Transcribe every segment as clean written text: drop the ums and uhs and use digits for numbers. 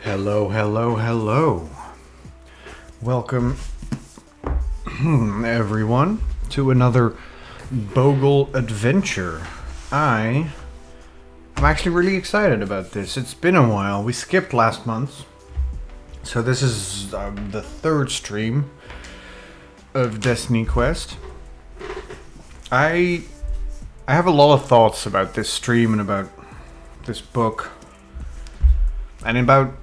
Hello, hello, hello. Welcome, everyone, to another Bogle Adventure. I'm actually really excited about this. It's been a while. We skipped last month. So this is the third stream of DestinyQuest. I have a lot of thoughts about this stream and about this book. And about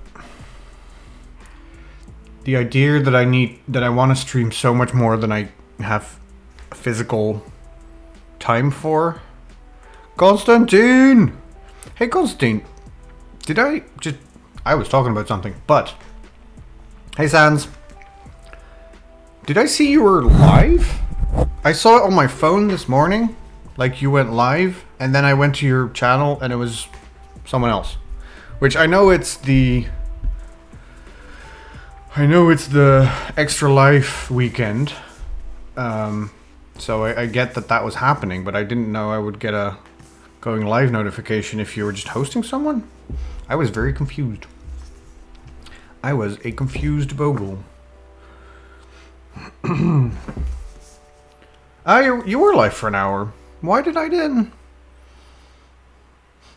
the idea that I want to stream so much more than I have physical time for. Constantine! Hey Constantine, I was talking about something, but hey Sans, did I see you were live? I saw it on my phone this morning, like you went live, and then I went to your channel and it was someone else. Which I know it's the Extra Life weekend, so I get that was happening, but I didn't know I would get a going live notification if you were just hosting someone. I was very confused. I was a confused Bogle. You were live for an hour. Why did I didn't?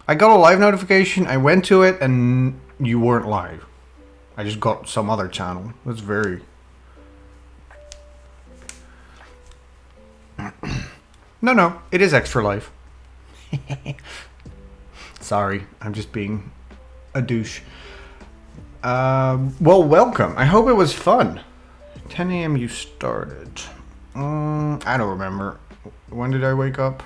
I got a live notification, I went to it, and you weren't live. I just got some other channel. That's very... No, it is Extra Life. Sorry, I'm just being a douche. Well, welcome. I hope it was fun. 10 a.m. you started. I don't remember. When did I wake up?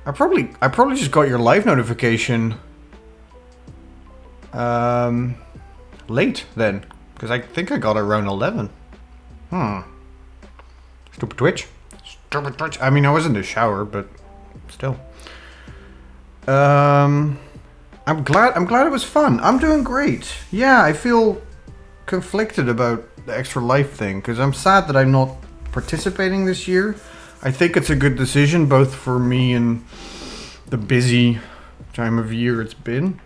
I probably just got your live notification late then, because I think I got it around 11. Stupid Twitch. I mean, I was in the shower, but still. I'm glad it was fun. I'm doing great. Yeah, I feel conflicted about the Extra Life thing, because I'm sad that I'm not participating this year. I think it's a good decision, both for me and the busy time of year it's been.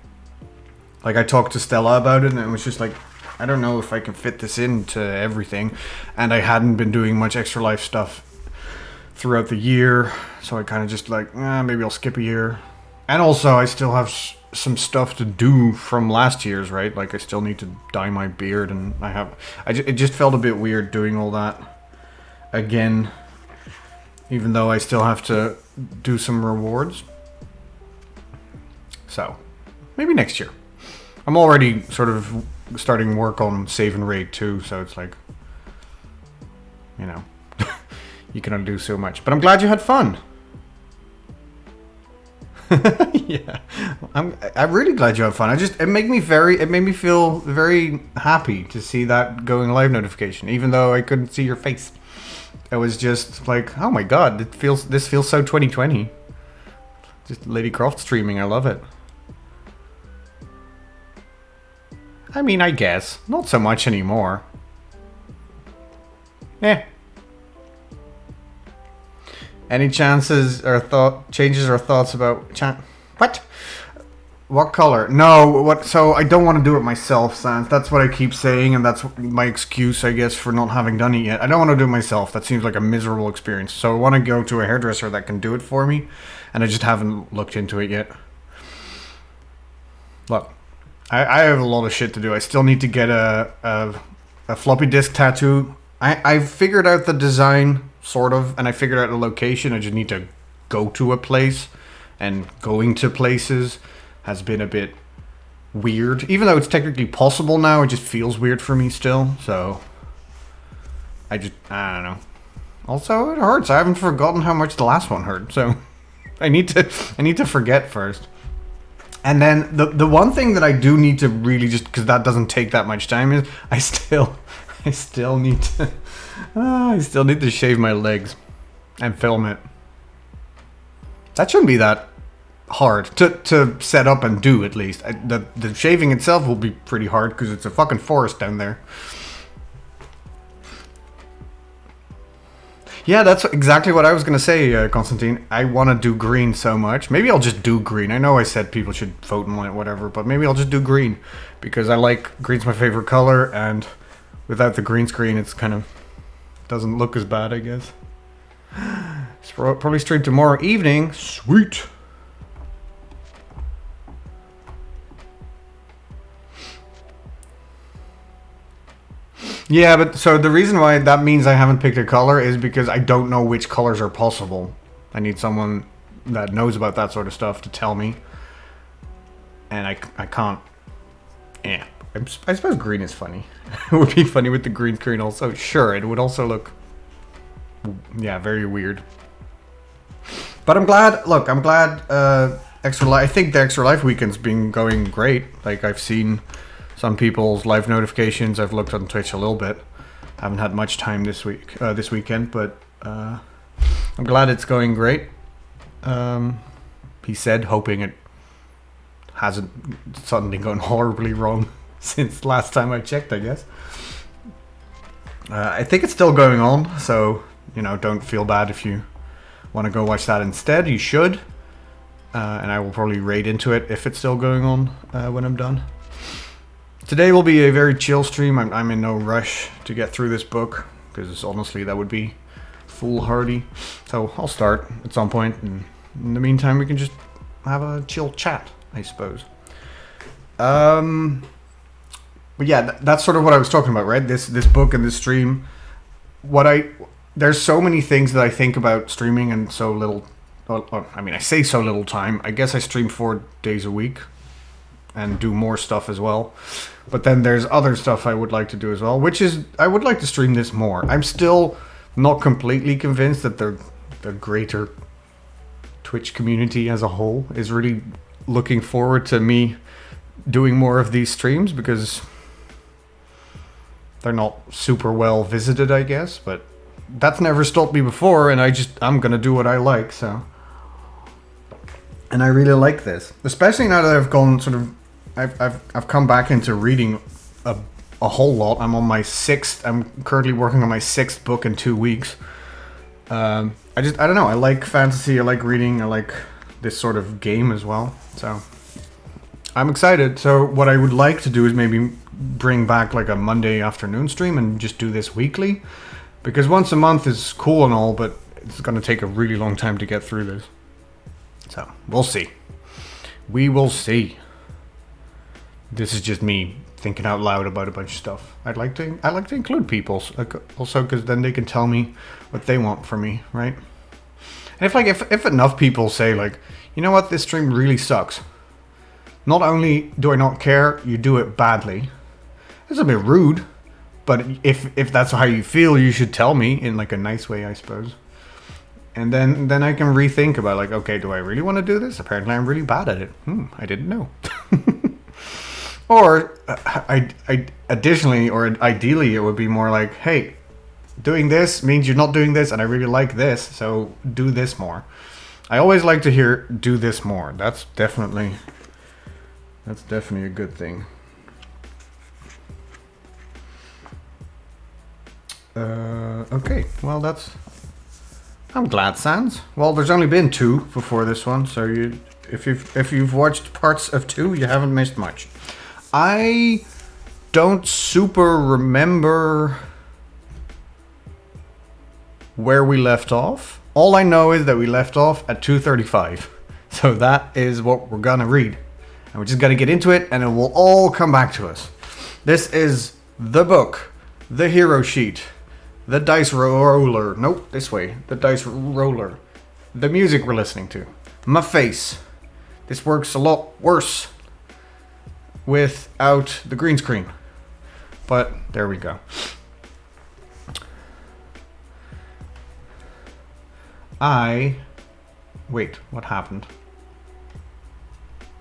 Like, I talked to Stella about it, and it was just like, I don't know if I can fit this into everything. And I hadn't been doing much Extra Life stuff throughout the year, so I kind of just like, maybe I'll skip a year. And also, I still have some stuff to do from last year's, right? Like, I still need to dye my beard, and it just felt a bit weird doing all that again. Even though I still have to do some rewards. So, maybe next year. I'm already sort of starting work on Save and Raid too, so it's like, you know, you can only do so much. But I'm glad you had fun. Yeah, I'm really glad you had fun. It made me feel very happy to see that going live notification, even though I couldn't see your face. It was just like, oh my god, this feels so 2020. Just Lady Croft streaming, I love it. I mean, I guess. Not so much anymore. Any changes or thoughts about... What? What color? No, so I don't want to do it myself, Sans. That's what I keep saying, and that's my excuse, I guess, for not having done it yet. I don't want to do it myself. That seems like a miserable experience. So I want to go to a hairdresser that can do it for me, and I just haven't looked into it yet. Look, I have a lot of shit to do. I still need to get a floppy disk tattoo. I've figured out the design, sort of, and I figured out the location. I just need to go to a place, and going to places has been a bit weird. Even though it's technically possible now, it just feels weird for me still, so I don't know. Also, it hurts. I haven't forgotten how much the last one hurt, so I need to forget first. And then the one thing that I do need to really, just because that doesn't take that much time, is I still need to shave my legs and film it. That shouldn't be that hard to set up and do, at least. The shaving itself will be pretty hard because it's a fucking forest down there. Yeah, that's exactly what I was going to say, Constantine. I want to do green so much. Maybe I'll just do green. I know I said people should vote on it, whatever, but maybe I'll just do green because I like green's my favorite color, and without the green screen, it's kind of doesn't look as bad, I guess. It's probably stream tomorrow evening. Sweet. Yeah, but so the reason why that means I haven't picked a color is because I don't know which colors are possible. I need someone that knows about that sort of stuff to tell me. And I can't. Yeah. I suppose green is funny. It would be funny with the green screen also. Sure, it would also look, yeah, very weird. But I'm glad, look, I'm glad Extra Life, I think the Extra Life weekend's been going great. Like, I've seen some people's live notifications. I've looked on Twitch a little bit. Haven't had much time this weekend, but I'm glad it's going great. He said, hoping it hasn't suddenly gone horribly wrong since last time I checked, I guess. I think it's still going on, so, you know, don't feel bad if you want to go watch that instead. You should. And I will probably raid into it if it's still going on when I'm done. Today will be a very chill stream. I'm in no rush to get through this book, because honestly that would be foolhardy. So I'll start at some point, and in the meantime we can just have a chill chat, I suppose. But yeah, that's sort of what I was talking about, right? This book and this stream. There's so many things that I think about streaming and so little. Well, I mean, I say so little time. I guess I stream 4 days a week and do more stuff as well. But then there's other stuff I would like to do as well, which is I would like to stream this more. I'm still not completely convinced that the greater Twitch community as a whole is really looking forward to me doing more of these streams, because they're not super well visited, I guess, but that's never stopped me before, and I'm gonna do what I like, so. And I really like this, especially now that I've gone sort of, I've come back into reading a whole lot. I'm currently working on my 6th book in 2 weeks. I don't know, I like fantasy, I like reading, I like this sort of game as well, so I'm excited. So what I would like to do is maybe bring back like a Monday afternoon stream and just do this weekly, because once a month is cool and all, but it's going to take a really long time to get through this. So we'll see. We will see. This is just me thinking out loud about a bunch of stuff. I like to include people also, because then they can tell me what they want from me, right? And if enough people say like, you know what, this stream really sucks. Not only do I not care, you do it badly. It's a bit rude, but if that's how you feel, you should tell me in like a nice way, I suppose. And then I can rethink about like, okay, do I really want to do this? Apparently I'm really bad at it. I didn't know. Or additionally, or ideally, it would be more like, hey, doing this means you're not doing this, and I really like this, so do this more. I always like to hear do this more. That's definitely a good thing. Okay, well I'm glad, Sans. Well, there's only been 2 before this one, so if you've watched parts of 2, you haven't missed much. I don't super remember where we left off. All I know is that we left off at 2:35. So that is what we're gonna read. And we're just gonna get into it, and it will all come back to us. This is the book, the hero sheet, the dice roller. Nope, this way. The dice roller. The music we're listening to. My face. This works a lot worse without the green screen. But there we go. Wait, what happened?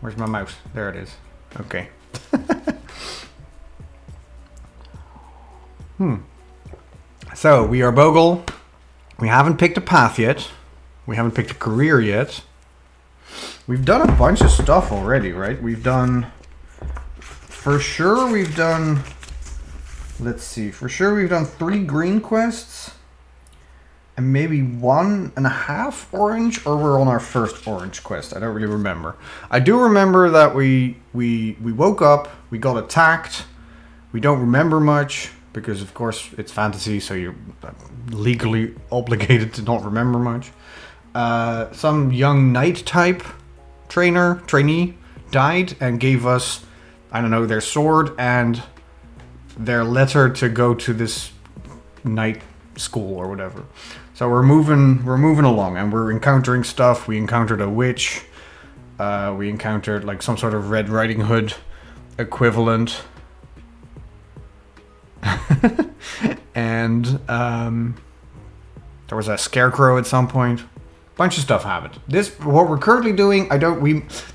Where's my mouse? There it is. Okay. So, we are Bogle. We haven't picked a path yet. We haven't picked a career yet. We've done a bunch of stuff already, right? Let's see. For sure, we've done 3 green quests. and maybe 1.5 orange, or we're on our first orange quest. I don't really remember. I do remember that we woke up, we got attacked. We don't remember much because, of course, it's fantasy, so you're legally obligated to not remember much. Some young knight type trainee died and gave us, I don't know, their sword and their letter to go to this knight school or whatever. So we're moving along, and we're encountering stuff. We encountered a witch. We encountered like some sort of Red Riding Hood equivalent. And there was a scarecrow at some point. Bunch of stuff happened. What we're currently doing,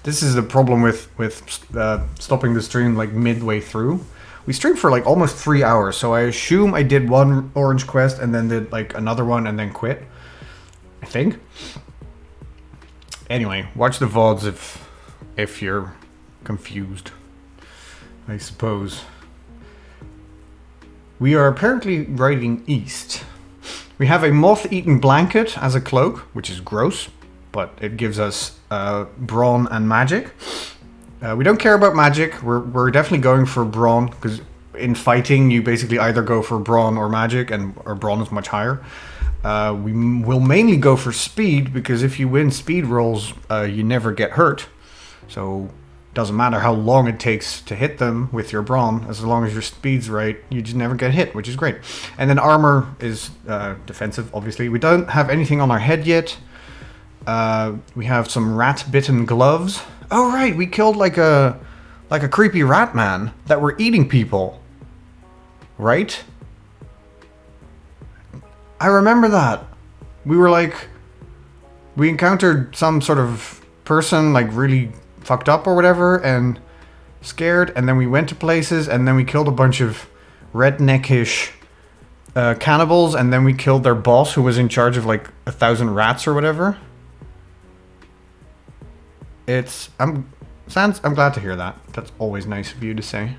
this is the problem with stopping the stream like midway through. We streamed for like almost 3 hours, so I assume I did one orange quest and then did like another one and then quit. I think. Anyway, watch the VODs if you're confused, I suppose. We are apparently riding east. We have a moth-eaten blanket as a cloak, which is gross, but it gives us brawn and magic. We don't care about magic. We're definitely going for brawn, because in fighting you basically either go for brawn or magic, and our brawn is much higher. We will mainly go for speed, because if you win speed rolls, you never get hurt. So it doesn't matter how long it takes to hit them with your brawn, as long as your speed's right, you just never get hit, which is great. And then armor is defensive, obviously. We don't have anything on our head yet. We have some rat-bitten gloves. Oh right, we killed like a creepy rat man that were eating people. Right? I remember that. We encountered some sort of person like really fucked up or whatever and scared, and then we went to places, and then we killed a bunch of redneckish cannibals, and then we killed their boss who was in charge of like 1,000 rats or whatever. I'm glad to hear that. That's always nice of you to say.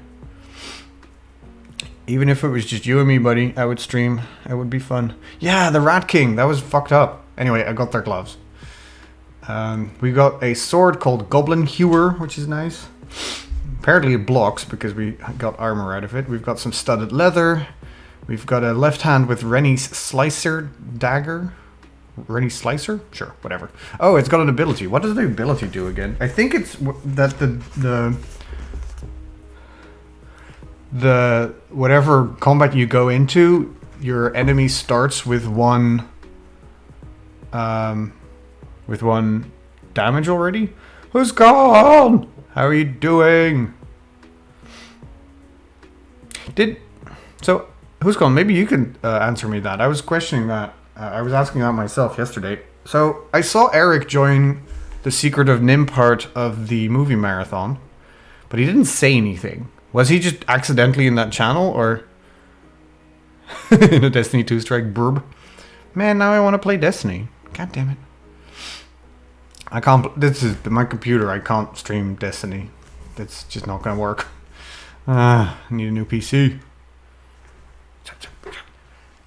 Even if it was just you and me, buddy, I would stream. It would be fun. Yeah, the Rat King. That was fucked up. Anyway, I got their gloves. We got a sword called Goblin Hewer, which is nice. Apparently it blocks because we got armor out of it. We've got some studded leather. We've got a left hand with Rennie's Slicer dagger. Rennie Slicer? Sure, whatever. Oh, it's got an ability. What does the ability do again? I think it's that the whatever combat you go into, your enemy starts with one damage already. Who's gone? How are you doing? Who's gone? Maybe you can answer me that. I was questioning that. I was asking that myself yesterday. So I saw Eric join the Secret of Nim part of the movie marathon, but he didn't say anything. Was he just accidentally in that channel, or in a Destiny 2 strike burb? Man, now I want to play Destiny. God damn it. I can't. This is my computer. I can't stream Destiny. That's just not gonna work. I need a new PC.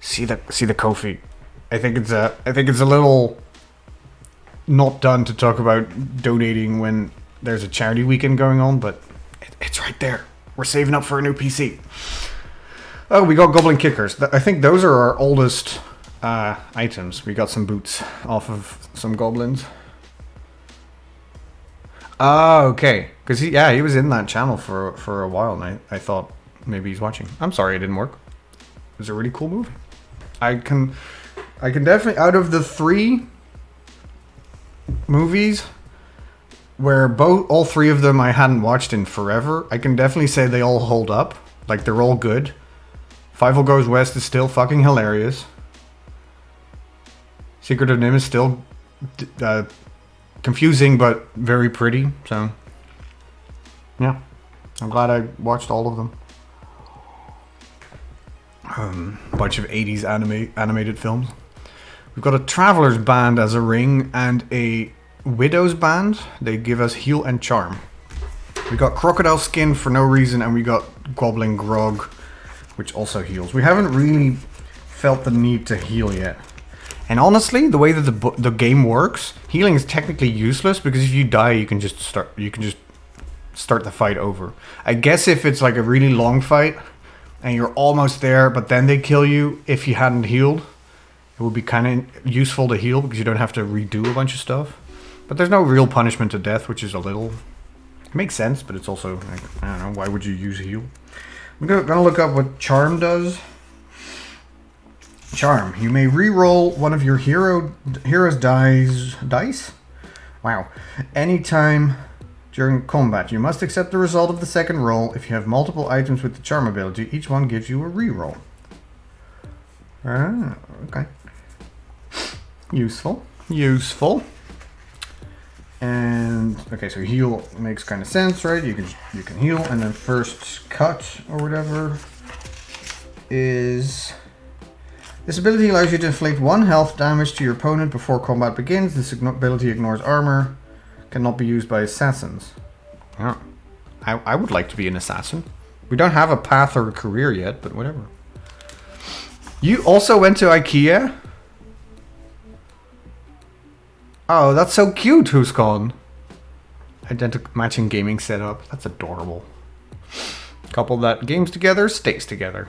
See the Kofi. I think it's a little not done to talk about donating when there's a charity weekend going on, but it's right there. We're saving up for a new PC. Oh, we got Goblin Kickers. I think those are our oldest items. We got some boots off of some goblins. Oh, okay. Because he was in that channel for a while, and I thought maybe he's watching. I'm sorry it didn't work. It was a really cool movie. I can definitely, out of the 3 movies where all 3 of them I hadn't watched in forever, I can definitely say they all hold up. Like, they're all good. Fievel Goes West is still fucking hilarious. Secret of Nim is still confusing but very pretty. So, yeah. I'm glad I watched all of them. Bunch of 80s animated films. We've got a Traveler's Band as a ring and a Widow's Band. They give us heal and charm. We got Crocodile Skin for no reason, and we got Goblin Grog, which also heals. We haven't really felt the need to heal yet. And honestly, the way that the game works, healing is technically useless because if you die, you can just start the fight over. I guess if it's like a really long fight and you're almost there, but then they kill you if you hadn't healed, it would be kind of useful to heal because you don't have to redo a bunch of stuff. But there's no real punishment to death, which is a little... It makes sense, but it's also, like, I don't know, why would you use heal? I'm gonna look up what Charm does. Charm. You may re-roll one of your hero's dice? Wow. Anytime during combat. You must accept the result of the second roll. If you have multiple items with the Charm ability, each one gives you a re-roll. Ah, okay. Useful. Useful. And okay, so heal makes kind of sense, right? You can heal, and then first cut or whatever is this ability allows you to inflict 1 health damage to your opponent before combat begins. This ability ignores armor. Cannot be used by assassins. Oh. I would like to be an assassin. We don't have a path or a career yet, but whatever. You also went to IKEA? Oh, that's so cute, Who's Gone? Identical matching gaming setup. That's adorable. Couple that games together, stays together.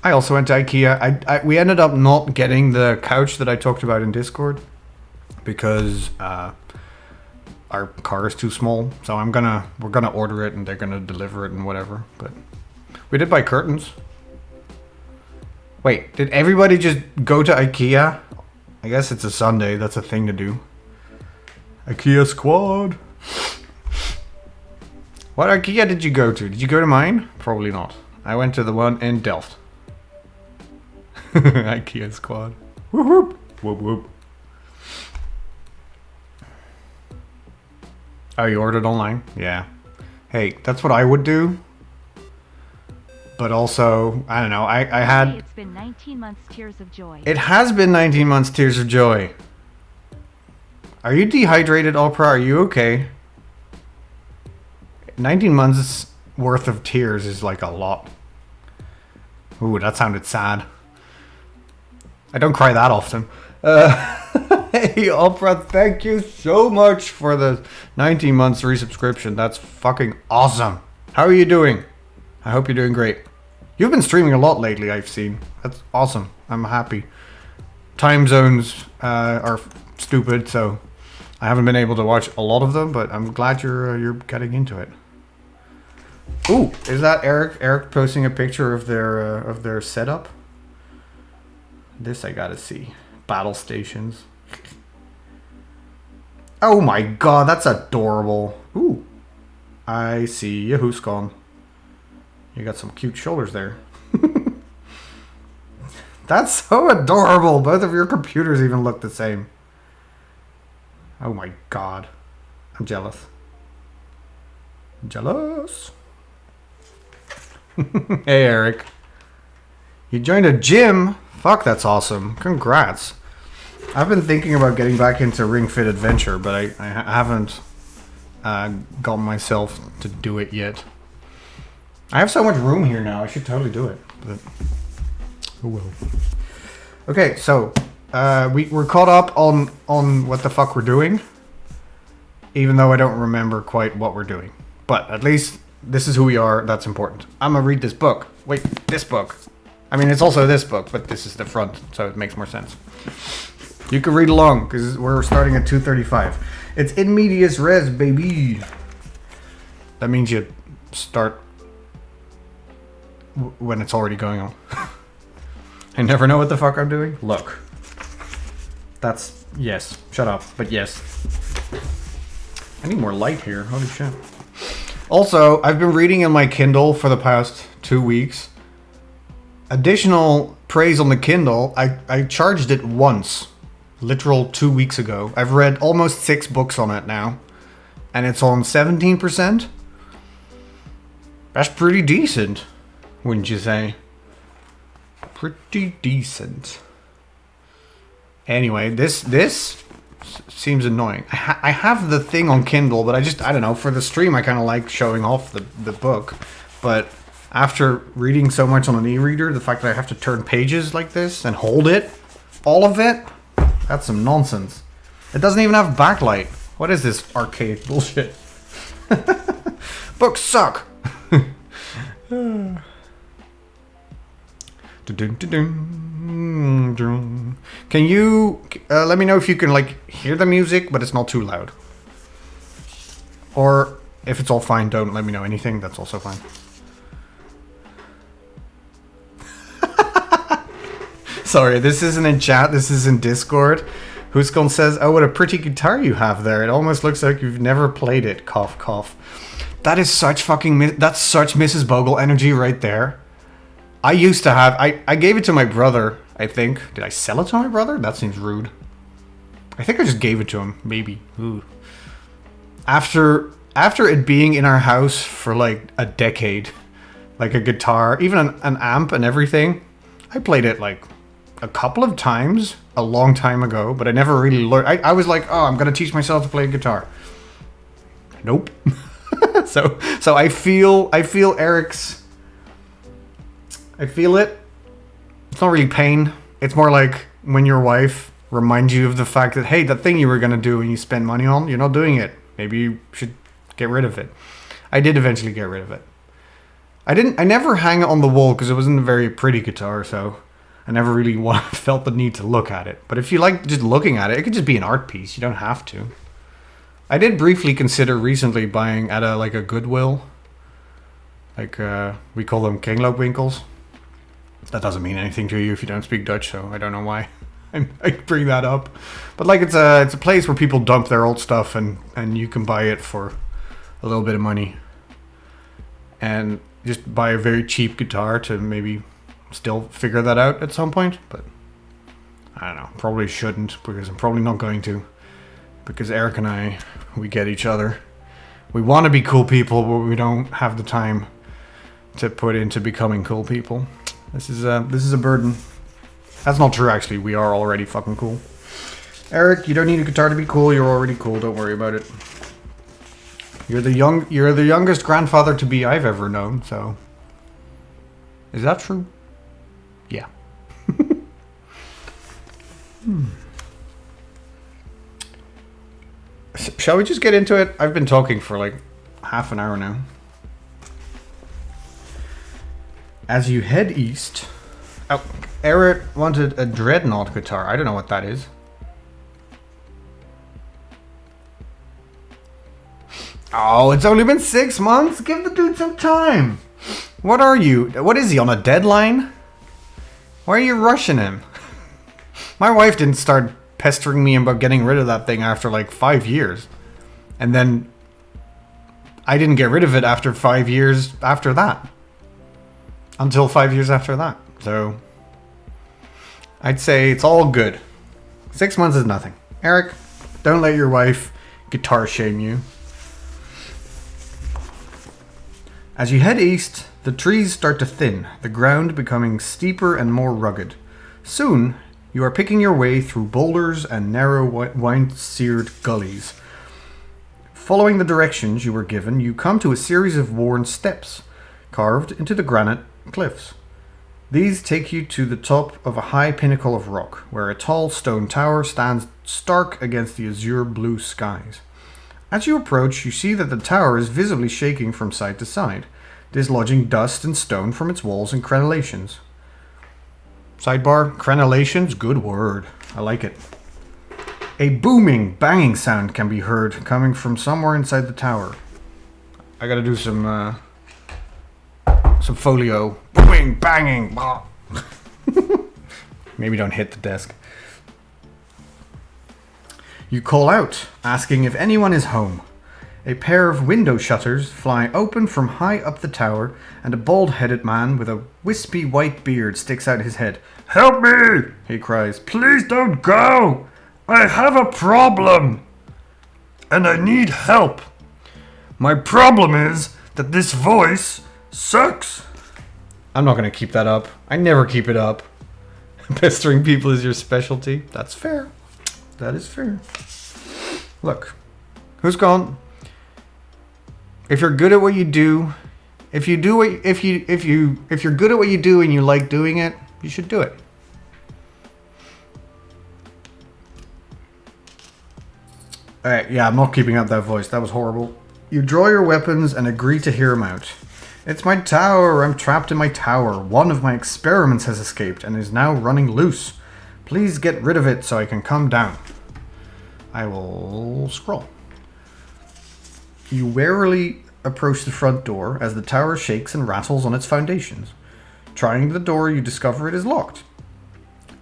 I also went to IKEA. We ended up not getting the couch that I talked about in Discord because our car is too small. So we're gonna order it and they're gonna deliver it and whatever. But we did buy curtains. Wait, did everybody just go to IKEA? I guess it's a Sunday. That's a thing to do. IKEA squad. What IKEA did you go to? Did you go to mine? Probably not. I went to the one in Delft. IKEA squad. Whoop whoop. Whoop whoop. Oh, you ordered online? Yeah. Hey, that's what I would do. But also, I don't know, I had... It's been 19 months tears of joy. It has been 19 months tears of joy. Are you dehydrated, Oprah? Are you okay? 19 months worth of tears is like a lot. Ooh, that sounded sad. I don't cry that often. Hey, Oprah, thank you so much for the 19 months resubscription. That's fucking awesome. How are you doing? I hope you're doing great. You've been streaming a lot lately, I've seen. That's awesome. I'm happy. Time zones are stupid, so I haven't been able to watch a lot of them, but I'm glad you're getting into it. Ooh, is that Eric? Eric posting a picture of their setup? This I gotta see. Battle stations. Oh my god, that's adorable. Ooh. I see you, Who's Gone. You got some cute shoulders there. That's so adorable. Both of your computers even look the same. Oh my god. I'm jealous. I'm jealous. Hey, Eric. You joined a gym? Fuck, that's awesome. Congrats. I've been thinking about getting back into Ring Fit Adventure, but I haven't gotten myself to do it yet. I have so much room here now. I should totally do it. But oh well. Okay, so we're caught up on what the fuck we're doing, even though I don't remember quite what we're doing. But at least this is who we are. That's important. I'm gonna read this book. Wait, this book. I mean, it's also this book, but this is the front, so it makes more sense. You can read along because we're starting at 2:35. It's in medias res, baby. That means you start when it's already going on. I never know what the fuck I'm doing. Look. That's... yes. Shut up. But yes. I need more light here. Holy shit. Also, I've been reading in my Kindle for the past 2 weeks. Additional praise on the Kindle. I charged it once. Literal 2 weeks ago. I've read almost 6 books on it now. And it's on 17%. That's pretty decent. Wouldn't you say? Pretty decent. Anyway, this seems annoying. I have the thing on Kindle, but I don't know, for the stream I kind of like showing off the book. But after reading so much on an e-reader, the fact that I have to turn pages like this and hold it All of it? That's some nonsense. It doesn't even have backlight. What is this archaic bullshit? Books suck. Can you let me know if you can like hear the music, but it's not too loud? Or if it's all fine, don't let me know anything. That's also fine. Sorry, this isn't in chat. This is in Discord. Whoskon says, "Oh, what a pretty guitar you have there. It almost looks like you've never played it." Cough, cough. That is such fucking... that's such Mrs. Bogle energy right there. I used to have... I gave it to my brother, I think. Did I sell it to my brother? That seems rude. I think I just gave it to him. Maybe. Ooh. After it being in our house for like a decade, like a guitar, even an amp and everything, I played it like a couple of times a long time ago, but I never really learned. I was like, oh, I'm going to teach myself to play guitar. Nope. So I feel Eric's... I feel it. It's not really pain. It's more like when your wife reminds you of the fact that, hey, that thing you were going to do and you spend money on, you're not doing it. Maybe you should get rid of it. I did eventually get rid of it. I never hang it on the wall because it wasn't a very pretty guitar, so I never really felt the need to look at it. But if you like just looking at it, it could just be an art piece. You don't have to. I did briefly consider recently buying at a Goodwill. Like, we call them kringloopwinkels. That doesn't mean anything to you if you don't speak Dutch, so I don't know why I bring that up. But like, it's a place where people dump their old stuff and you can buy it for a little bit of money. And just buy a very cheap guitar to maybe still figure that out at some point. But I don't know, probably shouldn't, because I'm probably not going to. Because Eric and I, we get each other. We want to be cool people, but we don't have the time to put into becoming cool people. This is a burden. That's not true, actually. We are already fucking cool. Eric, you don't need a guitar to be cool. You're already cool. Don't worry about it. You're the youngest grandfather to be I've ever known. So, is that true? Yeah. Shall we just get into it? I've been talking for like half an hour now. As you head east... Oh, Eric wanted a dreadnought guitar. I don't know what that is. Oh, it's only been 6 months? Give the dude some time. What are you? What is he, on a deadline? Why are you rushing him? My wife didn't start pestering me about getting rid of that thing after like 5 years. And then I didn't get rid of it after 5 years after that. Until 5 years after that. So I'd say it's all good. 6 months is nothing. Eric, don't let your wife guitar shame you. As you head east, the trees start to thin, the ground becoming steeper and more rugged. Soon, you are picking your way through boulders and narrow wine-seared gullies. Following the directions you were given, you come to a series of worn steps, carved into the granite cliffs. These take you to the top of a high pinnacle of rock, where a tall stone tower stands stark against the azure blue skies. As you approach, you see that the tower is visibly shaking from side to side, dislodging dust and stone from its walls and crenellations. Sidebar, crenellations, good word. I like it. A booming, banging sound can be heard coming from somewhere inside the tower. I gotta do some folio. Booming, banging. Maybe don't hit the desk. You call out, asking if anyone is home. A pair of window shutters fly open from high up the tower, and a bald-headed man with a wispy white beard sticks out his head. "Help me!" he cries. "Please don't go! I have a problem! And I need help! My problem is that this voice sucks!" I'm not going to keep that up. I never keep it up. Pestering people is your specialty. That's fair. That is fair. Look, who's gone? If you're good at what you do, if you're good at what you do and you like doing it, you should do it. Alright, yeah, I'm not keeping up that voice. That was horrible. You draw your weapons and agree to hear him out. It's my tower. I'm trapped in my tower. One of my experiments has escaped and is now running loose. Please get rid of it so I can come down. I will scroll. You warily approach the front door as the tower shakes and rattles on its foundations. Trying the door, you discover it is locked.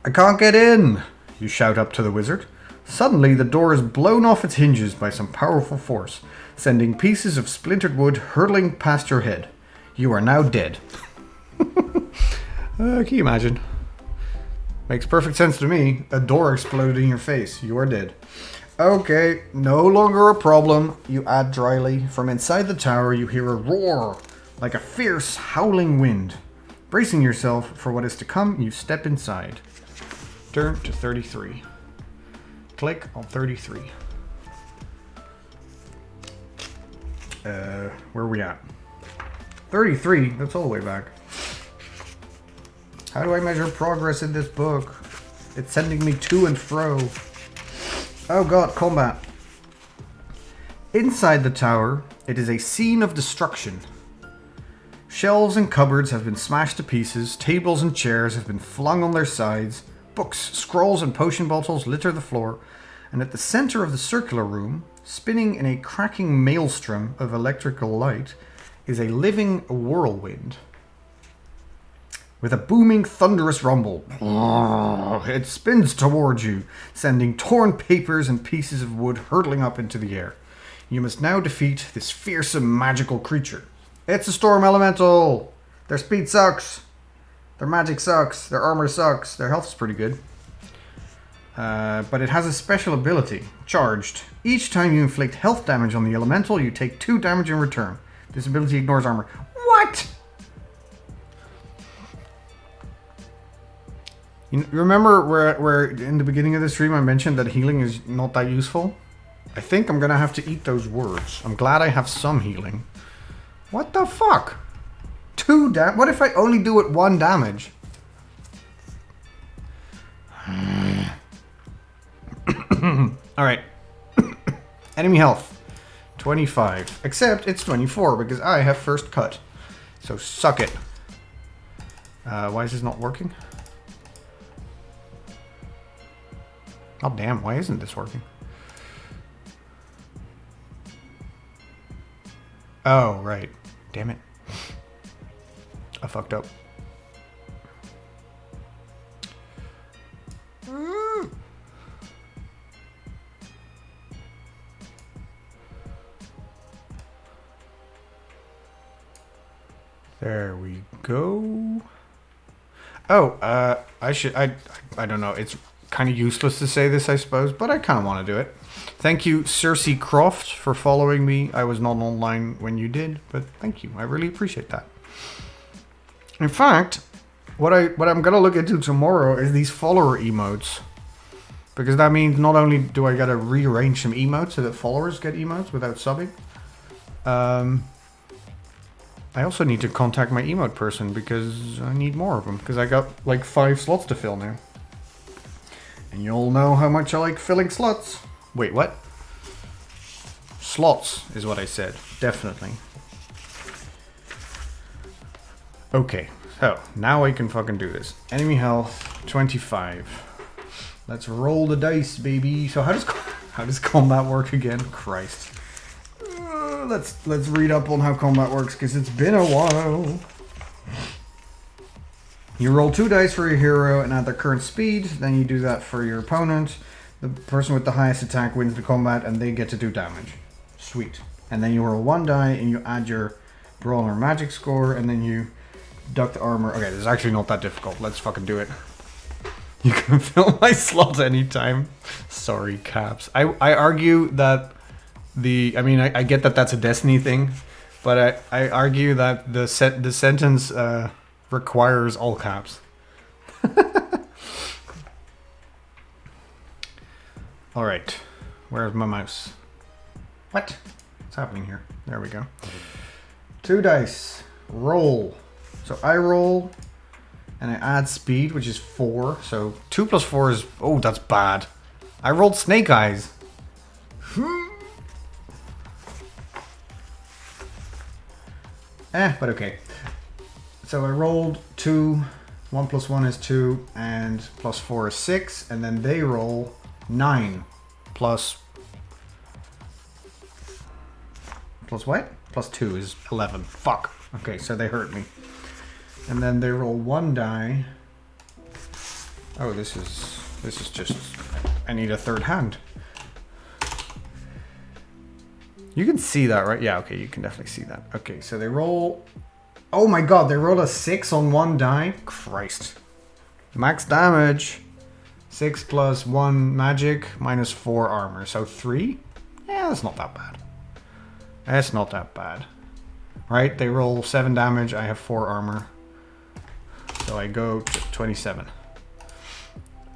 I can't get in, you shout up to the wizard. Suddenly, the door is blown off its hinges by some powerful force, sending pieces of splintered wood hurtling past your head. You are now dead. Can you imagine? Makes perfect sense to me. A door exploded in your face. You are dead. Okay, no longer a problem, you add dryly. From inside the tower, you hear a roar, like a fierce, howling wind. Bracing yourself for what is to come, you step inside. Turn to 33. Click on 33. Where are we at? 33? That's all the way back. How do I measure progress in this book? It's sending me to and fro. Oh god, combat. Inside the tower, it is a scene of destruction. Shelves and cupboards have been smashed to pieces, tables and chairs have been flung on their sides, books, scrolls and potion bottles litter the floor, and at the center of the circular room, spinning in a cracking maelstrom of electrical light, is a living whirlwind. With a booming, thunderous rumble, it spins towards you, sending torn papers and pieces of wood hurtling up into the air. You must now defeat this fearsome, magical creature. It's a storm elemental! Their speed sucks! Their magic sucks! Their armor sucks! Their health is pretty good. But it has a special ability, Charged. Each time you inflict health damage on the elemental, you take 2 damage in return. This ability ignores armor. What?! You remember where in the beginning of the stream I mentioned that healing is not that useful? I think I'm gonna have to eat those words. I'm glad I have some healing. What the fuck? 2 damage? What if I only do it 1 damage? Alright. Enemy health. 25. Except it's 24 because I have first cut. So suck it. Why is this not working? Oh damn, why isn't this working? Oh, right. Damn it. I fucked up. There we go. Oh, I don't know. It's kind of useless to say this, I suppose, but I kind of want to do it. Thank you, Cersei Croft, for following me. I was not online when you did, but thank you. I really appreciate that. In fact, what I'm gonna look into tomorrow is these follower emotes, because that means not only do I gotta rearrange some emotes so that followers get emotes without subbing, I also need to contact my emote person because I need more of them, because I got like 5 slots to fill now. And you'll know how much I like filling slots. Wait, what? Slots is what I said. Definitely. Okay, so now I can fucking do this. Enemy health, 25. Let's roll the dice, baby. So how does combat work again? Christ. Let's read up on how combat works, because it's been a while. You roll 2 dice for your hero and at their current speed. Then you do that for your opponent. The person with the highest attack wins the combat and they get to do damage. Sweet. And then you roll 1 die and you add your brawl or magic score and then you deduct armor. Okay, this is actually not that difficult. Let's fucking do it. You can fill my slot anytime. Sorry, Caps. I argue that I get that that's a Destiny thing, but I argue that the sentence requires all caps. Alright. Where's my mouse? What? What's happening here? There we go. 2 dice. Roll. So I roll, and I add speed, which is 4. So 2 plus 4 is... Oh, that's bad. I rolled snake eyes. But okay. So I rolled 2. 1 plus 1 is 2, and plus 4 is 6, and then they roll 9 plus what? Plus 2 is 11. Fuck. Okay, so they hurt me. And then they roll 1 die. Oh, this is just... I need a third hand. You can see that, right? Yeah, okay, you can definitely see that. Okay, so they roll... Oh my god, they rolled a 6 on 1 die? Christ. Max damage. 6 plus 1 magic minus 4 armor. So 3? Yeah, that's not that bad. That's not that bad. Right, they roll 7 damage, I have 4 armor. So I go to 27.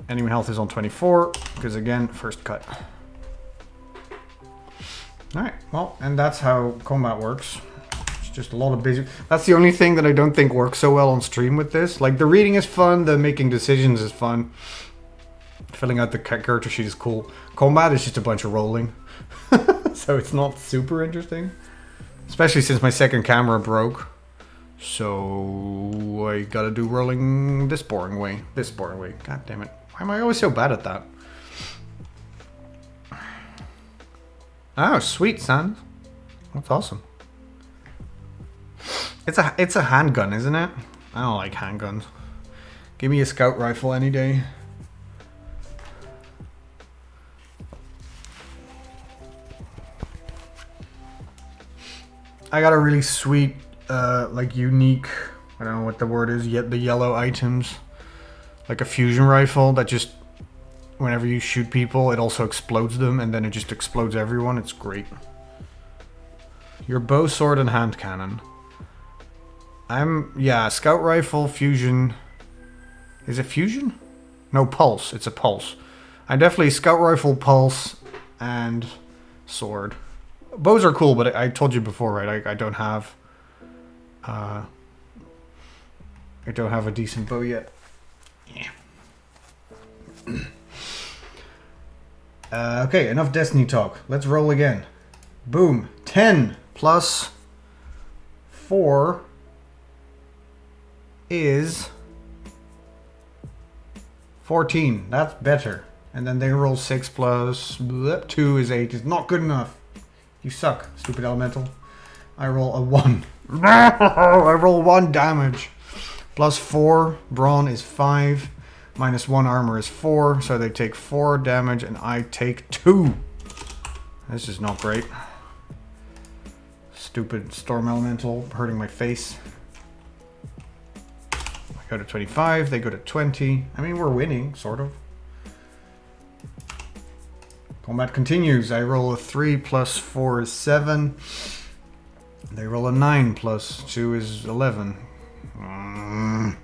Enemy health is on 24, because again, first cut. Alright, well, and that's how combat works. It's just a lot of basic... That's the only thing that I don't think works so well on stream with this. Like, the reading is fun, the making decisions is fun. Filling out the character sheet is cool. Combat is just a bunch of rolling. So it's not super interesting. Especially since my second camera broke. So I gotta do rolling this boring way. This boring way. God damn it. Why am I always so bad at that? Oh, sweet, son. That's awesome. It's a handgun, isn't it? I don't like handguns. Give me a scout rifle any day. I got a really sweet, like unique, I don't know what the word is, yet the yellow items. Like a fusion rifle that just, whenever you shoot people, it also explodes them and then it just explodes everyone. It's great. Your bow, sword, and hand cannon. Yeah, scout rifle, fusion. Is it fusion? No, pulse. It's a pulse. I'm definitely scout rifle, pulse, and sword. Bows are cool, but I told you before, right? I don't have a decent bow yet. Yeah. Okay, enough Destiny talk. Let's roll again. Boom. 10 plus 4 is 14. That's better. And then they roll 6 plus 2 is 8. It's not good enough. You suck, stupid elemental. I roll a 1. No! I roll 1 damage. Plus 4. Brawn is 5. Minus 1 armor is 4. So they take 4 damage and I take 2. This is not great. Stupid storm elemental hurting my face. I go to 25. They go to 20. I mean, we're winning, sort of. Combat continues. I roll a 3 plus 4 is 7. They roll a 9 plus 2 is 11. I'm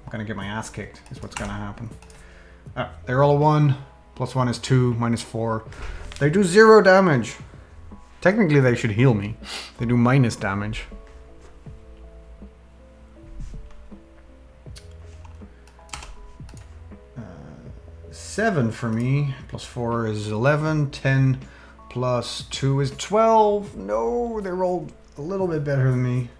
gonna get my ass kicked, is what's gonna happen. They roll a 1. Plus 1 is 2. Minus 4. They do 0 damage. Technically, they should heal me. They do minus damage. Seven for me, plus 4 is 11, 10 plus 2 is 12. No, they rolled a little bit better than me.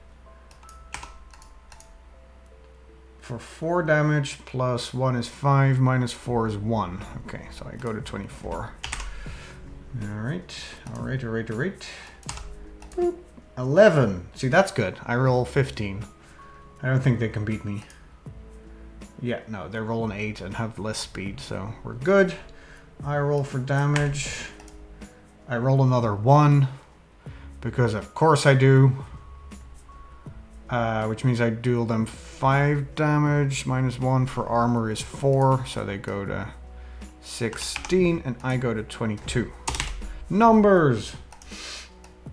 For 4 damage, plus 1 is 5, minus 4 is 1. Okay, so I go to 24. Alright. Boop. 11. See, that's good. I roll 15. I don't think they can beat me. Yeah, no, they're rolling 8 and have less speed, so we're good. I roll for damage. I roll another 1, because of course I do. Which means I deal them 5 damage, minus 1 for armor is 4, so they go to 16, and I go to 22. Numbers!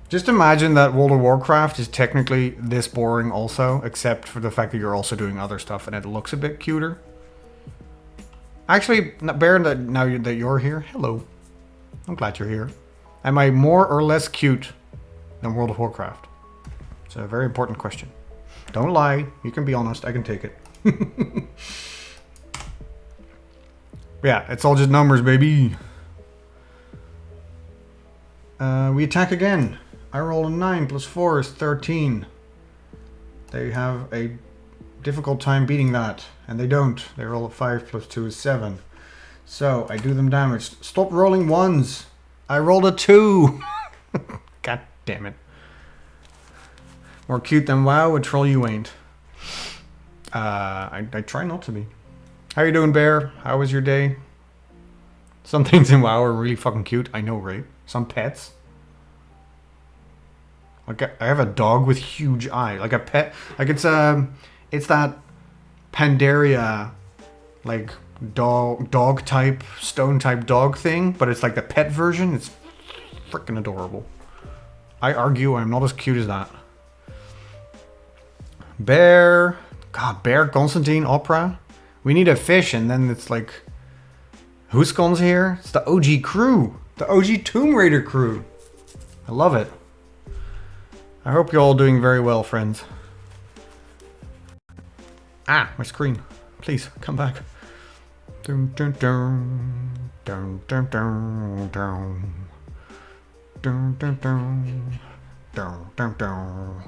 Just imagine that World of Warcraft is technically this boring also, except for the fact that you're also doing other stuff and it looks a bit cuter. Actually, Baron, now that you're here, hello. I'm glad you're here. Am I more or less cute than World of Warcraft? It's a very important question. Don't lie. You can be honest. I can take it. Yeah, it's all just numbers, baby. We attack again. I roll a 9 plus 4 is 13. they have a difficult time beating that. And they don't. They roll a 5 plus 2 is 7. So I do them damage. Stop rolling 1s. I rolled a 2. God damn it. More cute than WoW, a troll you ain't. I try not to be. How you doing, Bear? How was your day? Some things in WoW are really fucking cute. I know, right? Some pets. Like I have a dog with huge eyes. Like a pet. Like it's that Pandaria, like dog type, stone type dog thing. But it's like the pet version. It's freaking adorable. I argue I'm not as cute as that. Bear. God, Bear, Constantine, Opera. We need a fish, and then it's like... Huskon's here? It's the OG crew. The OG Tomb Raider crew. I love it. I hope you're all doing very well, friends. Ah, my screen. Please, come back. Dun, dun, dun. Dun, dun, dun, dun. Dun, dun, dun. Dun, dun, dun.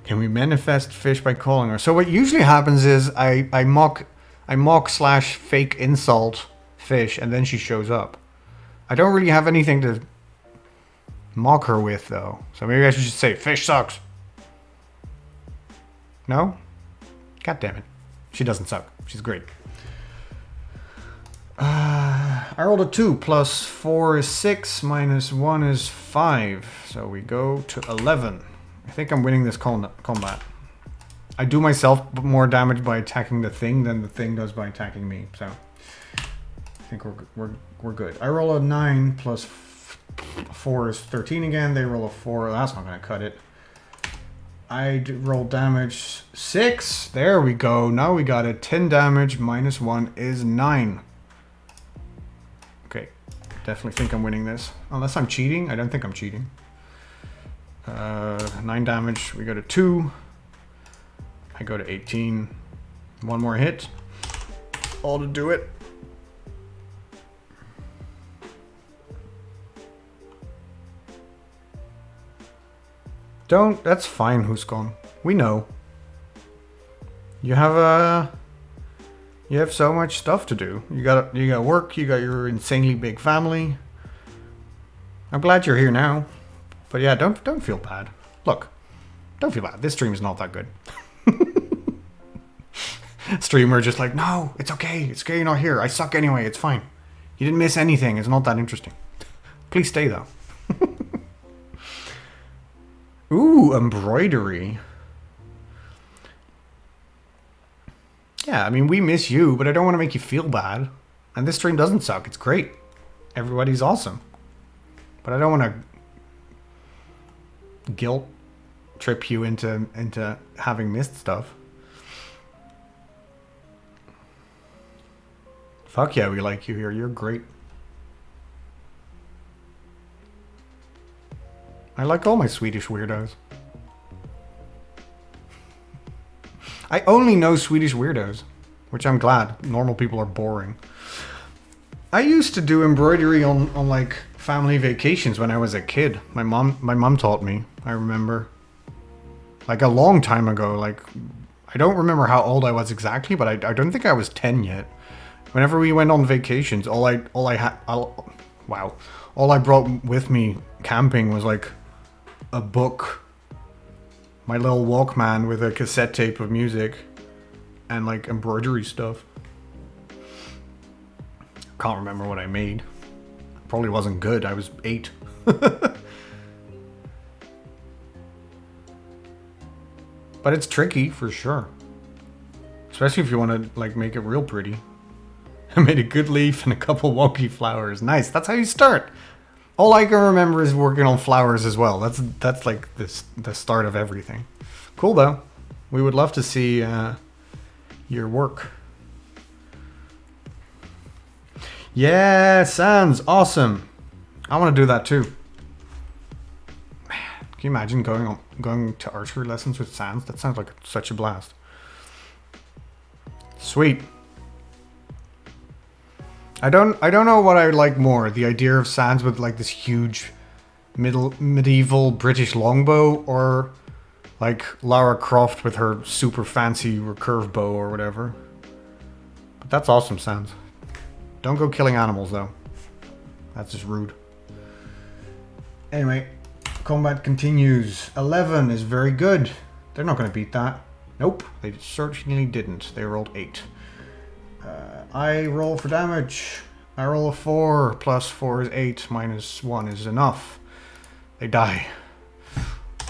Can we manifest fish by calling her? So what usually happens is I mock / fake insult fish, and then she shows up. I don't really have anything to mock her with, though. So maybe I should just say, fish sucks. No? God damn it. She doesn't suck. She's great. I rolled a 2. Plus 4 is 6. Minus 1 is 5. So we go to 11. I think I'm winning this combat. I do myself more damage by attacking the thing than the thing does by attacking me. So I think we're good. I roll a 9 plus 4 is 13 again. They roll a 4. That's not going to cut it. I roll damage 6. There we go. Now we got it. 10 damage minus 1 is 9. Okay. Definitely think I'm winning this. Unless I'm cheating. I don't think I'm cheating. 9 damage. We go to 2. I go to 18. One more hit. All to do it. Don't. That's fine, Huskon. We know. You have so much stuff to do. You got work. You got your insanely big family. I'm glad you're here now. But yeah, don't feel bad. Look, don't feel bad. This stream is not that good. Streamer just like, no, it's okay. It's okay you're not here. I suck anyway. It's fine. You didn't miss anything. It's not that interesting. Please stay though. Ooh, embroidery. Yeah, I mean, we miss you, but I don't want to make you feel bad. And this stream doesn't suck. It's great. Everybody's awesome. But I don't want to guilt trip you into having missed stuff. Fuck yeah, we like you here. You're great. I like all my Swedish weirdos. I only know Swedish weirdos, which I'm glad. Normal people are boring. I used to do embroidery on like family vacations when I was a kid. My mom taught me. I remember. Like a long time ago. Like I don't remember how old I was exactly, but I don't think I was 10 yet. Whenever we went on vacations, all I brought with me camping was like a book, my little Walkman with a cassette tape of music, and like embroidery stuff. Can't remember what I made. Probably wasn't good. I was 8. But it's tricky for sure. Especially if you want to like make it real pretty. I made a good leaf and a couple wonky flowers. Nice. That's how you start. All I can remember is working on flowers as well. That's like the start of everything. Cool though. We would love to see your work. Yeah, Sans, awesome. I want to do that too. Man, can you imagine going to archery lessons with Sans? That sounds like such a blast. Sweet. I don't know what I like more, the idea of Sans with like this huge medieval British longbow, or Like Lara Croft with her super fancy recurve bow or whatever. But that's awesome, Sans. Don't go killing animals, though. That's just rude. Anyway, combat continues. 11 is very good. They're not going to beat that. Nope, they certainly didn't. They rolled 8. I roll for damage. I roll a 4. Plus 4 is 8. Minus 1 is enough. They die.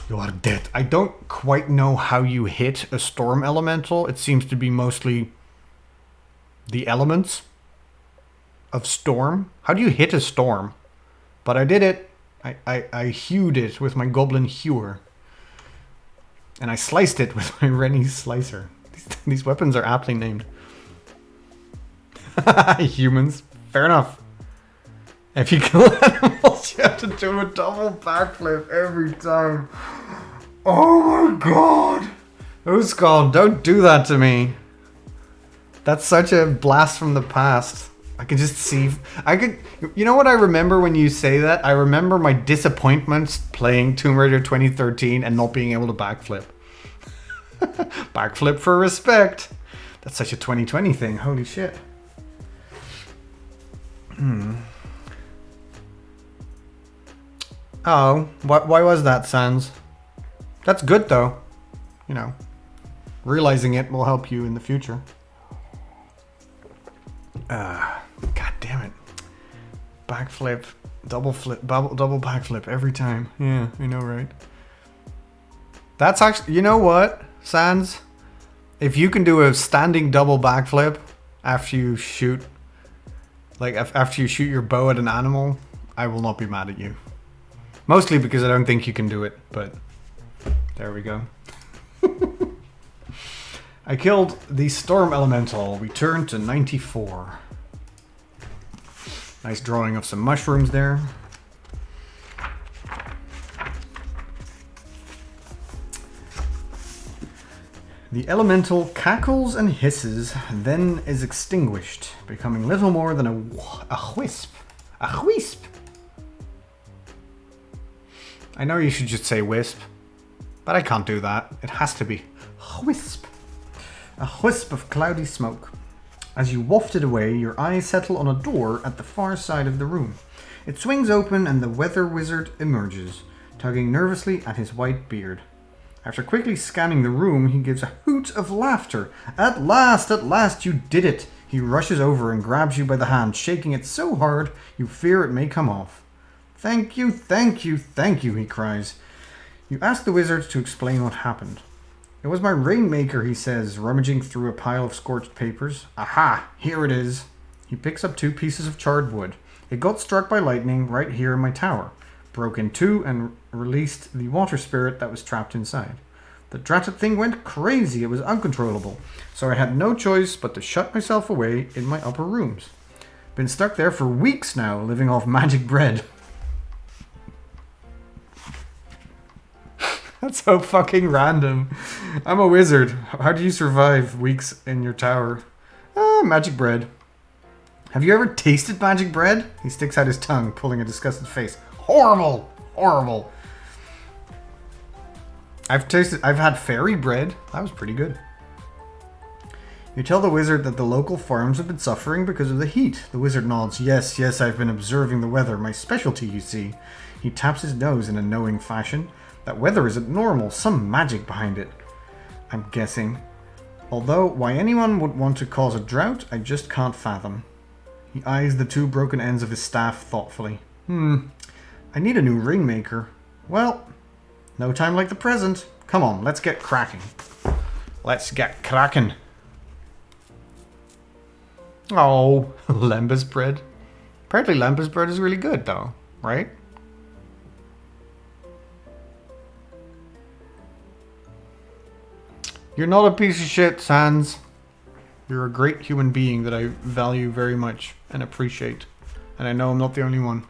You are dead. I don't quite know how you hit a storm elemental. It seems to be mostly the elements of storm. How do you hit a storm? But I did it. I hewed it with my goblin hewer. And I sliced it with my Rennie slicer. These weapons are aptly named. Humans. Fair enough. If you kill animals, you have to do a double backflip every time. Oh my god. Uskal, don't do that to me. That's such a blast from the past. I can just see... You know what I remember when you say that? I remember my disappointments playing Tomb Raider 2013 and not being able to backflip. Backflip for respect. That's such a 2020 thing. Holy shit. Oh, why was that, Sans? That's good, though. You know, realizing it will help you in the future. God damn it. Backflip, double backflip every time. Yeah, I know, right? That's actually, you know what, Sans? If you can do a standing double backflip after you shoot, like after you shoot your bow at an animal, I will not be mad at you. Mostly because I don't think you can do it, but there we go. I killed the storm elemental. We turn to 94. Nice drawing of some mushrooms there. The elemental cackles and hisses, then is extinguished, becoming little more than a wisp. A wisp! I know you should just say wisp, but I can't do that. It has to be wisp. A wisp of cloudy smoke. As you waft it away, your eyes settle on a door at the far side of the room. It swings open and the weather wizard emerges, tugging nervously at his white beard. After quickly scanning the room, he gives a hoot of laughter. At last, you did it! He rushes over and grabs you by the hand, shaking it so hard you fear it may come off. Thank you, he cries. You ask the wizard to explain what happened. It was my rainmaker, he says, rummaging through a pile of scorched papers. Aha, here it is. He picks up 2 pieces of charred wood. It got struck by lightning right here in my tower, broke in 2 and released the water spirit that was trapped inside. The dratted thing went crazy, it was uncontrollable, so I had no choice but to shut myself away in my upper rooms. Been stuck there for weeks now, living off magic bread. That's so fucking random. I'm a wizard. How do you survive weeks in your tower? Magic bread. Have you ever tasted magic bread? He sticks out his tongue, pulling a disgusted face. Horrible! Horrible! I've had fairy bread. That was pretty good. You tell the wizard that the local farms have been suffering because of the heat. The wizard nods. Yes, I've been observing the weather. My specialty, you see. He taps his nose in a knowing fashion. That weather isn't normal. Some magic behind it. I'm guessing. Although, why anyone would want to cause a drought, I just can't fathom. He eyes the 2 broken ends of his staff thoughtfully. I need a new rainmaker. Well, no time like the present. Come on, let's get cracking. Let's get cracking. Oh, lembas bread. Apparently lembas bread is really good though, right? You're not a piece of shit, Sans. You're a great human being that I value very much and appreciate. And I know I'm not the only one.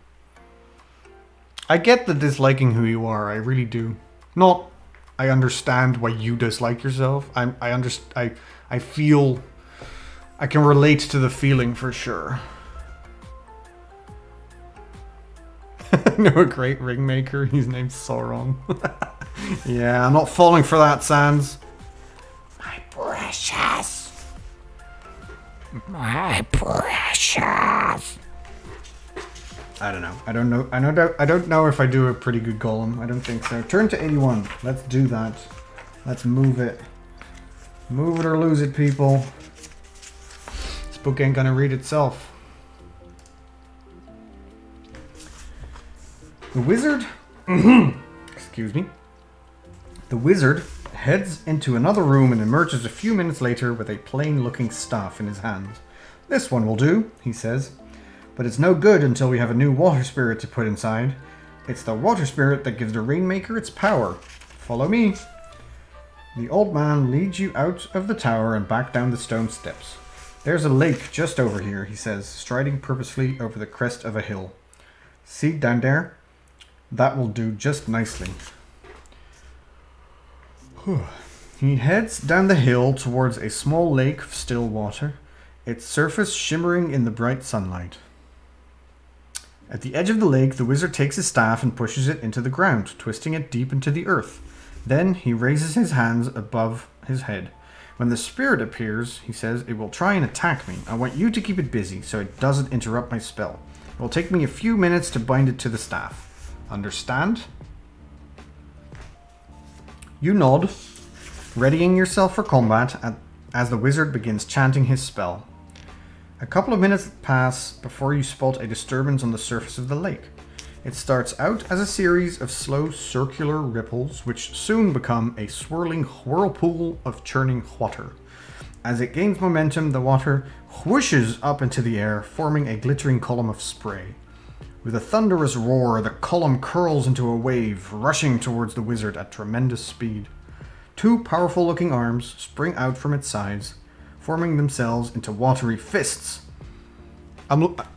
I get the disliking who you are, I really do. Not, I understand why you dislike yourself. I feel, I can relate to the feeling for sure. I know a great ring maker, he's named Sauron. Yeah, I'm not falling for that, Sans. My precious. My precious. I don't know. I don't know if I do a pretty good golem. I don't think so. Turn to 81. Let's do that. Let's move it. Move it or lose it, people. This book ain't gonna read itself. The wizard... Excuse me. The wizard heads into another room and emerges a few minutes later with a plain-looking staff in his hands. This one will do, he says. But it's no good until we have a new water spirit to put inside. It's the water spirit that gives the Rainmaker its power. Follow me. The old man leads you out of the tower and back down the stone steps. There's a lake just over here, he says, striding purposefully over the crest of a hill. See down there? That will do just nicely. He heads down the hill towards a small lake of still water, its surface shimmering in the bright sunlight. At the edge of the lake, the wizard takes his staff and pushes it into the ground, twisting it deep into the earth. Then he raises his hands above his head. When the spirit appears, he says, it will try and attack me. I want you to keep it busy so it doesn't interrupt my spell. It will take me a few minutes to bind it to the staff. Understand? You nod, readying yourself for combat as the wizard begins chanting his spell. A couple of minutes pass before you spot a disturbance on the surface of the lake. It starts out as a series of slow circular ripples, which soon become a swirling whirlpool of churning water. As it gains momentum, the water whooshes up into the air, forming a glittering column of spray. With a thunderous roar, the column curls into a wave, rushing towards the wizard at tremendous speed. Two powerful-looking arms spring out from its sides, forming themselves into watery fists.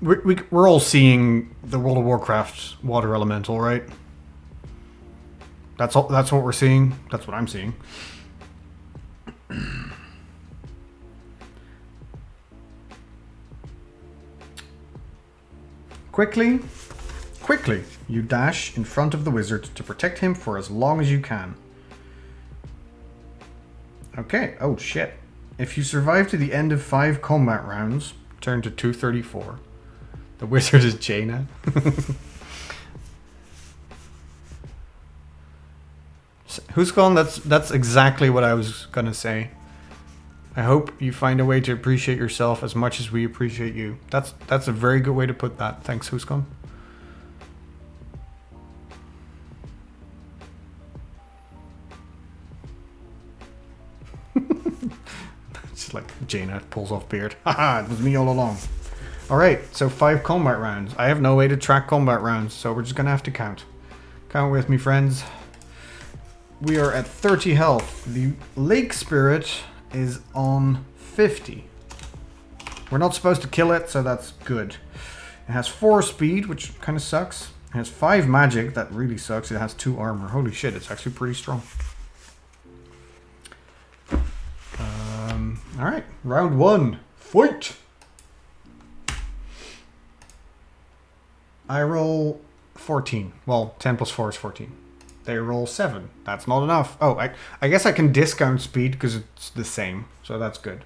We're all seeing the World of Warcraft water elemental, right? That's what we're seeing. That's what I'm seeing. Quickly, you dash in front of the wizard to protect him for as long as you can. Okay, oh shit. If you survive to the end of 5 combat rounds, turn to 234. The wizard is Jaina. Who's gone? That's exactly what I was gonna say. I hope you find a way to appreciate yourself as much as we appreciate you. That's a very good way to put that. Thanks, who's gone? It's like Jaina pulls off beard. Haha, it was me all along. Alright, so 5 combat rounds. I have no way to track combat rounds, so we're just gonna have to count. Count with me, friends. We are at 30 health. The lake spirit is on 50. We're not supposed to kill it, so that's good. It has 4 speed, which kind of sucks. It has 5 magic, that really sucks. It has 2 armor. Holy shit, it's actually pretty strong. Alright, round 1. Fight! I roll 14. Well, 10 plus 4 is 14. They roll 7. That's not enough. Oh, I guess I can discount speed because it's the same. So that's good.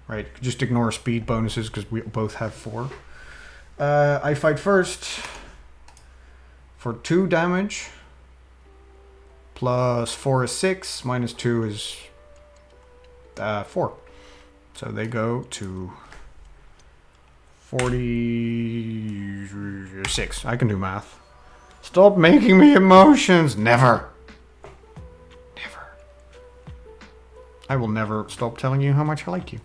Right, just ignore speed bonuses because we both have 4. I fight first for 2 damage. Plus 4 is 6. Minus 2 is 4. So they go to 46. I can do math. Stop making me emotions. Never. Never. I will never stop telling you how much I like you.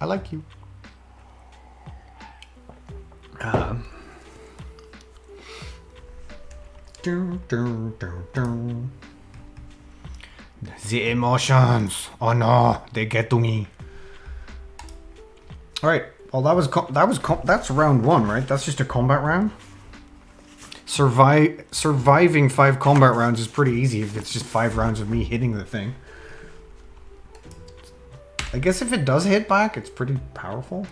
I like you. The emotions. Oh no, they get to me. All right. Well, that's round 1, right? That's just a combat round. Surviving 5 combat rounds is pretty easy if it's just 5 rounds of me hitting the thing. I guess if it does hit back, it's pretty powerful.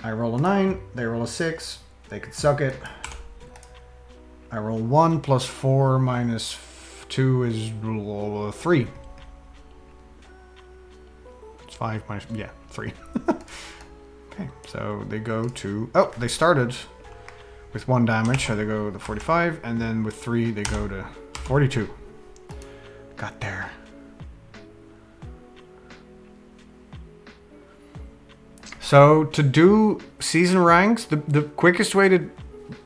I roll a 9, they roll a 6. They could suck it. I roll 1 plus 4 minus 2 is 3. It's 5 minus, yeah, 3. Okay, so they go to, oh, they started with 1 damage, so they go to 45, and then with 3 they go to 42. Got there. So to do season ranks, the quickest way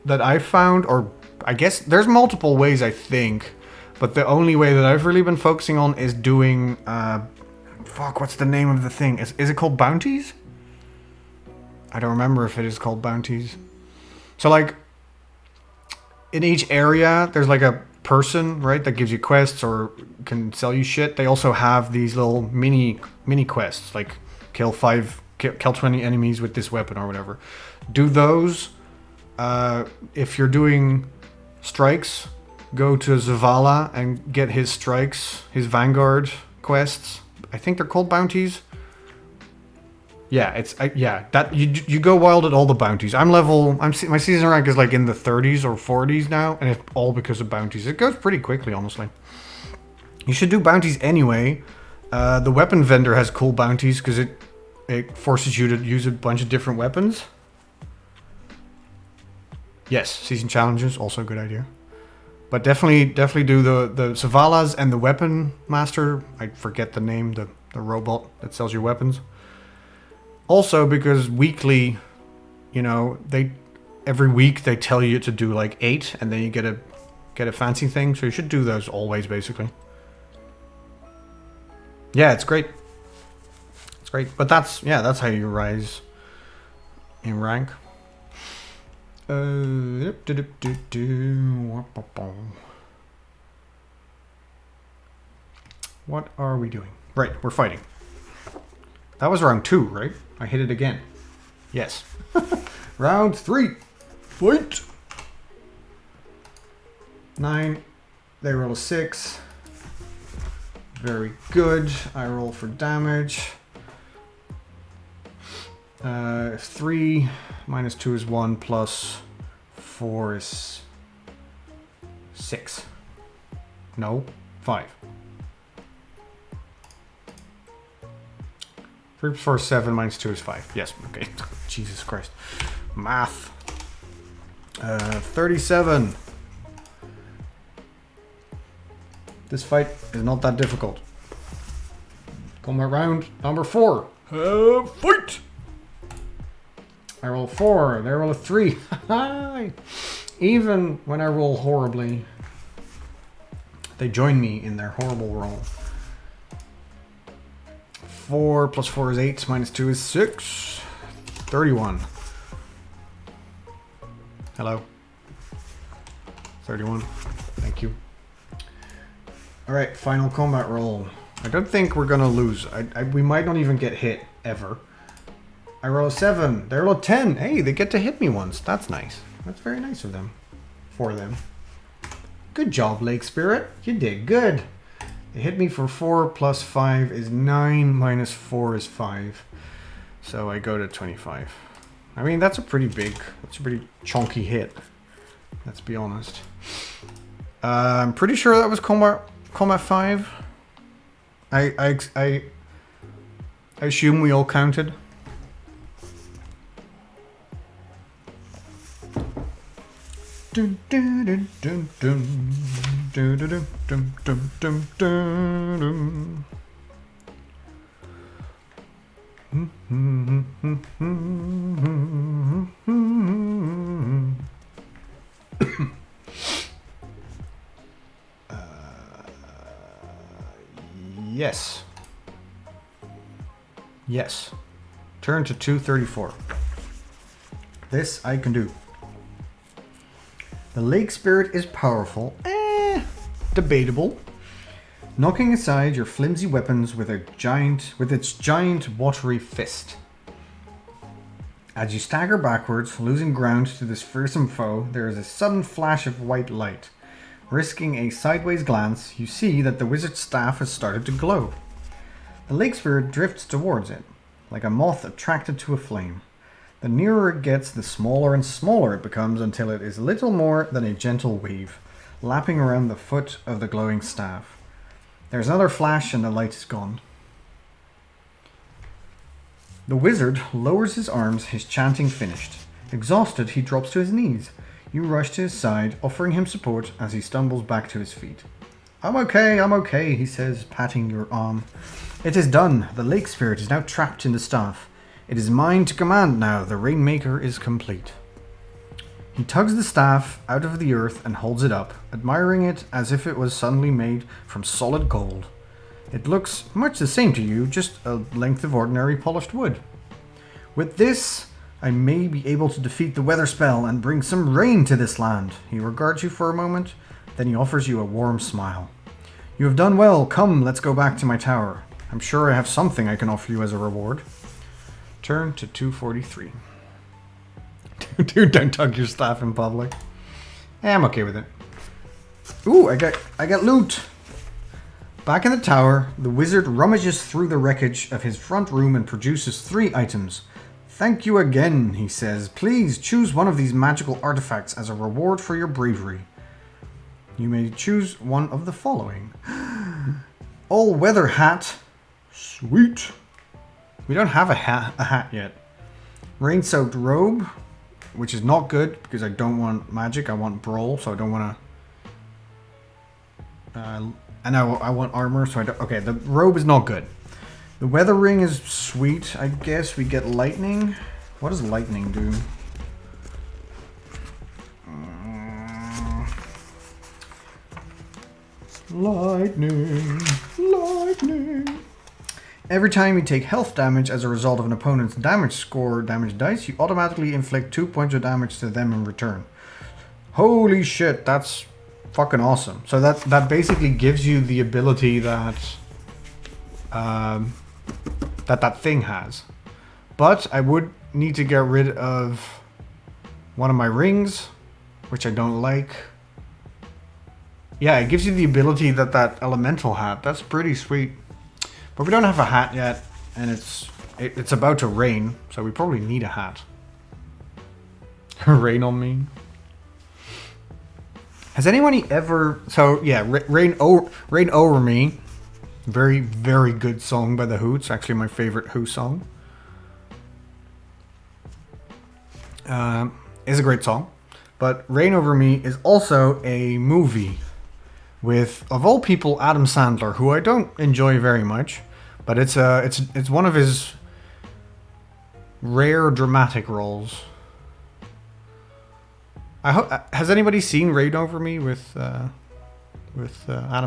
that I found, or I guess there's multiple ways I think, but the only way that I've really been focusing on is doing, what's the name of the thing? Is it called bounties? I don't remember if it is called bounties. So like, in each area, there's like a person, right, that gives you quests or can sell you shit. They also have these little mini quests, like kill 20 enemies with this weapon or whatever. Do those. If you're doing strikes, go to Zavala and get his strikes, his Vanguard quests. I think they're called bounties. Yeah, it's that you go wild at all the bounties. My season rank is like in the 30s or 40s now, and it's all because of bounties. It goes pretty quickly, honestly. You should do bounties anyway. The weapon vendor has cool bounties because it forces you to use a bunch of different weapons. Yes, season challenges, also a good idea. But definitely do the Zavalas and the weapon master. I forget the name, the robot that sells your weapons. Also, because weekly, you know, every week they tell you to do like 8, and then you get a fancy thing. So you should do those always, basically. Yeah, it's great. It's great, but that's how you rise in rank. What are we doing? Right, we're fighting. That was round 2, right? I hit it again. Yes. Round 3. Fight! 9. They roll a 6. Very good. I roll for damage. 3 minus 2 is 1 plus 4 is 6. No, 5. 3 plus 4 is 7, minus 2 is 5. Yes, okay. Jesus Christ. Math. 37. This fight is not that difficult. Combat round number 4. Fight! I roll 4, they roll a 3. Even when I roll horribly, they join me in their horrible roll. 4 plus 4 is 8, minus 2 is 6. 31. Hello. 31. Thank you. Alright, final combat roll. I don't think we're gonna lose. We might not even get hit, ever. I roll a 7. They roll a 10. Hey, they get to hit me once. That's nice. That's very nice of them. For them. Good job, Lake Spirit. You did good. They hit me for 4 plus 5 is 9 minus 4 is 5. So I go to 25. I mean, that's a pretty chunky hit. Let's be honest. I'm pretty sure that was combat 5. I assume we all counted. Dun, dun, dun, dun, dun, dun, dun, dun, dun, dun, dun, Yes. Yes. Turn to 234. This I can do. The lake spirit is powerful, debatable, knocking aside your flimsy weapons with its giant watery fist. As you stagger backwards, losing ground to this fearsome foe, there is a sudden flash of white light. Risking a sideways glance, you see that the wizard's staff has started to glow. The lake spirit drifts towards it, like a moth attracted to a flame. The nearer it gets, the smaller and smaller it becomes until it is little more than a gentle wave, lapping around the foot of the glowing staff. There's another flash and the light is gone. The wizard lowers his arms, his chanting finished. Exhausted, he drops to his knees. You rush to his side, offering him support as he stumbles back to his feet. I'm okay, he says, patting your arm. It is done. The lake spirit is now trapped in the staff. It is mine to command now. The Rainmaker is complete. He tugs the staff out of the earth and holds it up, admiring it as if it was suddenly made from solid gold. It looks much the same to you, just a length of ordinary polished wood. With this, I may be able to defeat the weather spell and bring some rain to this land. He regards you for a moment, then he offers you a warm smile. You have done well. Come, let's go back to my tower. I'm sure I have something I can offer you as a reward. Turn to 243. Dude, don't tug your staff in public. I'm okay with it. Ooh, I got loot. Back in the tower, the wizard rummages through the wreckage of his front room and produces 3 items. Thank you again, he says. Please choose one of these magical artifacts as a reward for your bravery. You may choose one of the following. All-weather hat. Sweet. We don't have a hat yet. Rain-soaked robe, which is not good because I don't want magic. I want brawl, so I don't want to... and I want armor, so I don't... Okay, the robe is not good. The weather ring is sweet. I guess we get lightning. What does lightning do? Lightning. Every time you take health damage as a result of an opponent's damage score damage dice, you automatically inflict 2 points of damage to them in return. Holy shit, that's fucking awesome. So that basically gives you the ability that that thing has. But I would need to get rid of one of my rings, which I don't like. Yeah, it gives you the ability that elemental hat. That's pretty sweet. But we don't have a hat yet, and it's about to rain, so we probably need a hat. Rain on me. Has anybody ever... So, yeah, Rain Over Me. Very, very good song by The Who. It's actually my favorite Who song. It's a great song. But Rain Over Me is also a movie with, of all people, Adam Sandler, who I don't enjoy very much, but it's one of his rare dramatic roles. Has anybody seen Rain Over Me with Adam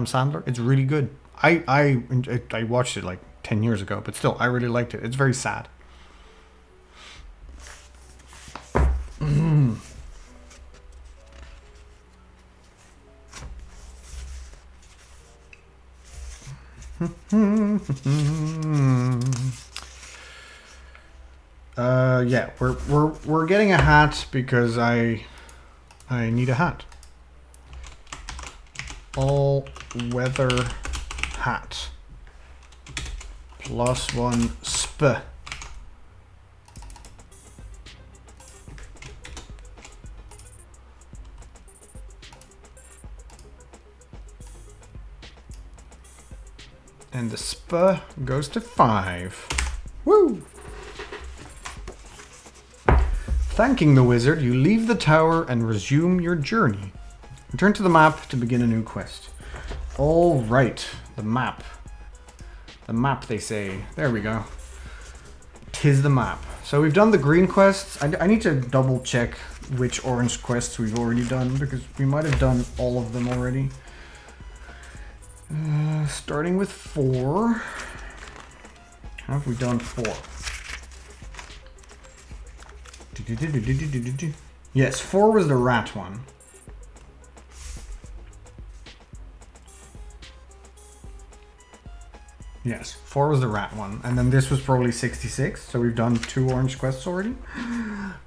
Sandler? It's really good. I watched it like 10 years ago, but still, I really liked it. It's very sad. Yeah, we're getting a hat because I need a hat. All weather hat. +1 sp. And the sp goes to 5. Woo! Thanking the wizard, you leave the tower and resume your journey. Return to the map to begin a new quest. All right, the map. The map, they say. There we go. 'Tis the map. So we've done the green quests. I need to double check which orange quests we've already done, because we might have done all of them already. Starting with 4. How have we done 4? Yes, 4 was the rat one. Yes, 4 was the rat one. And then this was probably 66. So we've done 2 orange quests already.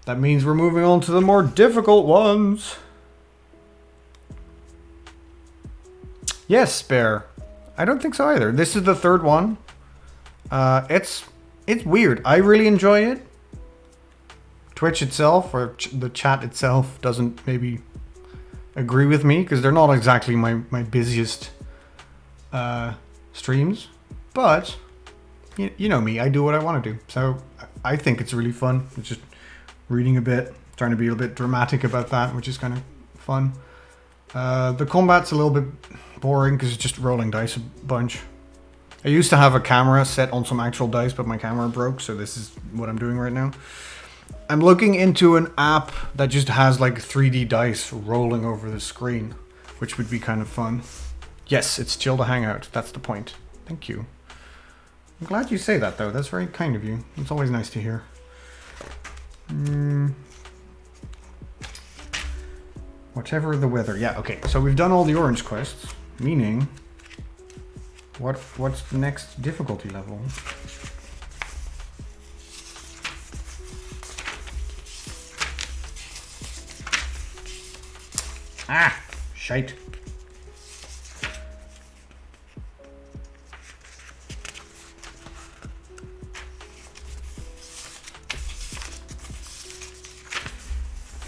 That means we're moving on to the more difficult ones. Yes, Spare. I don't think so either. This is the 3rd one. It's weird. I really enjoy it. Twitch itself, or the chat itself, doesn't maybe agree with me because they're not exactly my busiest streams, but you know me, I do what I want to do. So I think it's really fun. It's just reading a bit, trying to be a bit dramatic about that, which is kind of fun. The combat's a little bit boring because it's just rolling dice a bunch. I used to have a camera set on some actual dice, but my camera broke, so this is what I'm doing right now. I'm looking into an app that just has like 3D dice rolling over the screen, which would be kind of fun. Yes, it's chill to hang out. That's the point. Thank you. I'm glad you say that, though. That's very kind of you. It's always nice to hear. Whatever the weather. Yeah, okay. So we've done all the orange quests, meaning... What's the next difficulty level? Ah! Shite.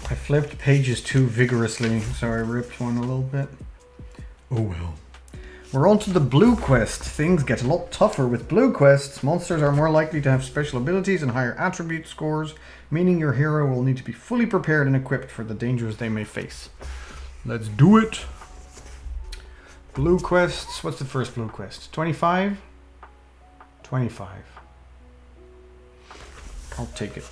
I flipped pages too vigorously, so I ripped one a little bit. Oh well. We're on to the blue quest. Things get a lot tougher with blue quests. Monsters are more likely to have special abilities and higher attribute scores, meaning your hero will need to be fully prepared and equipped for the dangers they may face. Let's do it. Blue quests. What's the first blue quest? 25? 25. I'll take it.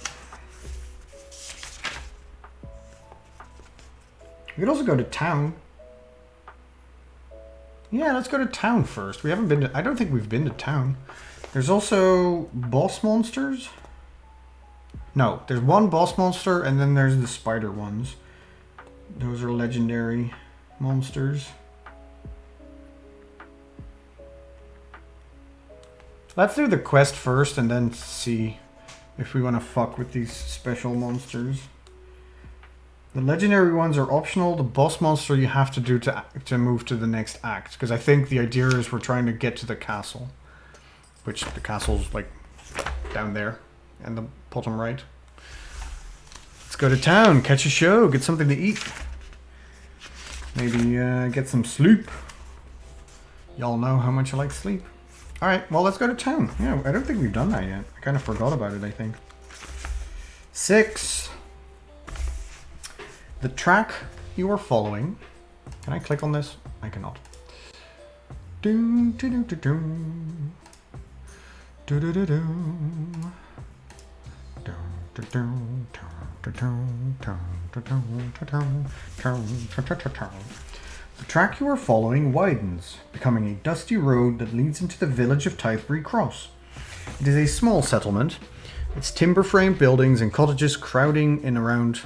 We could also go to town. Yeah, let's go to town first. We haven't been to... I don't think we've been to town. There's also boss monsters. No, there's one boss monster and then there's the spider ones. Those are legendary monsters. Let's do the quest first and then see if we want to fuck with these special monsters. The legendary ones are optional. The boss monster you have to do to move to the next act. Because I think the idea is we're trying to get to the castle. Which the castle's like down there in the bottom right. Let's go to town, catch a show, get something to eat. Maybe get some sleep. Y'all know how much I like sleep. Alright, well let's go to town. Yeah, I don't think we've done that yet. I kind of forgot about it, I think. 6. The track you are following. Can I click on this? I cannot. The track you are following widens, becoming a dusty road that leads into the village of Tythebury Cross. It is a small settlement. Its timber-framed buildings and cottages crowding in around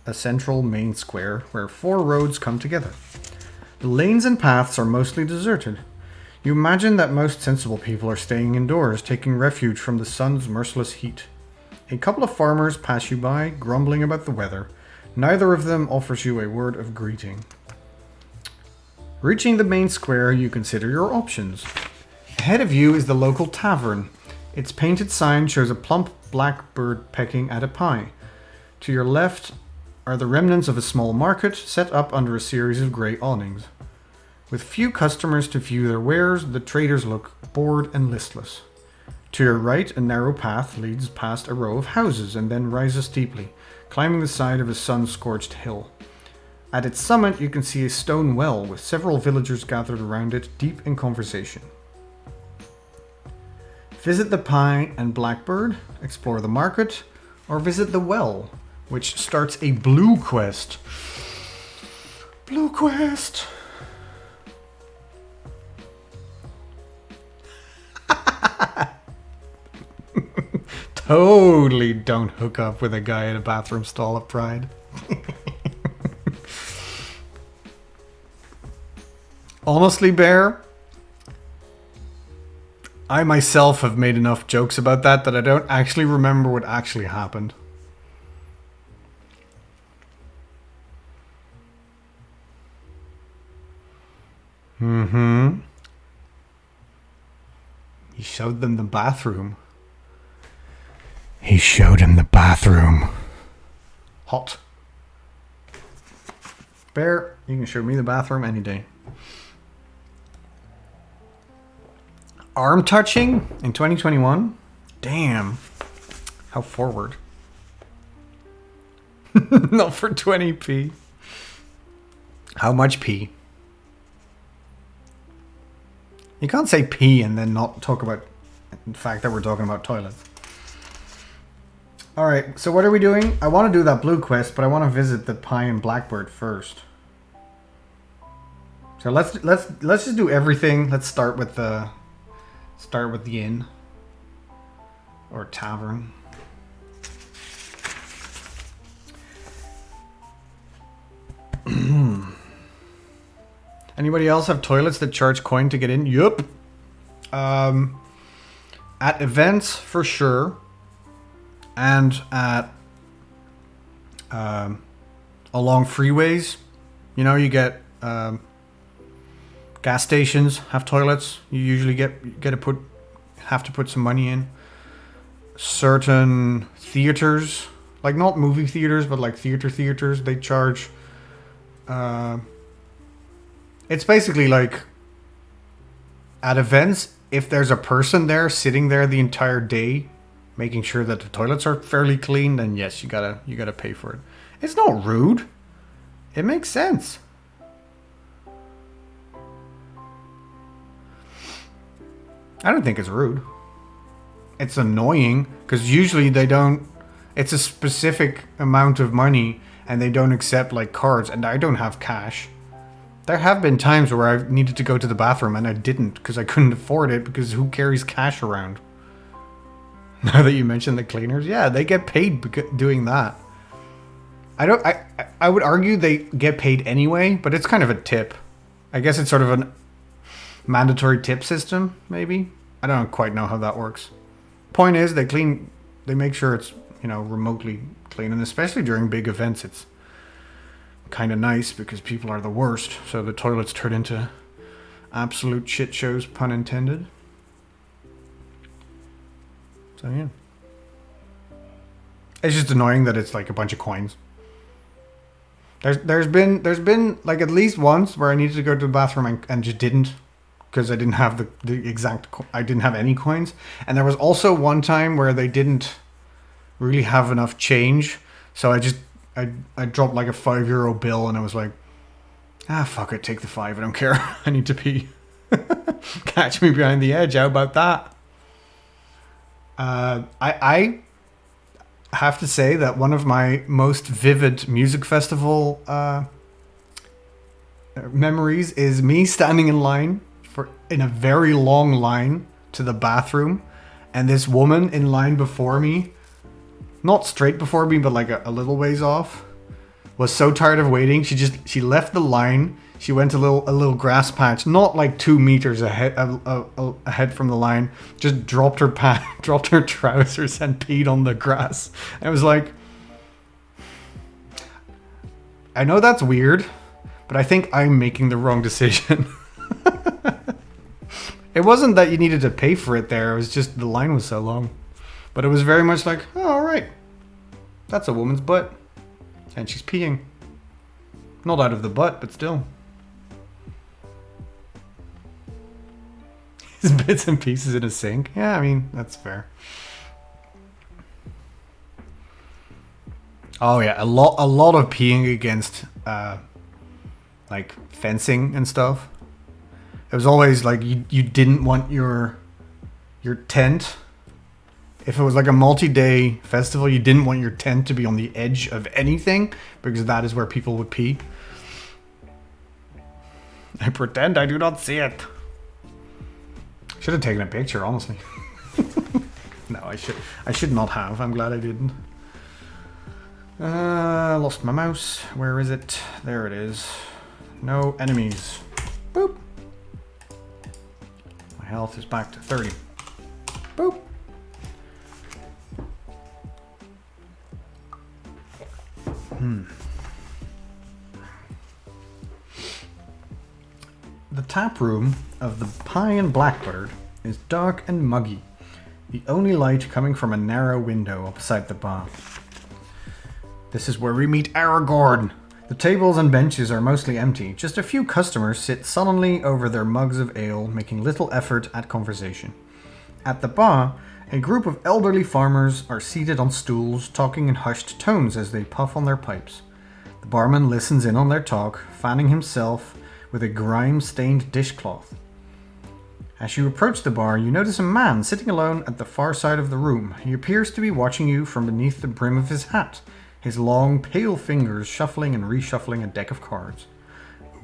a central main square where 4 roads come together. The lanes and paths are mostly deserted. You imagine that most sensible people are staying indoors, taking refuge from the sun's merciless heat. A couple of farmers pass you by, grumbling about the weather. Neither of them offers you a word of greeting. Reaching the main square, you consider your options. Ahead of you is the local tavern. Its painted sign shows a plump black bird pecking at a pie. To your left are the remnants of a small market set up under a series of grey awnings. With few customers to view their wares, the traders look bored and listless. To your right, a narrow path leads past a row of houses and then rises steeply, climbing the side of a sun-scorched hill. At its summit, you can see a stone well with several villagers gathered around it, deep in conversation. Visit the pie and blackbird, explore the market, or visit the well, which starts a blue quest. Blue quest! Totally don't hook up with a guy in a bathroom stall at Pride. Honestly, Bear, I myself have made enough jokes about that I don't actually remember what actually happened. Mm-hmm. He showed them the bathroom. He showed him the bathroom. Hot. Bear, you can show me the bathroom any day. Arm touching in 2021? Damn. How forward. Not for 20p. How much p? You can't say p and then not talk about the fact that we're talking about toilets. Alright, so what are we doing? I want to do that blue quest, but I want to visit the Pie and Blackbird first. So let's just do everything. Let's start with the inn or tavern. Anybody else have toilets that charge coin to get in? Yup. At events for sure, and at along freeways. You know, you get gas stations have toilets. You usually have to put some money in. Certain theaters, like not movie theaters, but like theaters, they charge. It's basically like at events, if there's a person there sitting there the entire day, making sure that the toilets are fairly clean, then yes, you gotta pay for it. It's not rude. It makes sense. I don't think it's rude. It's annoying because usually they don't. It's a specific amount of money and they don't accept like cards, and I don't have cash. There have been times where I've needed to go to the bathroom and I didn't because I couldn't afford it, because who carries cash around? Now that you mentioned the cleaners, yeah, they get paid doing that. I would argue they get paid anyway, but it's kind of a tip. I guess it's sort of a mandatory tip system, maybe. I don't quite know how that works. Point is, they make sure it's, you know, remotely clean, and especially during big events, it's kind of nice because people are the worst, so the toilets turn into absolute shit shows, pun intended. So yeah, it's just annoying that it's like a bunch of coins. There's been like at least once where I needed to go to the bathroom and just didn't, because I didn't have I didn't have any coins. And there was also one time where they didn't really have enough change, so I dropped like a €5 bill, and I was like, fuck it, take the 5, I don't care. I need to pee. Catch me behind the edge, how about that? I have to say that one of my most vivid music festival memories is me standing in a very long line to the bathroom, and this woman in line before me, not straight before me, but like a little ways off, was so tired of waiting. She left the line. She went to a little grass patch, not like 2 meters ahead from the line. Just dropped her trousers and peed on the grass. I was like, I know that's weird, but I think I'm making the wrong decision. It wasn't that you needed to pay for it there. It was just the line was so long. But it was very much like, oh, all right, that's a woman's butt, and she's peeing. Not out of the butt, but still. His bits and pieces in a sink. Yeah, I mean, that's fair. Oh yeah, a lot of peeing against like fencing and stuff. It was always like you didn't want your tent. If it was like a multi-day festival, you didn't want your tent to be on the edge of anything, because that is where people would pee. I pretend I do not see it. Should have taken a picture, honestly. No, I should not have. I'm glad I didn't. Lost my mouse. Where is it? There it is. No enemies. Boop. My health is back to 30. Boop. The tap room of the Pie and Blackbird is dark and muggy, the only light coming from a narrow window beside the bar. This is where we meet Aragorn, The tables and benches are mostly empty. Just a few customers sit sullenly over their mugs of ale, making little effort at conversation. At the bar, a group of elderly farmers are seated on stools, talking in hushed tones as they puff on their pipes. The barman listens in on their talk, fanning himself with a grime-stained dishcloth. As you approach the bar, you notice a man sitting alone at the far side of the room. He appears to be watching you from beneath the brim of his hat, his long, pale fingers shuffling and reshuffling a deck of cards.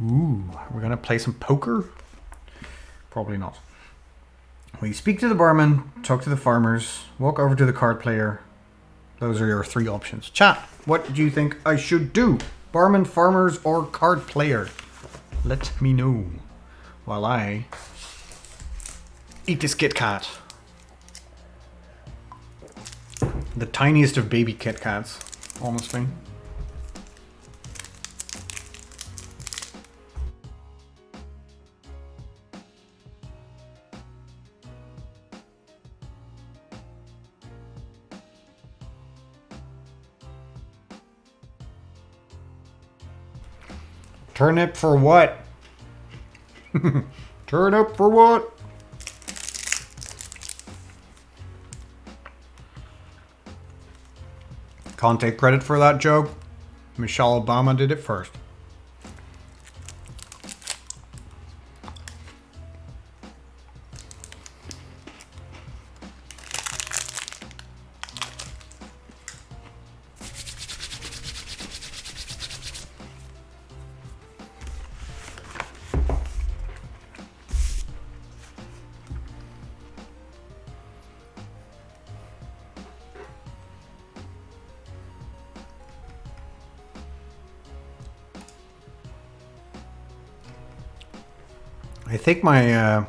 Ooh, we're gonna play some poker? Probably not. Well, you speak to the barman, talk to the farmers, walk over to the card player. Those are your 3 options. Chat, what do you think I should do? Barman, farmers, or card player? Let me know while I eat this Kit Kat. The tiniest of baby Kit Kats, honestly. Turnip for what? Turnip for what? Can't take credit for that joke. Michelle Obama did it first. I think my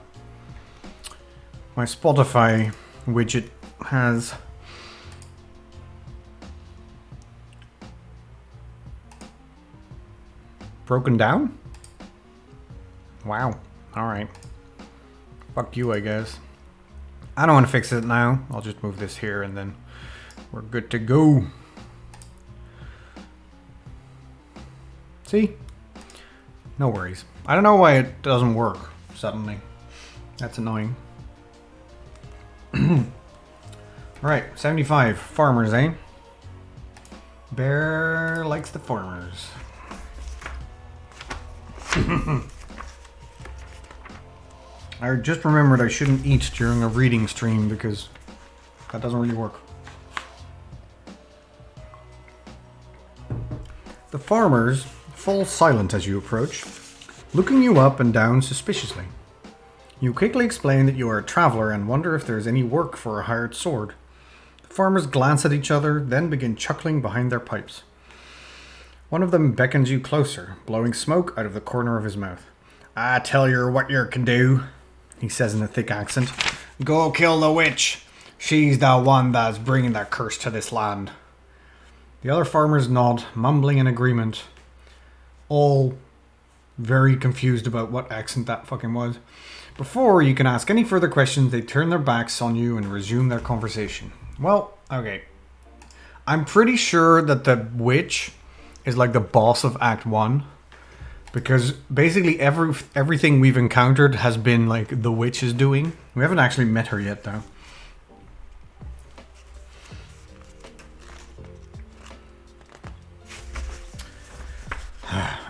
my Spotify widget has broken down. Wow. All right. Fuck you, I guess. I don't want to fix it now. I'll just move this here and then we're good to go. See? No worries. I don't know why it doesn't work suddenly. That's annoying. Alright, 75. Farmers, eh? Bear likes the farmers. I just remembered I shouldn't eat during a reading stream because that doesn't really work. The farmers fall silent as you approach, looking you up and down suspiciously. You quickly explain that you are a traveler and wonder if there is any work for a hired sword. The farmers glance at each other, then begin chuckling behind their pipes. One of them beckons you closer, blowing smoke out of the corner of his mouth. I tell you what you can do, he says in a thick accent. Go kill the witch. She's the one that's bringing the curse to this land. The other farmers nod, mumbling in agreement, all very confused about what accent that fucking was. Before you can ask any further questions, they turn their backs on you and resume their conversation. Well, okay. I'm pretty sure that the witch is like the boss of Act 1. Because basically everything we've encountered has been like the witch is doing. We haven't actually met her yet though.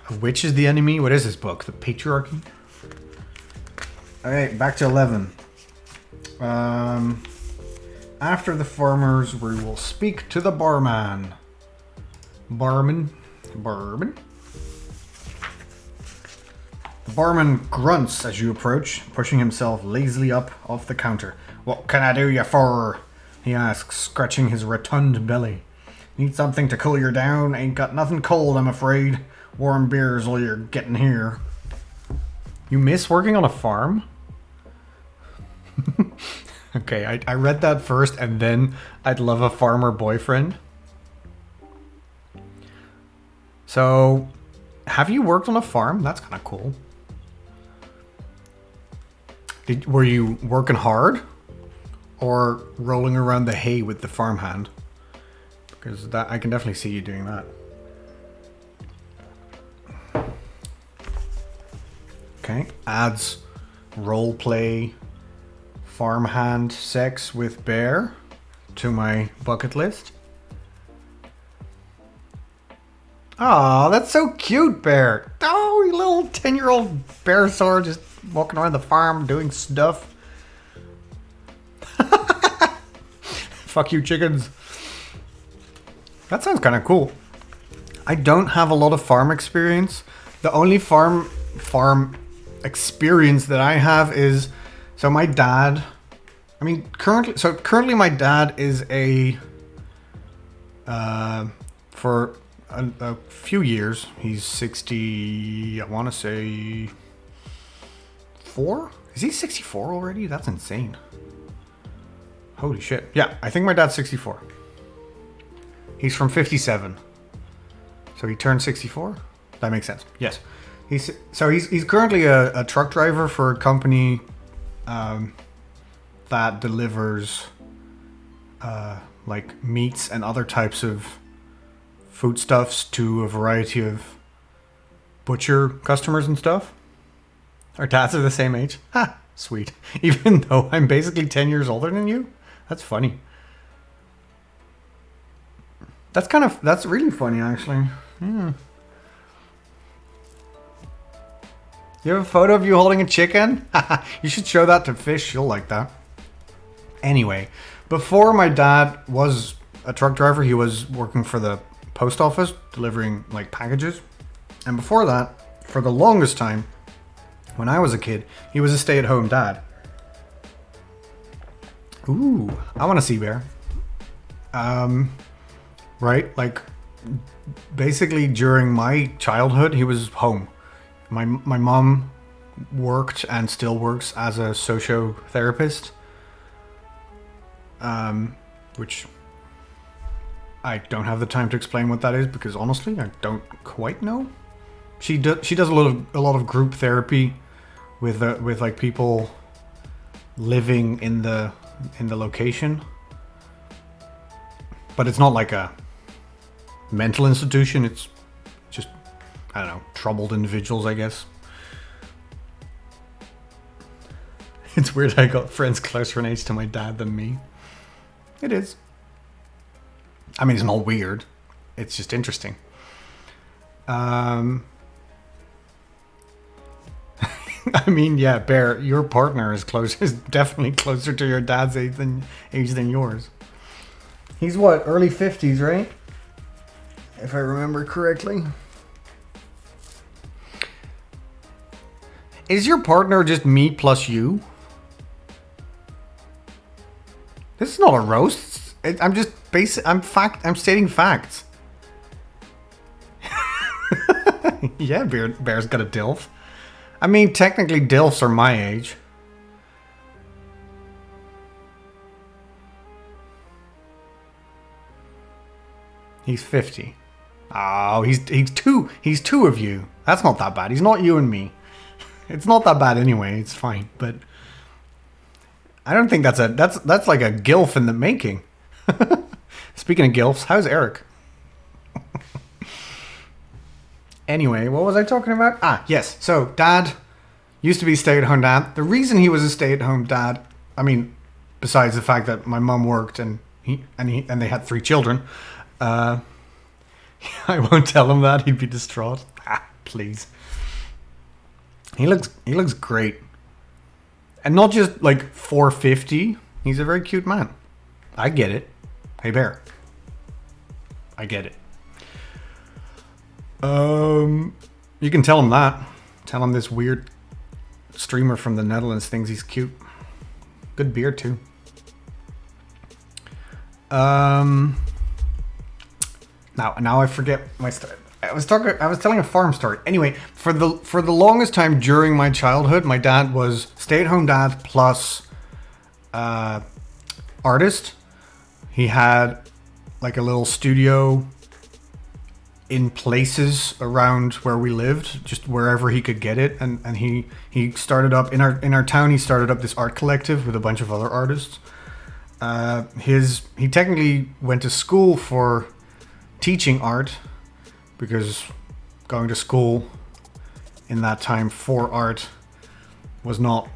A witch is the enemy? What is this book? The Patriarchy? Alright, back to 11. After the farmers, we will speak to the barman. Barman? The barman grunts as you approach, pushing himself lazily up off the counter. What can I do you for? He asks, scratching his rotund belly. Need something to cool you down? Ain't got nothing cold, I'm afraid. Warm beer's all you're getting here. You miss working on a farm? Okay, I read that first and then I'd love a farmer boyfriend. So, have you worked on a farm? That's kind of cool. Were you working hard? Or rolling around the hay with the farmhand? Because that I can definitely see you doing that. Okay. Adds roleplay farmhand sex with bear to my bucket list. Oh, that's so cute, Bear. Oh, you little 10-year-old bear sword just walking around the farm doing stuff. Fuck you, chickens. That sounds kind of cool. I don't have a lot of farm experience. The only farm experience that I have is, so my dad, I mean, currently my dad is for a few years, he's 60, I want to say 4? Is he 64 already? That's insane. Holy shit. Yeah, I think my dad's 64. He's from 57. So he turned 64? That makes sense. Yes. He's currently a truck driver for a company that delivers like meats and other types of foodstuffs to a variety of butcher customers and stuff. Our dads are the same age. Ha! Sweet. Even though I'm basically 10 years older than you? That's funny. That's really funny, actually. Yeah. You have a photo of you holding a chicken? You should show that to Fish. She'll like that. Anyway, before my dad was a truck driver, he was working for the post office, delivering like packages. And before that, for the longest time, when I was a kid, he was a stay-at-home dad. Ooh, I want to see Bear. Right, like basically during my childhood, he was home. My mom worked and still works as a socio-therapist, which I don't have the time to explain what that is because honestly, I don't quite know. She does a lot of group therapy with like people living in the location, but it's not like a mental institution. It's just, I don't know, troubled individuals, I guess. It's weird I got friends closer in age to my dad than me. It is. I mean, it's not weird. It's just interesting. I mean, yeah, Bear, your partner is definitely closer to your dad's age than yours. He's what, early 50s, right? If I remember correctly. Is your partner just me plus you? This is not a roast. I'm just I'm stating facts. Yeah, Bear's got a DILF. I mean, technically DILFs are my age. He's 50. Oh, he's two of you. That's not that bad. He's not you and me. It's not that bad anyway. It's fine, but I don't think that's like a GILF in the making. Speaking of GILFs, how's Eric? Anyway, what was I talking about? Ah, yes. So, Dad used to be a stay-at-home dad. The reason he was a stay-at-home dad, I mean, besides the fact that my mum worked and they had 3 children, I won't tell him that. He'd be distraught. Ah, please. He looks great. And not just like 450. He's a very cute man. I get it. Hey, Bear. I get it. You can tell him that. Tell him this weird streamer from the Netherlands thinks he's cute. Good beard too. Now I forget my story. I was telling a farm story. Anyway, for the longest time during my childhood, my dad was stay-at-home dad plus artist. He had like a little studio in places around where we lived, just wherever he could get it, and he started up in our town. He started up this art collective with a bunch of other artists. He technically went to school for teaching art, because going to school in that time for art was not,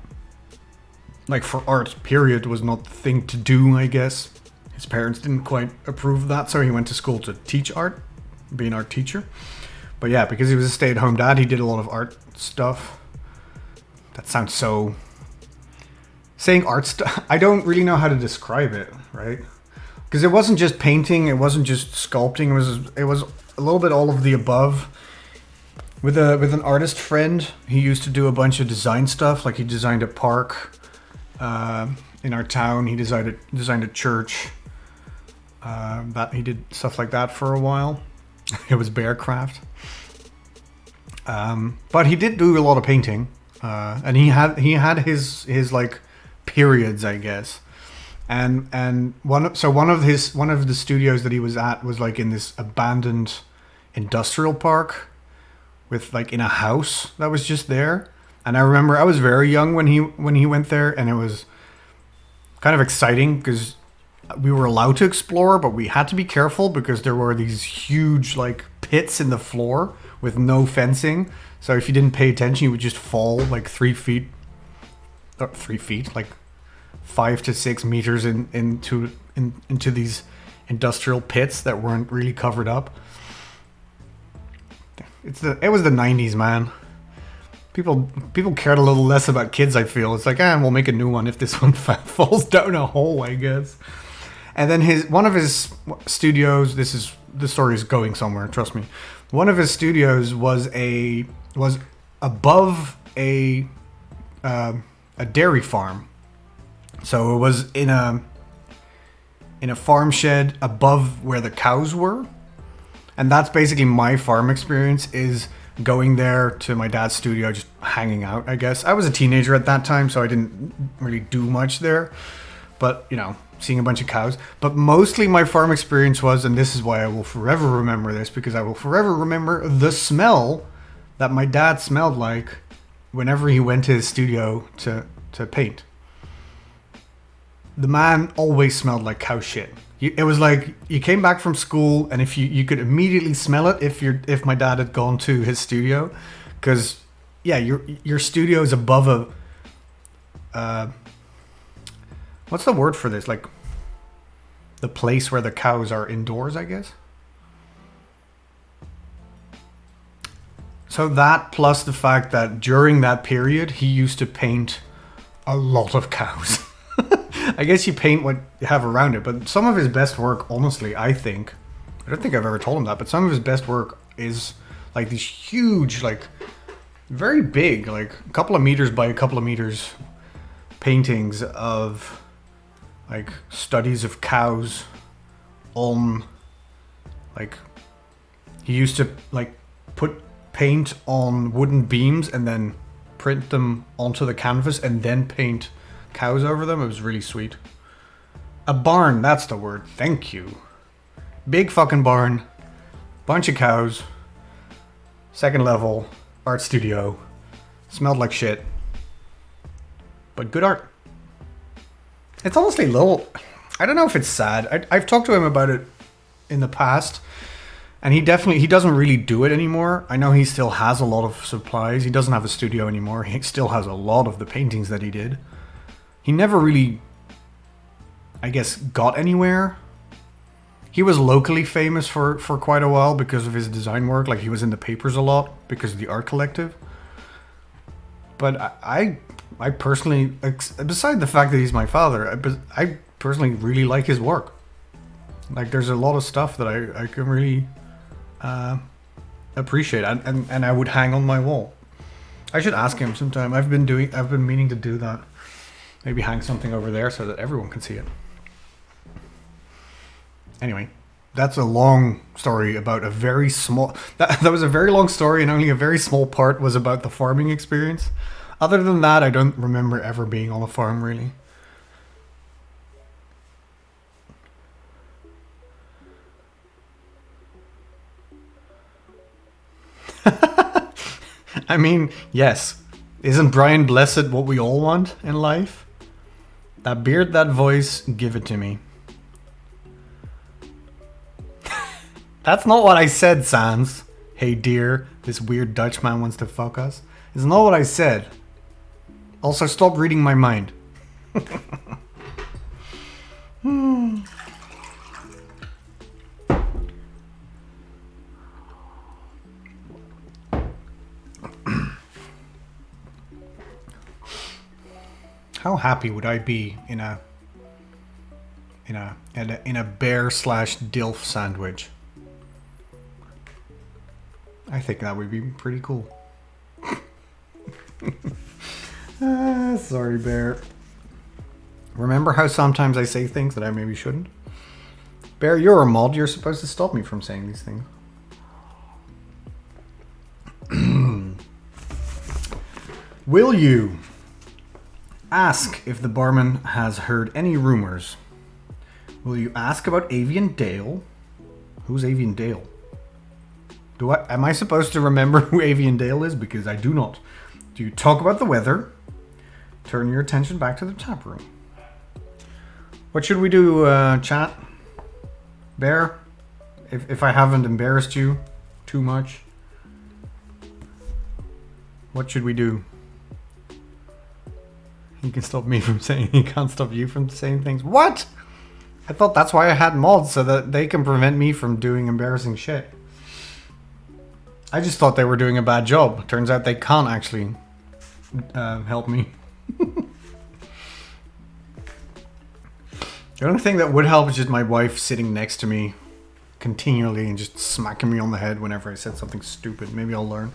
like, for art, period, was not the thing to do, I guess. His parents didn't quite approve of that, so he went to school to teach art, be an art teacher. But yeah, because he was a stay-at-home dad, he did a lot of art stuff. That sounds so... Saying art stuff, I don't really know how to describe it, right? Because it wasn't just painting, it wasn't just sculpting, it was a little bit all of the above. With an artist friend, he used to do a bunch of design stuff. Like, he designed a park in our town. He designed a church. That he did stuff like that for a while. It was bearcraft. But he did do a lot of painting, and he had his like periods, I guess. And one of the studios that he was at was like in this abandoned industrial park, with like in a house that was just there. And I remember I was very young when he went there, and it was kind of exciting because we were allowed to explore, but we had to be careful because there were these huge like pits in the floor with no fencing. So if you didn't pay attention, you would just fall like 3 feet, like 5 to 6 meters into these industrial pits that weren't really covered up. It was the 90s, man. People cared a little less about kids, I feel. It's like, we'll make a new one if this one falls down a hole, I guess. And then one of his studios, the story is going somewhere, trust me. One of his studios was above a dairy farm. So it was in a farm shed above where the cows were. And that's basically my farm experience, is going there to my dad's studio, just hanging out, I guess. I was a teenager at that time, so I didn't really do much there. But, seeing a bunch of cows. But mostly my farm experience was, and this is why I will forever remember this, because I will forever remember the smell that my dad smelled like whenever he went to his studio to paint. The man always smelled like cow shit. It was like you came back from school, and if you could immediately smell it if my dad had gone to his studio, because your studio is above a what's the word for this? Like the place where the cows are indoors, I guess. So that, plus the fact that during that period he used to paint a lot of cows. I guess you paint what you have around it, but some of his best work, honestly, I don't think I've ever told him that, but some of his best work is like these huge, like very big, like a couple of meters by a couple of meters paintings of like studies of cows on, like, he used to like put paint on wooden beams and then print them onto the canvas and then paint cows over them. It was really sweet. A barn, that's the word. Thank you. Big fucking barn, bunch of cows, second level, art studio. Smelled like shit, but good art. It's honestly a little, I don't know if it's sad. I've talked to him about it in the past, and he doesn't really do it anymore. I know he still has a lot of supplies. He doesn't have a studio anymore. He still has a lot of the paintings that he did. He never really, I guess, got anywhere. He was locally famous for quite a while because of his design work. Like, he was in the papers a lot because of the art collective. But I personally, beside the fact that he's my father, I personally really like his work. Like, there's a lot of stuff that I can really appreciate, and I would hang on my wall. I should ask him sometime. I've been meaning to do that. Maybe hang something over there so that everyone can see it. Anyway, that's a long story about a very small... That was a very long story, and only a very small part was about the farming experience. Other than that, I don't remember ever being on a farm, really. I mean, yes. Isn't Brian Blessed what we all want in life? That beard, that voice, give it to me. That's not what I said, Sans. Hey dear, this weird Dutchman wants to fuck us. It's not what I said. Also, stop reading my mind. How happy would I be in a bear slash dilf sandwich? I think that would be pretty cool. Sorry, bear. Remember how sometimes I say things that I maybe shouldn't? Bear, you're a mod. You're supposed to stop me from saying these things. Will you ask if the barman has heard any rumors? Will you ask about Avian Dale? Who's Avian Dale? Am I supposed to remember who Avian Dale is? Because I do not. Do you talk about the weather? Turn your attention back to the tap room. What should we do, chat? Bear? If I haven't embarrassed you too much. What should we do? He can stop me from saying, he can't stop you from saying things. What? I thought that's why I had mods, so that they can prevent me from doing embarrassing shit. I just thought they were doing a bad job. Turns out they can't actually help me. The only thing that would help is just my wife sitting next to me continually and just smacking me on the head whenever I said something stupid. Maybe I'll learn.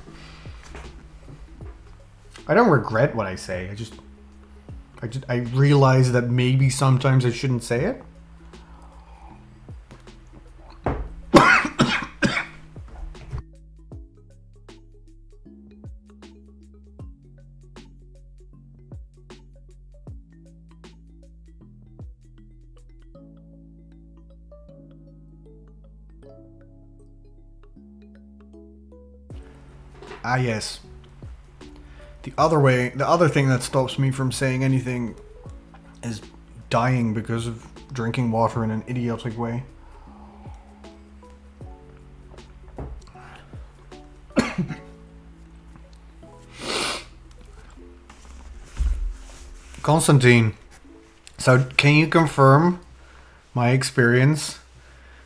I don't regret what I say. I realize that maybe sometimes I shouldn't say it. Ah, yes. The other thing that stops me from saying anything is dying because of drinking water in an idiotic way. Constantine, so can you confirm my experience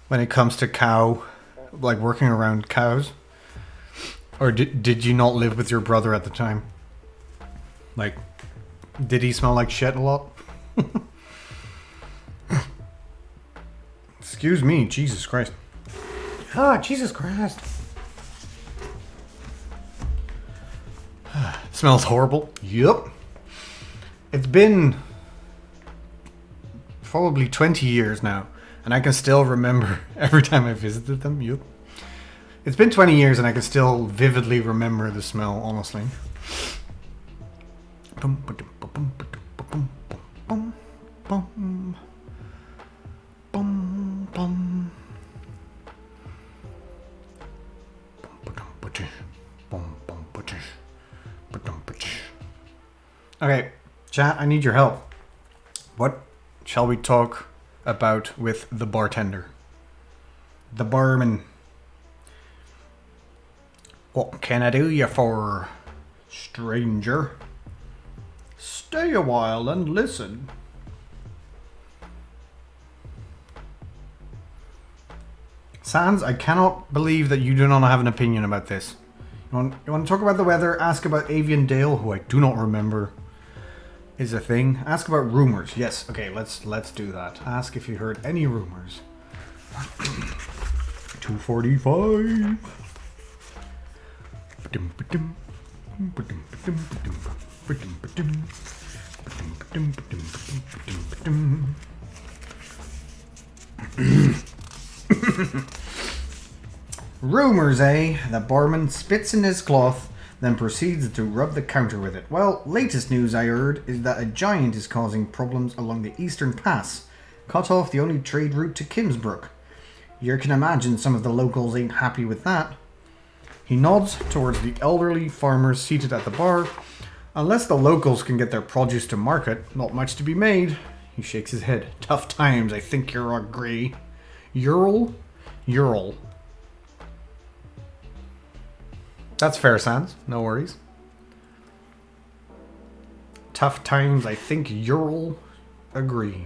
when it comes to working around cows? Or did you not live with your brother at the time? Like, did he smell like shit a lot? Excuse me, Jesus Christ. Ah, Jesus Christ. Smells horrible. Yup. It's been probably 20 years now, and I can still remember every time I visited them. Yup. It's been 20 years and I can still vividly remember the smell, honestly. Okay, chat, I need your help. What shall we talk about with the bartender? The barman. What can I do you for, stranger? Stay a while and listen. Sans, I cannot believe that you do not have an opinion about this. You want to talk about the weather? Ask about Avian Dale, who I do not remember is a thing. Ask about rumors. Yes, okay, let's do that. Ask if you heard any rumors. 2:45. Rumors, eh? The barman spits in his cloth, then proceeds to rub the counter with it. Well, latest news I heard is that a giant is causing problems along the Eastern Pass, cut off the only trade route to Kimsbrook. You can imagine some of the locals ain't happy with that. He nods towards the elderly farmers seated at the bar. Unless the locals can get their produce to market, not much to be made. He shakes his head. Tough times, I think you'll agree. Ural. That's fair, Sans. No worries. tough times. I think you'll agree.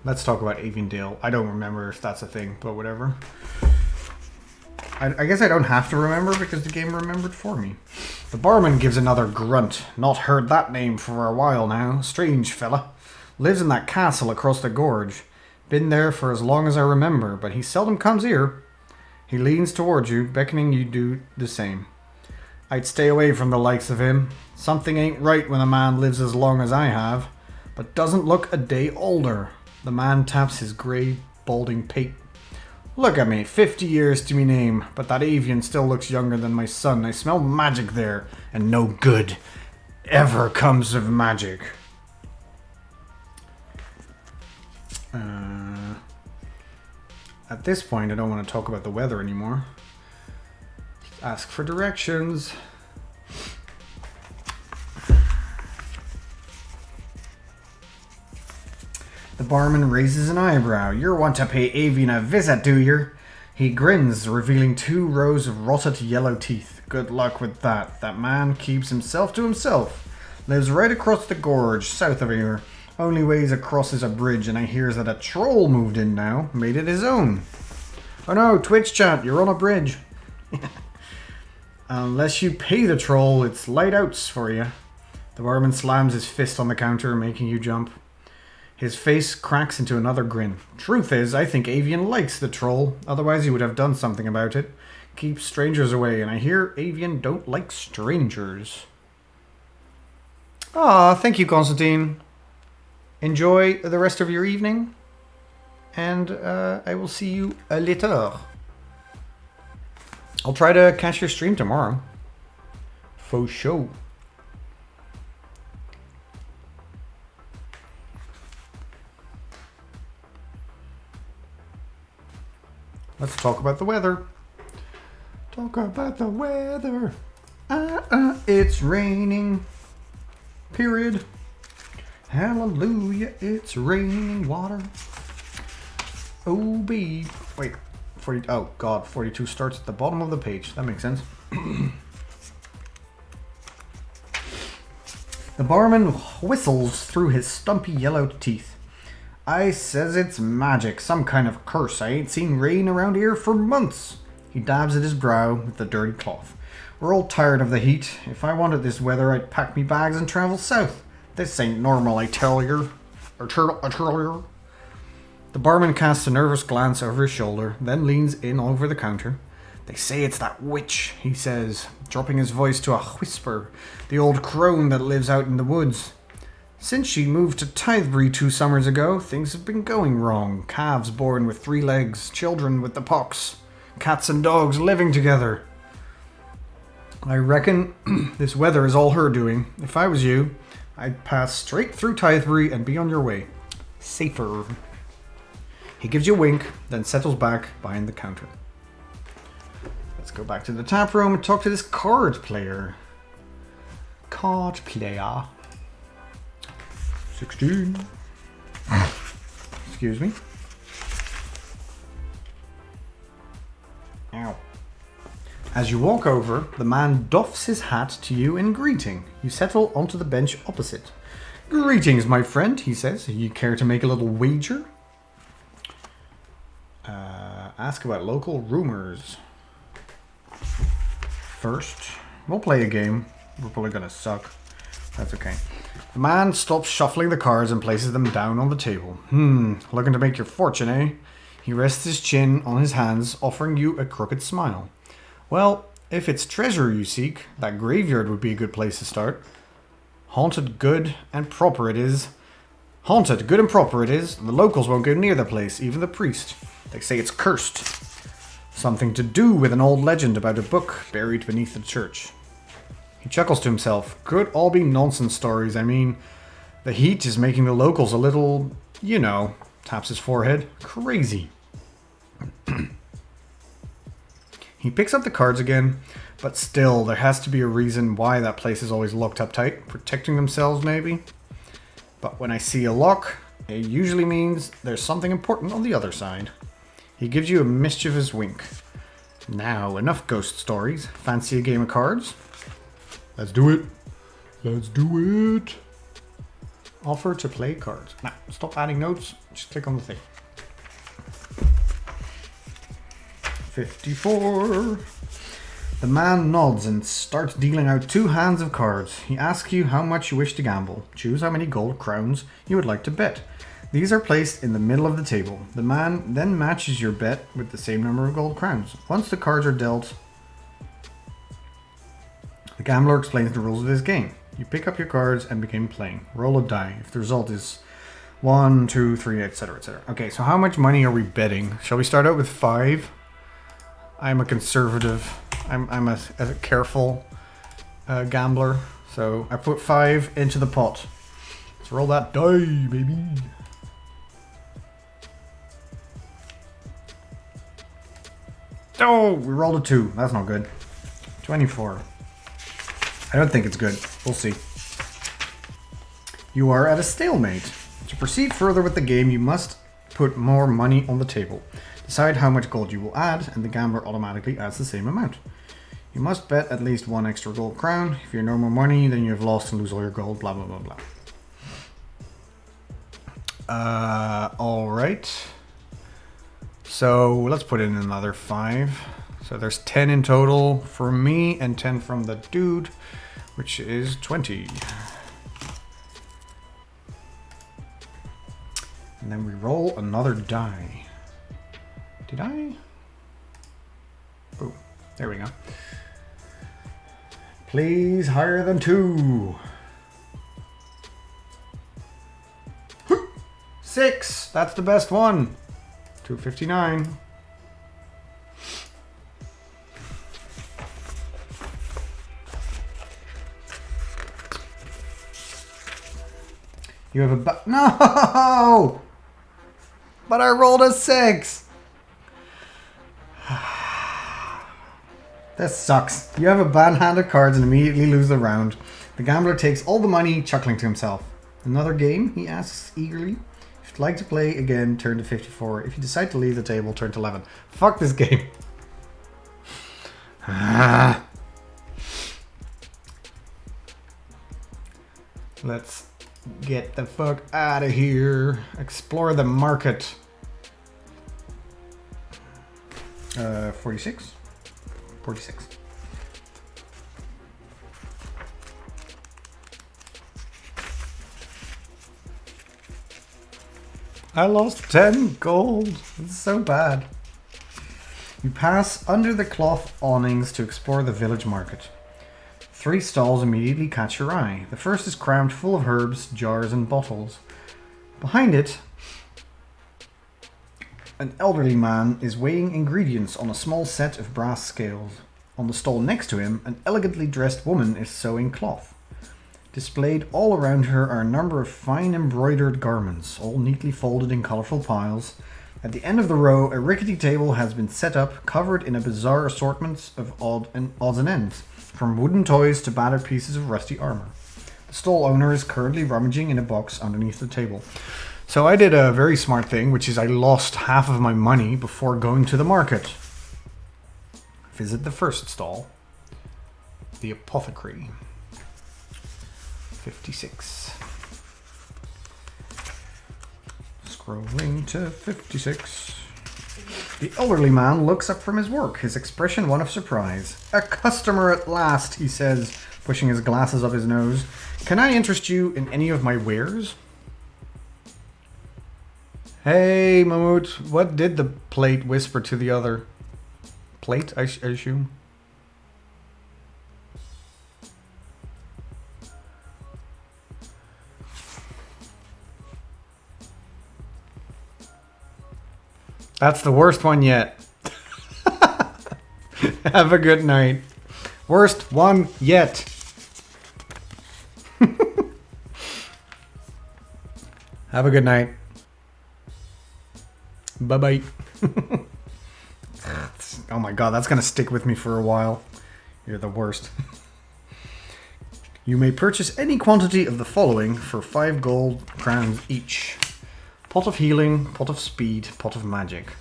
Let's talk about Avondale. I don't remember if that's a thing, but whatever. I guess I don't have to remember because the game remembered for me. The barman gives another grunt. Not heard that name for a while now. Strange fella. Lives in that castle across the gorge. Been there for as long as I remember, but he seldom comes here. He leans towards you, beckoning you do the same. I'd stay away from the likes of him. Something ain't right when a man lives as long as I have, but doesn't look a day older. The man taps his grey, balding pate. Look at me, 50 years to me name, but that avian still looks younger than my son. I smell magic there, and no good ever comes of magic. At this point, I don't want to talk about the weather anymore. Ask for directions. The barman raises an eyebrow. You're one to pay Avian a visit, do you? He grins, revealing 2 rows of rotted yellow teeth. Good luck with that. That man keeps himself to himself. Lives right across the gorge, south of here. Only ways across is a bridge, and I hears that a troll moved in now. Made it his own. Oh no, Twitch chat, you're on a bridge. Unless you pay the troll, it's light outs for you. The barman slams his fist on the counter, making you jump. His face cracks into another grin. Truth is, I think Avian likes the troll. Otherwise he would have done something about it. Keep strangers away, and I hear Avian don't like strangers. Ah, thank you, Constantine. Enjoy the rest of your evening, and I will see you later. I'll try to catch your stream tomorrow. For sure. Let's talk about the weather. Talk about the weather. It's raining. Period. Hallelujah, it's raining water. Oh, babe. Wait, 40. Oh, God, 42 starts at the bottom of the page. That makes sense. The barman whistles through his stumpy yellow teeth. I says it's magic, some kind of curse. I ain't seen rain around here for months. He dabs at his brow with the dirty cloth. We're all tired of the heat. If I wanted this weather, I'd pack me bags and travel south. This ain't normal, I tell you. I tell you. The barman casts a nervous glance over his shoulder, then leans in over the counter. They say it's that witch, he says, dropping his voice to a whisper. The old crone that lives out in the woods. Since she moved to Tythebury 2 summers ago, things have been going wrong. Calves born with 3 legs, children with the pox, cats and dogs living together. I reckon this weather is all her doing. If I was you, I'd pass straight through Tythebury and be on your way. Safer. He gives you a wink, then settles back behind the counter. Let's go back to the tap room and talk to this card player. Card player. 16. Excuse me. Ow. As you walk over, the man doffs his hat to you in greeting. You settle onto the bench opposite. Greetings, my friend, he says. You care to make a little wager? Ask about local rumors. First, we'll play a game. We're probably gonna suck. That's okay. The man stops shuffling the cards and places them down on the table. Looking to make your fortune, eh? He rests his chin on his hands, offering you a crooked smile. Well, if it's treasure you seek, that graveyard would be a good place to start. Haunted, good and proper it is. Haunted, good and proper it is. The locals won't go near the place, even the priest. They say it's cursed. Something to do with an old legend about a book buried beneath the church. He chuckles to himself. Could all be nonsense stories. I mean, the heat is making the locals a little, you know, taps his forehead, crazy. He picks up the cards again, but still, there has to be a reason why that place is always locked up tight. Protecting themselves, maybe? But when I see a lock, it usually means there's something important on the other side. He gives you a mischievous wink. Now, enough ghost stories. Fancy a game of cards? Let's do it. Let's do it. Offer to play cards. Now, stop adding notes. Just click on the thing. 54. The man nods and starts dealing out 2 hands of cards. He asks you how much you wish to gamble. Choose how many gold crowns you would like to bet. These are placed in the middle of the table. The man then matches your bet with the same number of gold crowns. Once the cards are dealt, the gambler explains the rules of this game. You pick up your cards and begin playing. Roll a die. If the result is 1, 2, 3, etc., etc. Okay, so how much money are we betting? Shall we start out with 5? I'm a conservative. I'm a careful gambler. So I put 5 into the pot. Let's roll that die, baby. Oh, we rolled a 2. That's not good. 24. I don't think it's good. We'll see. You are at a stalemate. To proceed further with the game, you must put more money on the table. Decide how much gold you will add, and the gambler automatically adds the same amount. You must bet at least 1 extra gold crown. If you have no more money, then you have lost and lose all your gold, blah, blah, blah, blah. Alright. So let's put in another 5. So there's 10 in total for me and 10 from the dude, which is 20. And then we roll another die. Did I? Oh, there we go. Please higher than 2. 6. That's the best one. 259. You have a no! But I rolled a 6. This sucks. You have a bad hand of cards and immediately lose the round. The gambler takes all the money, chuckling to himself. Another game? He asks eagerly. If you'd like to play again, turn to 54. If you decide to leave the table, turn to 11. Fuck this game. Let's get the fuck out of here. Explore the market. 46? 46. I lost 10 gold. It's so bad. You pass under the cloth awnings to explore the village market. 3 stalls immediately catch your eye. The first is crammed full of herbs, jars, and bottles. Behind it, an elderly man is weighing ingredients on a small set of brass scales. On the stall next to him, an elegantly dressed woman is sewing cloth. Displayed all around her are a number of fine embroidered garments, all neatly folded in colourful piles. At the end of the row, a rickety table has been set up, covered in a bizarre assortment of odds and ends, from wooden toys to battered pieces of rusty armour. The stall owner is currently rummaging in a box underneath the table. So I did a very smart thing, which is I lost half of my money before going to the market. Visit the first stall. The apothecary. 56. Scrolling to 56. The elderly man looks up from his work, his expression one of surprise. A customer at last, he says, pushing his glasses up his nose. Can I interest you in any of my wares? Hey, Mammut, what did the plate whisper to the other? Plate, I assume? That's the worst one yet. Have a good night. Worst one yet. Have a good night. Bye-bye. Oh my god, that's going to stick with me for a while. You're the worst. You may purchase any quantity of the following for 5 gold crowns each. Pot of healing, pot of speed, pot of magic.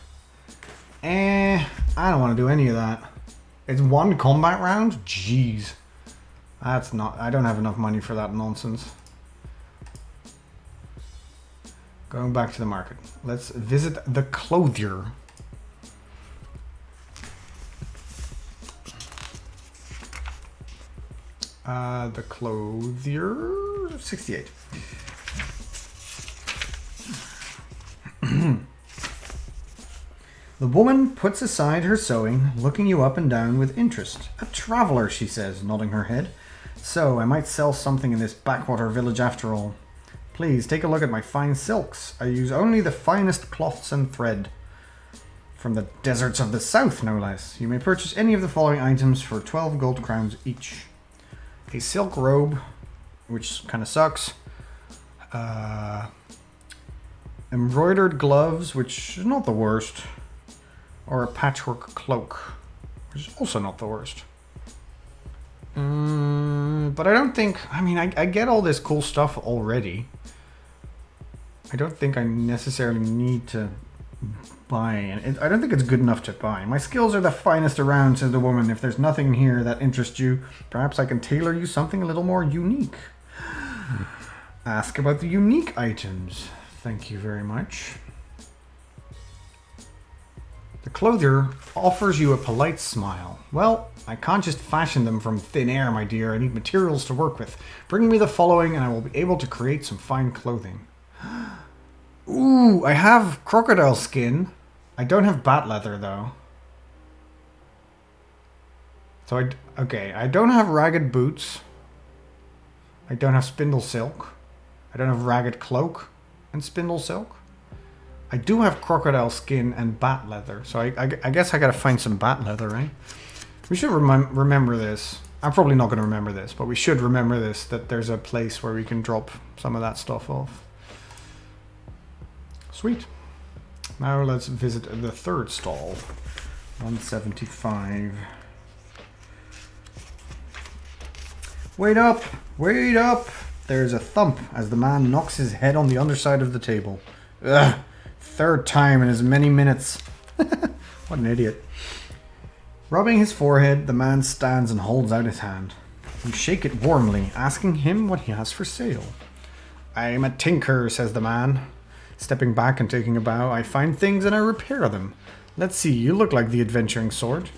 I don't want to do any of that. It's 1 combat round? Jeez. That's not... I don't have enough money for that nonsense. Going back to the market. Let's visit the clothier. The clothier... 68. The woman puts aside her sewing, looking you up and down with interest. A traveler, she says, nodding her head. So, I might sell something in this backwater village after all. Please, take a look at my fine silks. I use only the finest cloths and thread. From the deserts of the south, no less. You may purchase any of the following items for 12 gold crowns each. A silk robe, which kind of sucks. Embroidered gloves, which is not the worst. Or a patchwork cloak, which is also not the worst. But I don't think... I mean, I get all this cool stuff already. I don't think I necessarily need to buy. And I don't think it's good enough to buy. My skills are the finest around, says the woman. If there's nothing here that interests you, perhaps I can tailor you something a little more unique. Ask about the unique items. Thank you very much. The clothier offers you a polite smile. Well, I can't just fashion them from thin air, my dear. I need materials to work with. Bring me the following and I will be able to create some fine clothing. Ooh, I have crocodile skin. I don't have bat leather, though. So, I don't have ragged boots. I don't have spindle silk. I don't have ragged cloak and spindle silk. I do have crocodile skin and bat leather, so I guess I gotta find some bat leather, right? We should remember this. I'm probably not gonna remember this, but we should remember this, that there's a place where we can drop some of that stuff off. Sweet. Now let's visit the third stall. 175. Wait up! Wait up! There's a thump as the man knocks his head on the underside of the table. Ugh! Third time in as many minutes. What an idiot. Rubbing his forehead, the man stands and holds out his hand. You shake it warmly, asking him what he has for sale. I'm a tinker, says the man. Stepping back and taking a bow, I find things and I repair them. Let's see, you look like the adventuring sort.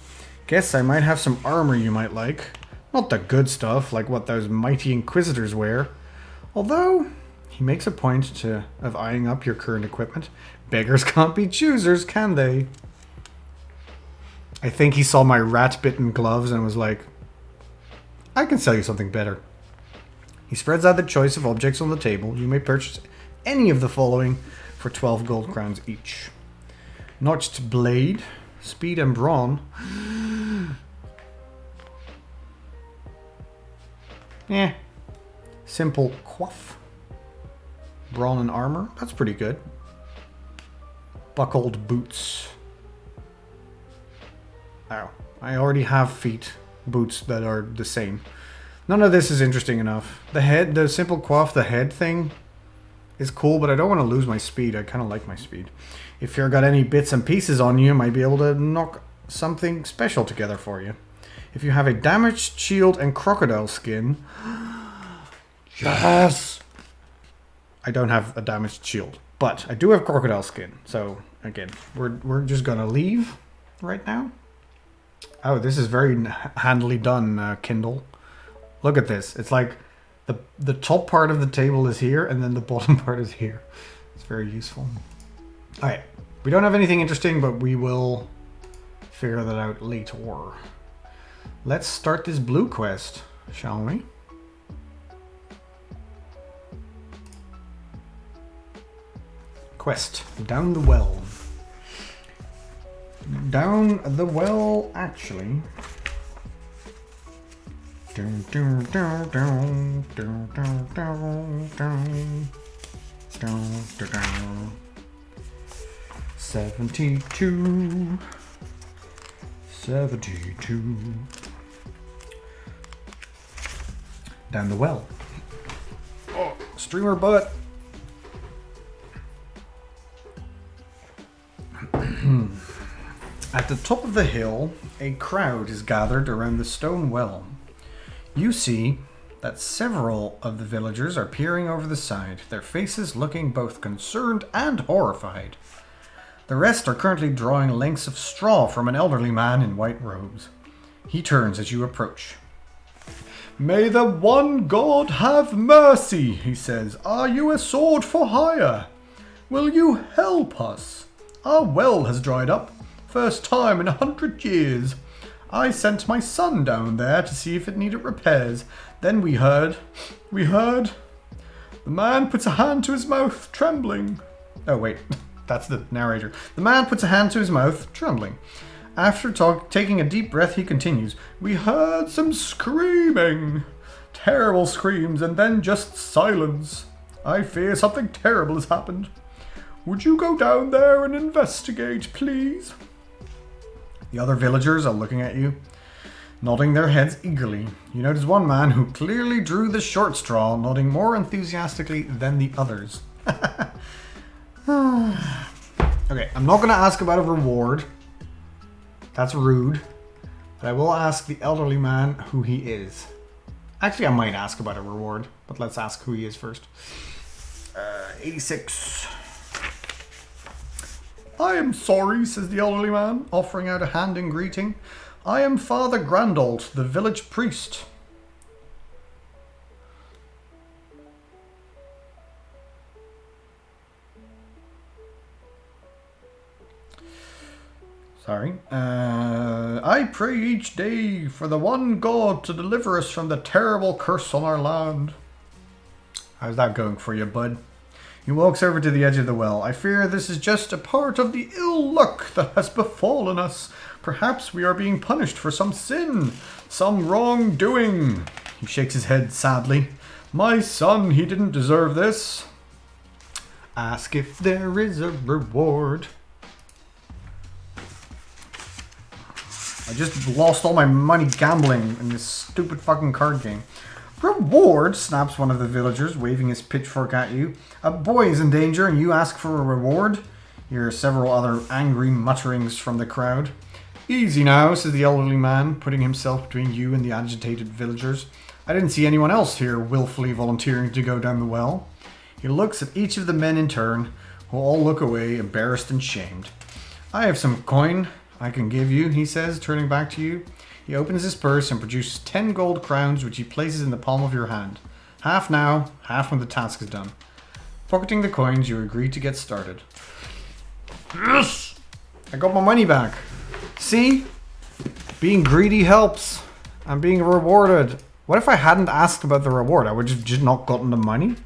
Guess I might have some armor you might like. Not the good stuff, like what those mighty inquisitors wear. Although... He makes a point of eyeing up your current equipment. Beggars can't be choosers, can they? I think he saw my rat-bitten gloves and was like, I can sell you something better. He spreads out the choice of objects on the table. You may purchase any of the following for 12 gold crowns each. Notched blade, speed and brawn. Simple coif. Brawn and armor. That's pretty good. Buckled boots. Ow. I already have feet boots that are the same. None of this is interesting enough. The simple coif, the head thing is cool, but I don't want to lose my speed. I kind of like my speed. If you've got any bits and pieces on you, I might be able to knock something special together for you. If you have a damaged shield and crocodile skin... Yes! I don't have a damaged shield, but I do have crocodile skin. So again, we're just gonna leave right now. Oh, this is very handily done, Kindle. Look at this. It's like the top part of the table is here, and then the bottom part is here. It's very useful. All right, we don't have anything interesting, but we will figure that out later. Let's start this blue quest, shall we? Quest. Down the well. Down the well, actually. 72. 72. Down the well. Oh, streamer butt. At the top of the hill, a crowd is gathered around the stone well. You see that several of the villagers are peering over the side, their faces looking both concerned and horrified. The rest are currently drawing lengths of straw from an elderly man in white robes. He turns as you approach. "May the one God have mercy," he says. "Are you a sword for hire? Will you help us? Our well has dried up. First time in 100 years. I sent my son down there to see if it needed repairs. Then we heard... The man puts a hand to his mouth, trembling." Oh, wait. That's the narrator. "The man puts a hand to his mouth, trembling. After taking a deep breath, he continues. We heard some screaming. Terrible screams, and then just silence. I fear something terrible has happened. Would you go down there and investigate, please?" The other villagers are looking at you, nodding their heads eagerly. You notice one man who clearly drew the short straw, nodding more enthusiastically than the others. Okay, I'm not going to ask about a reward. That's rude. But I will ask the elderly man who he is. Actually, I might ask about a reward, but let's ask who he is first. 86. "I am sorry," says the elderly man, offering out a hand in greeting. "I am Father Grandolt, the village priest." Sorry. "I pray each day for the one God to deliver us from the terrible curse on our land." How's that going for you, bud? He walks over to the edge of the well. "I fear this is just a part of the ill luck that has befallen us. Perhaps we are being punished for some sin, some wrongdoing." He shakes his head sadly. "My son, he didn't deserve this." Ask if there is a reward. I just lost all my money gambling in this stupid fucking card game. "Reward?" snaps one of the villagers, waving his pitchfork at you. "A boy is in danger and you ask for a reward?" You hear several other angry mutterings from the crowd. "Easy now," says the elderly man, putting himself between you and the agitated villagers. "I didn't see anyone else here willfully volunteering to go down the well." He looks at each of the men in turn, who all look away, embarrassed and shamed. "I have some coin I can give you," he says, turning back to you. He opens his purse and produces 10 gold crowns, which he places in the palm of your hand. Half now, half when the task is done. Pocketing the coins, you agree to get started. Yes! I got my money back. See? Being greedy helps. I'm being rewarded. What if I hadn't asked about the reward? I would have just not gotten the money?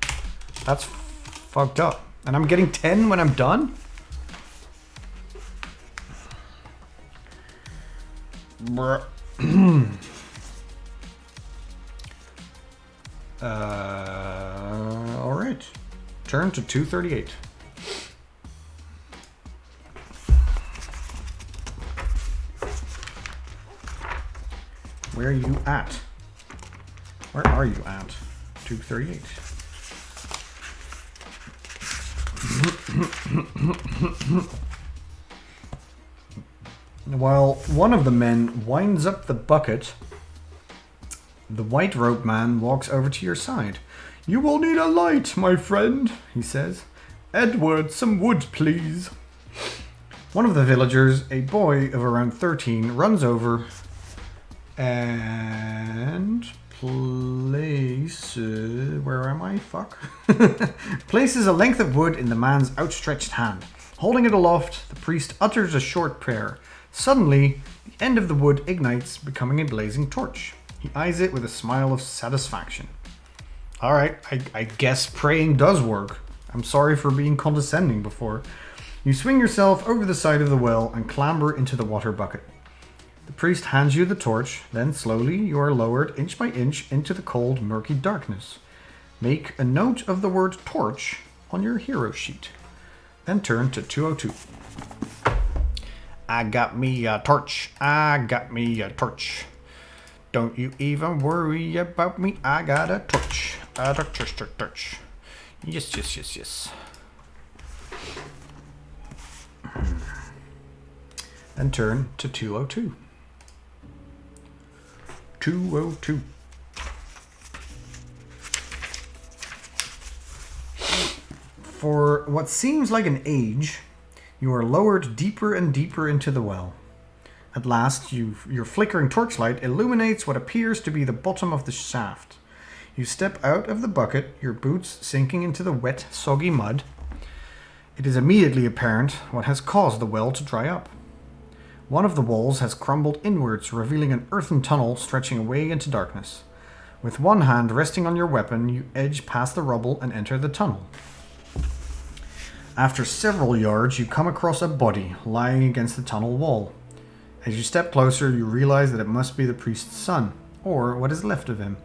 That's fucked up. And I'm getting 10 when I'm done? Bruh. Alright. Turn to 238. Where are you at? Where are you at? 238. While one of the men winds up the bucket, the white robe man walks over to your side. "You will need a light, my friend," he says. "Edward, some wood, please." One of the villagers, a boy of around 13, runs over and places... where am I? Fuck. Places a length of wood in the man's outstretched hand. Holding it aloft, the priest utters a short prayer. Suddenly, the end of the wood ignites, becoming a blazing torch. He eyes it with a smile of satisfaction. Alright, I guess praying does work. I'm sorry for being condescending before. You swing yourself over the side of the well and clamber into the water bucket. The priest hands you the torch, then slowly you are lowered inch by inch into the cold, murky darkness. Make a note of the word torch on your hero sheet. Then turn to 202. I got me a torch. I got me a torch. Don't you even worry about me. I got a torch. A torch. Yes. Then turn to 202. 202. For what seems like an age, you are lowered deeper and deeper into the well. At last, your flickering torchlight illuminates what appears to be the bottom of the shaft. You step out of the bucket, your boots sinking into the wet, soggy mud. It is immediately apparent what has caused the well to dry up. One of the walls has crumbled inwards, revealing an earthen tunnel stretching away into darkness. With one hand resting on your weapon, you edge past the rubble and enter the tunnel. After several yards, you come across a body lying against the tunnel wall. As you step closer, you realize that it must be the priest's son, or what is left of him.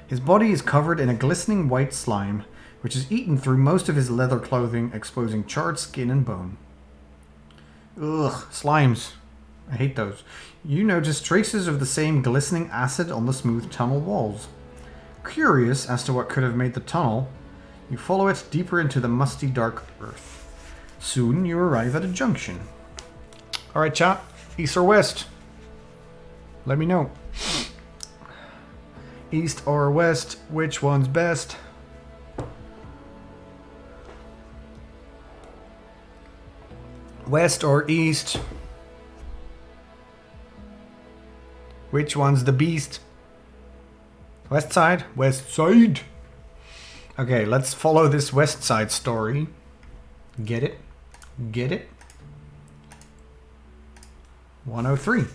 His body is covered in a glistening white slime, which has eaten through most of his leather clothing, exposing charred skin and bone. Ugh, slimes. I hate those. You notice traces of the same glistening acid on the smooth tunnel walls. Curious as to what could have made the tunnel, you follow it deeper into the musty dark earth. Soon you arrive at a junction. Alright, chat. East or west? Let me know. East or west? Which one's best? West or east? Which one's the beast? West side? West side. Okay, let's follow this west side story. Get it? Get it? 103.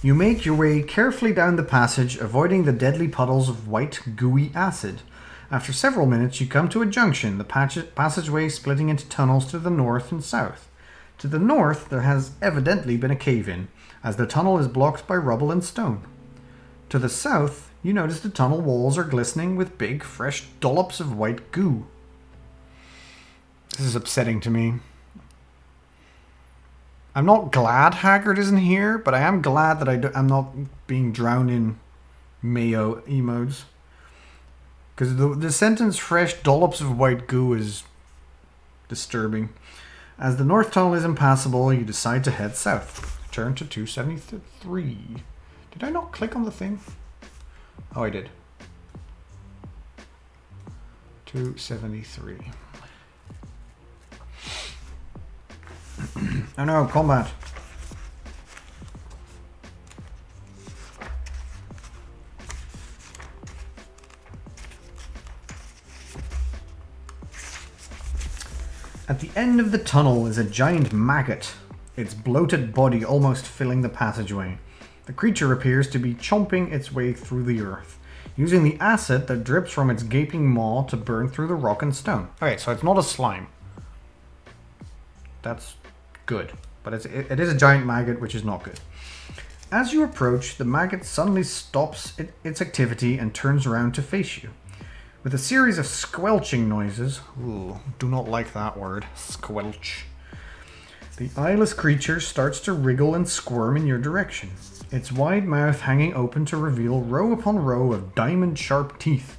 You make your way carefully down the passage, avoiding the deadly puddles of white, gooey acid. After several minutes, you come to a junction, the passageway splitting into tunnels to the north and south. To the north, there has evidently been a cave-in, as the tunnel is blocked by rubble and stone. To the south, you notice the tunnel walls are glistening with big, fresh dollops of white goo. This is upsetting to me. I'm not glad Haggard isn't here, but I am glad that I'm not being drowned in mayo emotes. Because the sentence fresh dollops of white goo is disturbing. As the north tunnel is impassable, you decide to head south. Turn to 273. Did I not click on the thing? Oh, I did. 273. Oh no, combat. At the end of the tunnel is a giant maggot, its bloated body almost filling the passageway. The creature appears to be chomping its way through the earth, using the acid that drips from its gaping maw to burn through the rock and stone. Okay, so it's not a slime. That's good, but it is a giant maggot, which is not good. As you approach, the maggot suddenly stops its activity and turns around to face you. With a series of squelching noises, ooh, do not like that word, squelch, the eyeless creature starts to wriggle and squirm in your direction, its wide mouth hanging open to reveal row upon row of diamond-sharp teeth.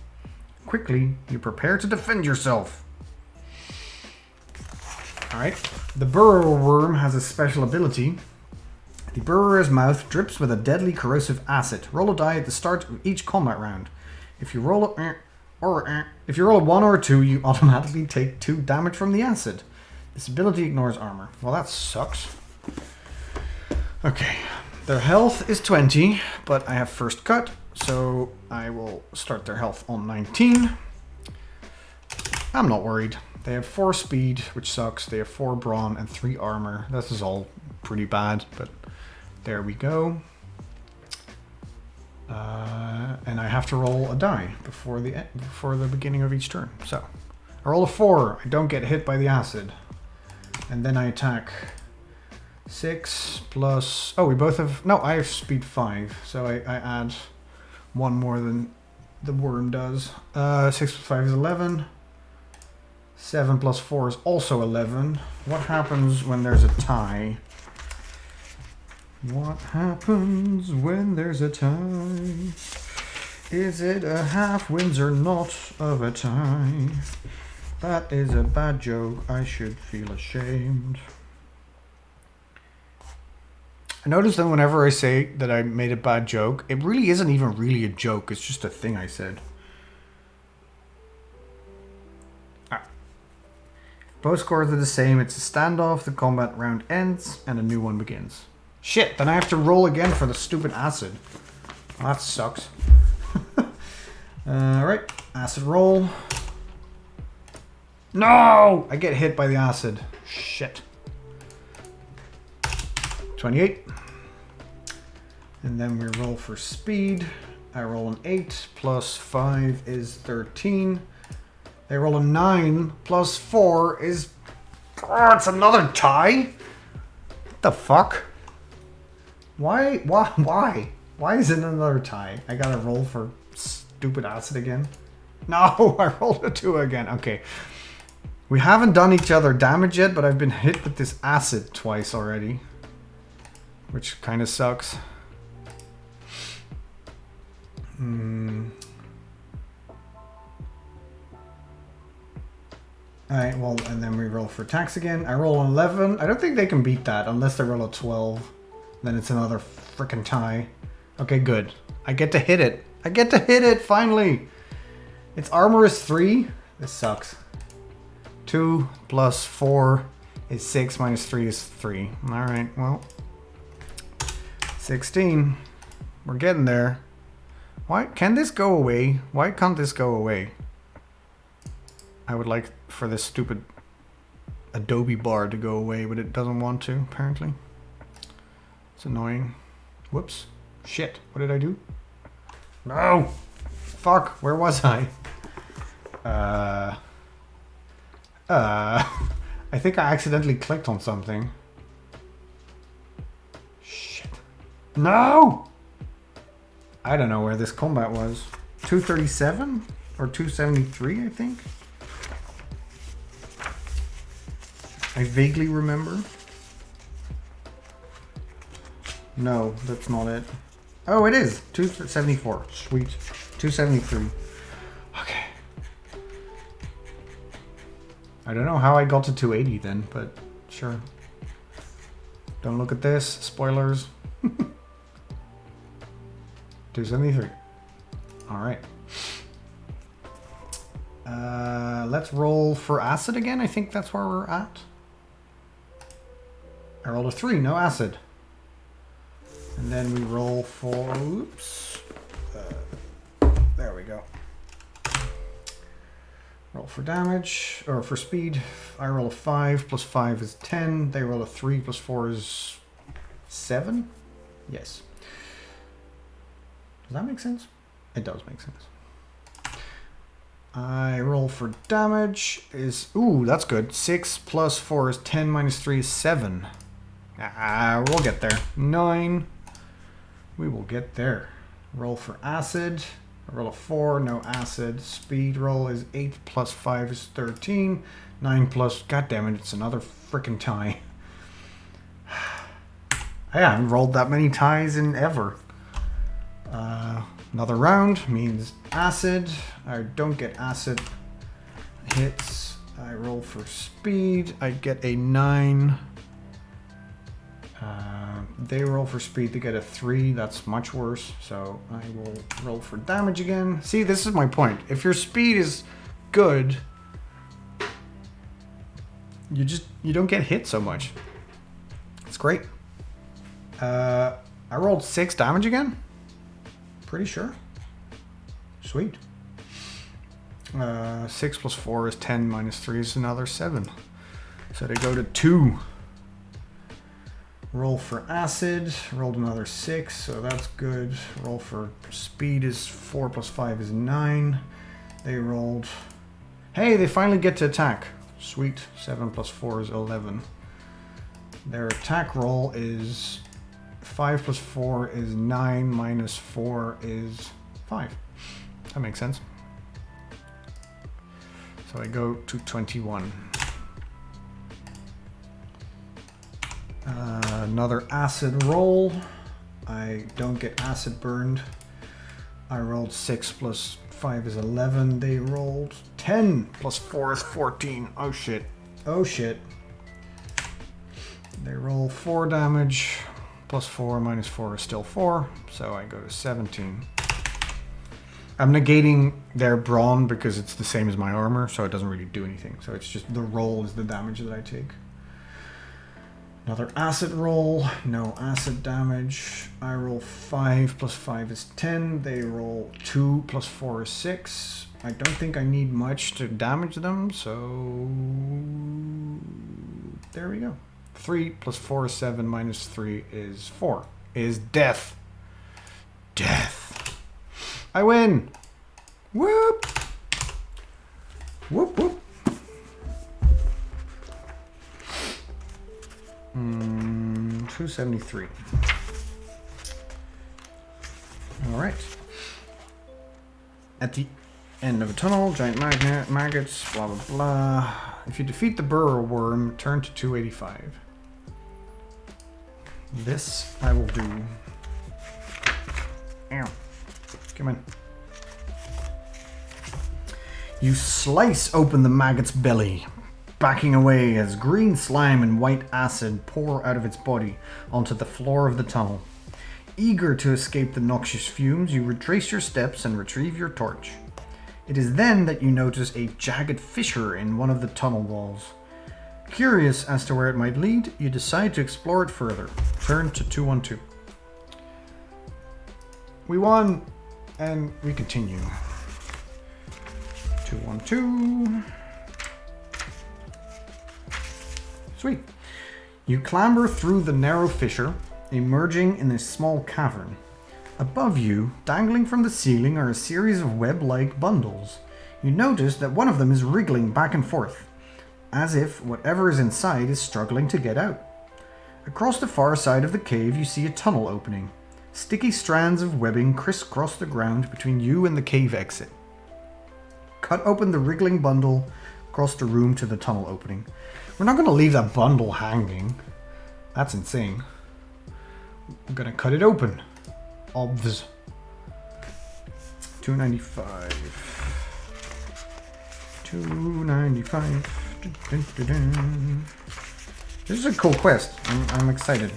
Quickly, you prepare to defend yourself. Alright, the burrower worm has a special ability. The burrower's mouth drips with a deadly corrosive acid. Roll a die at the start of each combat round. If you roll a 1 or a 2, you automatically take 2 damage from the acid. This ability ignores armor. Well, that sucks. Okay, their health is 20, but I have first cut, so I will start their health on 19. I'm not worried. They have 4 speed, which sucks. They have 4 brawn and 3 armor. This is all pretty bad, but there we go. And I have to roll a die before the beginning of each turn. So I roll a 4. I don't get hit by the acid, and then I attack. 6 plus. Oh, we both have. No, I have speed 5, so I add 1 more than the worm does. 6 plus 5 is 11. 7 plus 4 is also 11. What happens when there's a tie? What happens when there's a tie? Is it a half wins or not of a tie? That is a bad joke. I should feel ashamed. I notice that whenever I say that I made a bad joke, it really isn't even really a joke. It's just a thing I said. Both scores are the same. It's a standoff. The combat round ends and a new one begins. Shit, then I have to roll again for the stupid acid. Well, that sucks. Alright, acid roll. No! I get hit by the acid. Shit. 28. And then we roll for speed. I roll an 8 plus 5 is 13. They roll a 9 plus 4 is... Oh, it's another tie? What the fuck? Why? Why is it another tie? I gotta roll for stupid acid again? No, I rolled a 2 again. Okay. We haven't done each other damage yet, but I've been hit with this acid twice already. Which kind of sucks. Alright, well, and then we roll for attacks again. I roll an 11. I don't think they can beat that unless they roll a 12. Then it's another frickin' tie. Okay, good. I get to hit it. I get to hit it, finally! Its armor is 3. This sucks. 2 plus 4 is 6 minus 3 is 3. Alright, well. 16. We're getting there. Why can this go away? Why can't this go away? I would like for this stupid Adobe bar to go away, but it doesn't want to, apparently. It's annoying. Whoops. Shit. What did I do? No! Fuck. Where was I? I think I accidentally clicked on something. Shit. No! I don't know where this combat was. 237? Or 273, I think? I vaguely remember. No, that's not it. Oh, it is. 274. Sweet. 273. Okay. I don't know how I got to 280 then, but sure. Don't look at this. Spoilers. 273. Alright. Let's roll for acid again. I think that's where we're at. I rolled a 3, no acid. And then we roll for... Oops. There we go. Roll for damage, or for speed. I roll a 5, plus 5 is 10. They roll a 3, plus 4 is 7? Yes. Does that make sense? It does make sense. I roll for damage is... Ooh, that's good. 6 plus 4 is 10, minus 3 is 7. We'll get there. 9. We will get there. Roll for acid. I roll a 4, no acid. Speed roll is 8 plus 5 is 13. 9 plus... God damn it, it's another frickin' tie. I haven't rolled that many ties in ever. Another round means acid. I don't get acid hits. I roll for speed. I get a 9. They roll for speed to get a 3. That's much worse. So I will roll for damage again. See, this is my point. If your speed is good, you don't get hit so much. It's great. I rolled 6 damage again. Pretty sure. Sweet. 6 plus 4 is 10, minus 3 is another 7. So they go to 2. Roll for acid. Rolled another 6, so that's good. Roll for speed is 4 plus 5 is 9. They rolled... Hey, they finally get to attack. Sweet. 7 plus 4 is 11. Their attack roll is... 5 plus 4 is 9, minus 4 is 5. That makes sense. So I go to 21. Another acid roll. I don't get acid burned. I rolled 6 plus 5 is 11. They rolled 10 plus 4 is 14. Oh shit. Oh shit. They roll 4 damage. plus 4 minus 4 is still 4, so I go to 17. I'm negating their brawn because it's the same as my armor, so it doesn't really do anything. So it's just the roll is the damage that I take. Another acid roll, no acid damage. I roll 5 plus 5 is 10. They roll 2 plus 4 is 6. I don't think I need much to damage them, so there we go. 3 plus 4 is 7, minus 3 is 4. Is death. Death. I win! Whoop! Whoop whoop. 273. Alright. At the end of a tunnel, giant maggots, blah blah blah. If you defeat the burrow worm, turn to 285. This I will do. Ow. Come in. You slice open the maggot's belly, backing away as green slime and white acid pour out of its body onto the floor of the tunnel. Eager to escape the noxious fumes, you retrace your steps and retrieve your torch. It is then that you notice a jagged fissure in one of the tunnel walls. Curious as to where it might lead, you decide to explore it further. Turn to 212. We won, and we continue. 212. Sweet. You clamber through the narrow fissure, emerging in a small cavern. Above you, dangling from the ceiling, are a series of web-like bundles. You notice that one of them is wriggling back and forth, as if whatever is inside is struggling to get out. Across the far side of the cave, you see a tunnel opening. Sticky strands of webbing crisscross the ground between you and the cave exit. Cut open the wriggling bundle across the room to the tunnel opening. We're not going to leave that bundle hanging. That's insane. I'm going to cut it open. Obvs. 295. 295. This is a cool quest. I'm excited.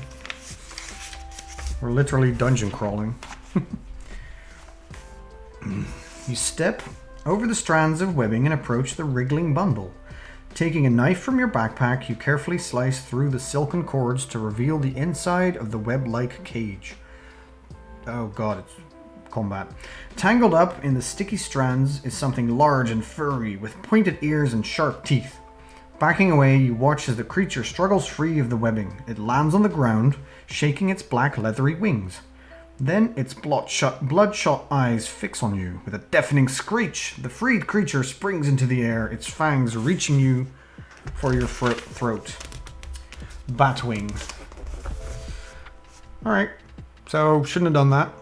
We're literally dungeon crawling. You step over the strands of webbing and approach the wriggling bundle. Taking a knife from your backpack, you carefully slice through the silken cords to reveal the inside of the web-like cage. Oh god, it's combat. Tangled up in the sticky strands is something large and furry with pointed ears and sharp teeth. Backing away, you watch as the creature struggles free of the webbing. It lands on the ground, shaking its black leathery wings. Then its bloodshot eyes fix on you. With a deafening screech, the freed creature springs into the air, its fangs reaching you for your throat. Batwing. Alright, so shouldn't have done that.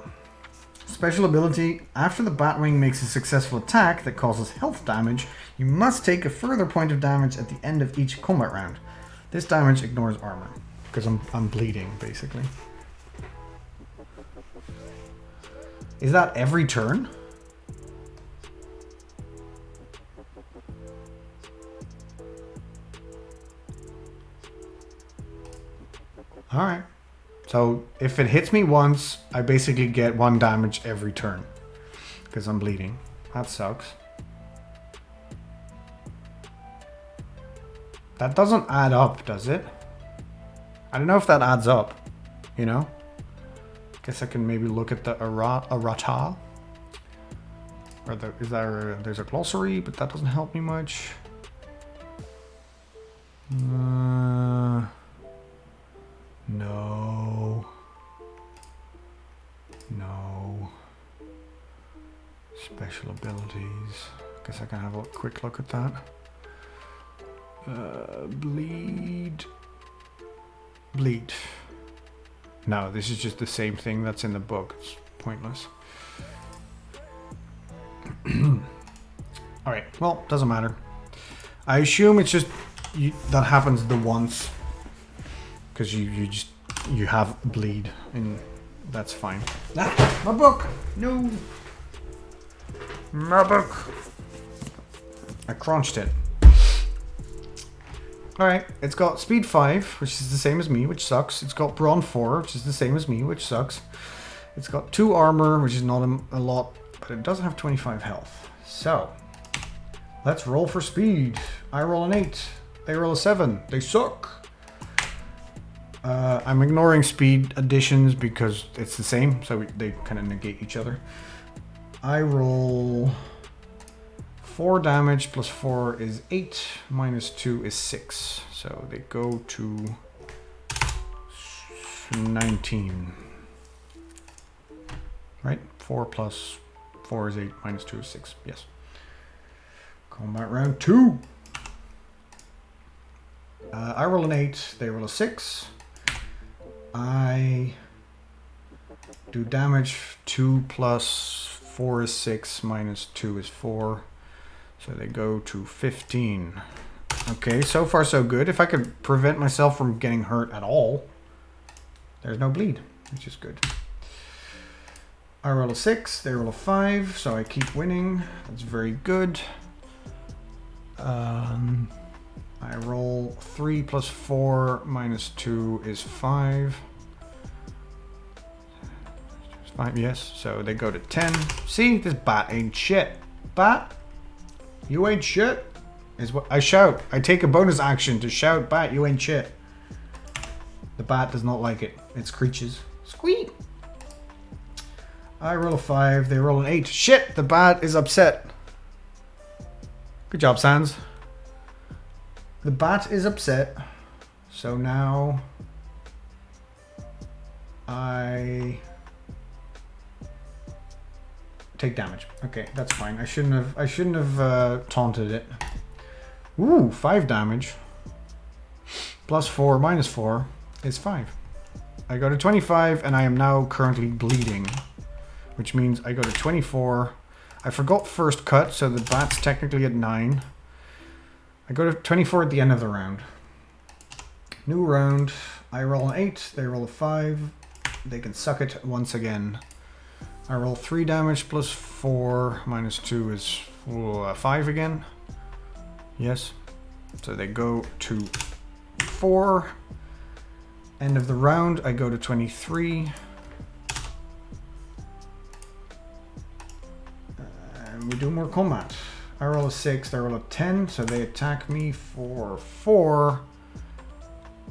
Special ability, after the Batwing makes a successful attack that causes health damage, you must take a further point of damage at the end of each combat round. This damage ignores armor, because I'm bleeding, basically. Is that every turn? Alright. So if it hits me once, I basically get 1 damage every turn. Because I'm bleeding. That sucks. That doesn't add up, does it? I don't know if that adds up. You know? Guess I can maybe look at the errata. Or there's a glossary, but that doesn't help me much. No. No. Special abilities. Guess I can have a quick look at that. Bleed. No, this is just the same thing that's in the book. It's pointless. Alright, well, doesn't matter. I assume it's just that happens the once. Because you have bleed, and that's fine. Ah, my book! No! My book! I crunched it. Alright, it's got speed 5, which is the same as me, which sucks. It's got brawn 4, which is the same as me, which sucks. It's got 2 armor, which is not a lot, but it does have 25 health. So, let's roll for speed. I roll an 8. They roll a 7. They suck. I'm ignoring speed additions because it's the same, so they kind of negate each other. I roll 4 damage plus 4 is 8, minus 2 is 6. So they go to 19. Right? 4 plus 4 is 8, minus 2 is 6. Yes. Combat round 2. I roll an 8, they roll a 6. I do damage. 2 plus 4 is 6, minus 2 is 4. So they go to 15. Okay, so far so good. If I could prevent myself from getting hurt at all, there's no bleed, which is good. I roll a 6, they roll a 5, so I keep winning. That's very good. I roll 3 plus 4 minus 2 is 5. 5, yes, so they go to 10. See, this bat ain't shit. Bat, you ain't shit. Is what I shout. I take a bonus action to shout, bat, you ain't shit. The bat does not like it. It screeches. Squeak. I roll a 5, they roll an 8. Shit, the bat is upset. Good job, Sans. The bat is upset. So now I take damage. Okay, that's fine. I shouldn't have taunted it. Ooh, 5 damage. Plus 4 minus 4 is 5. I go to 25 and I am now currently bleeding, which means I go to 24. I forgot first cut, so the bat's technically at 9. I go to 24 at the end of the round. New round. I roll an 8, they roll a 5. They can suck it once again. I roll 3 damage plus 4 minus 2 is 5 again. Yes. So they go to 4. End of the round, I go to 23. And we do more combat. I roll a 6, they roll a 10, so they attack me for 4.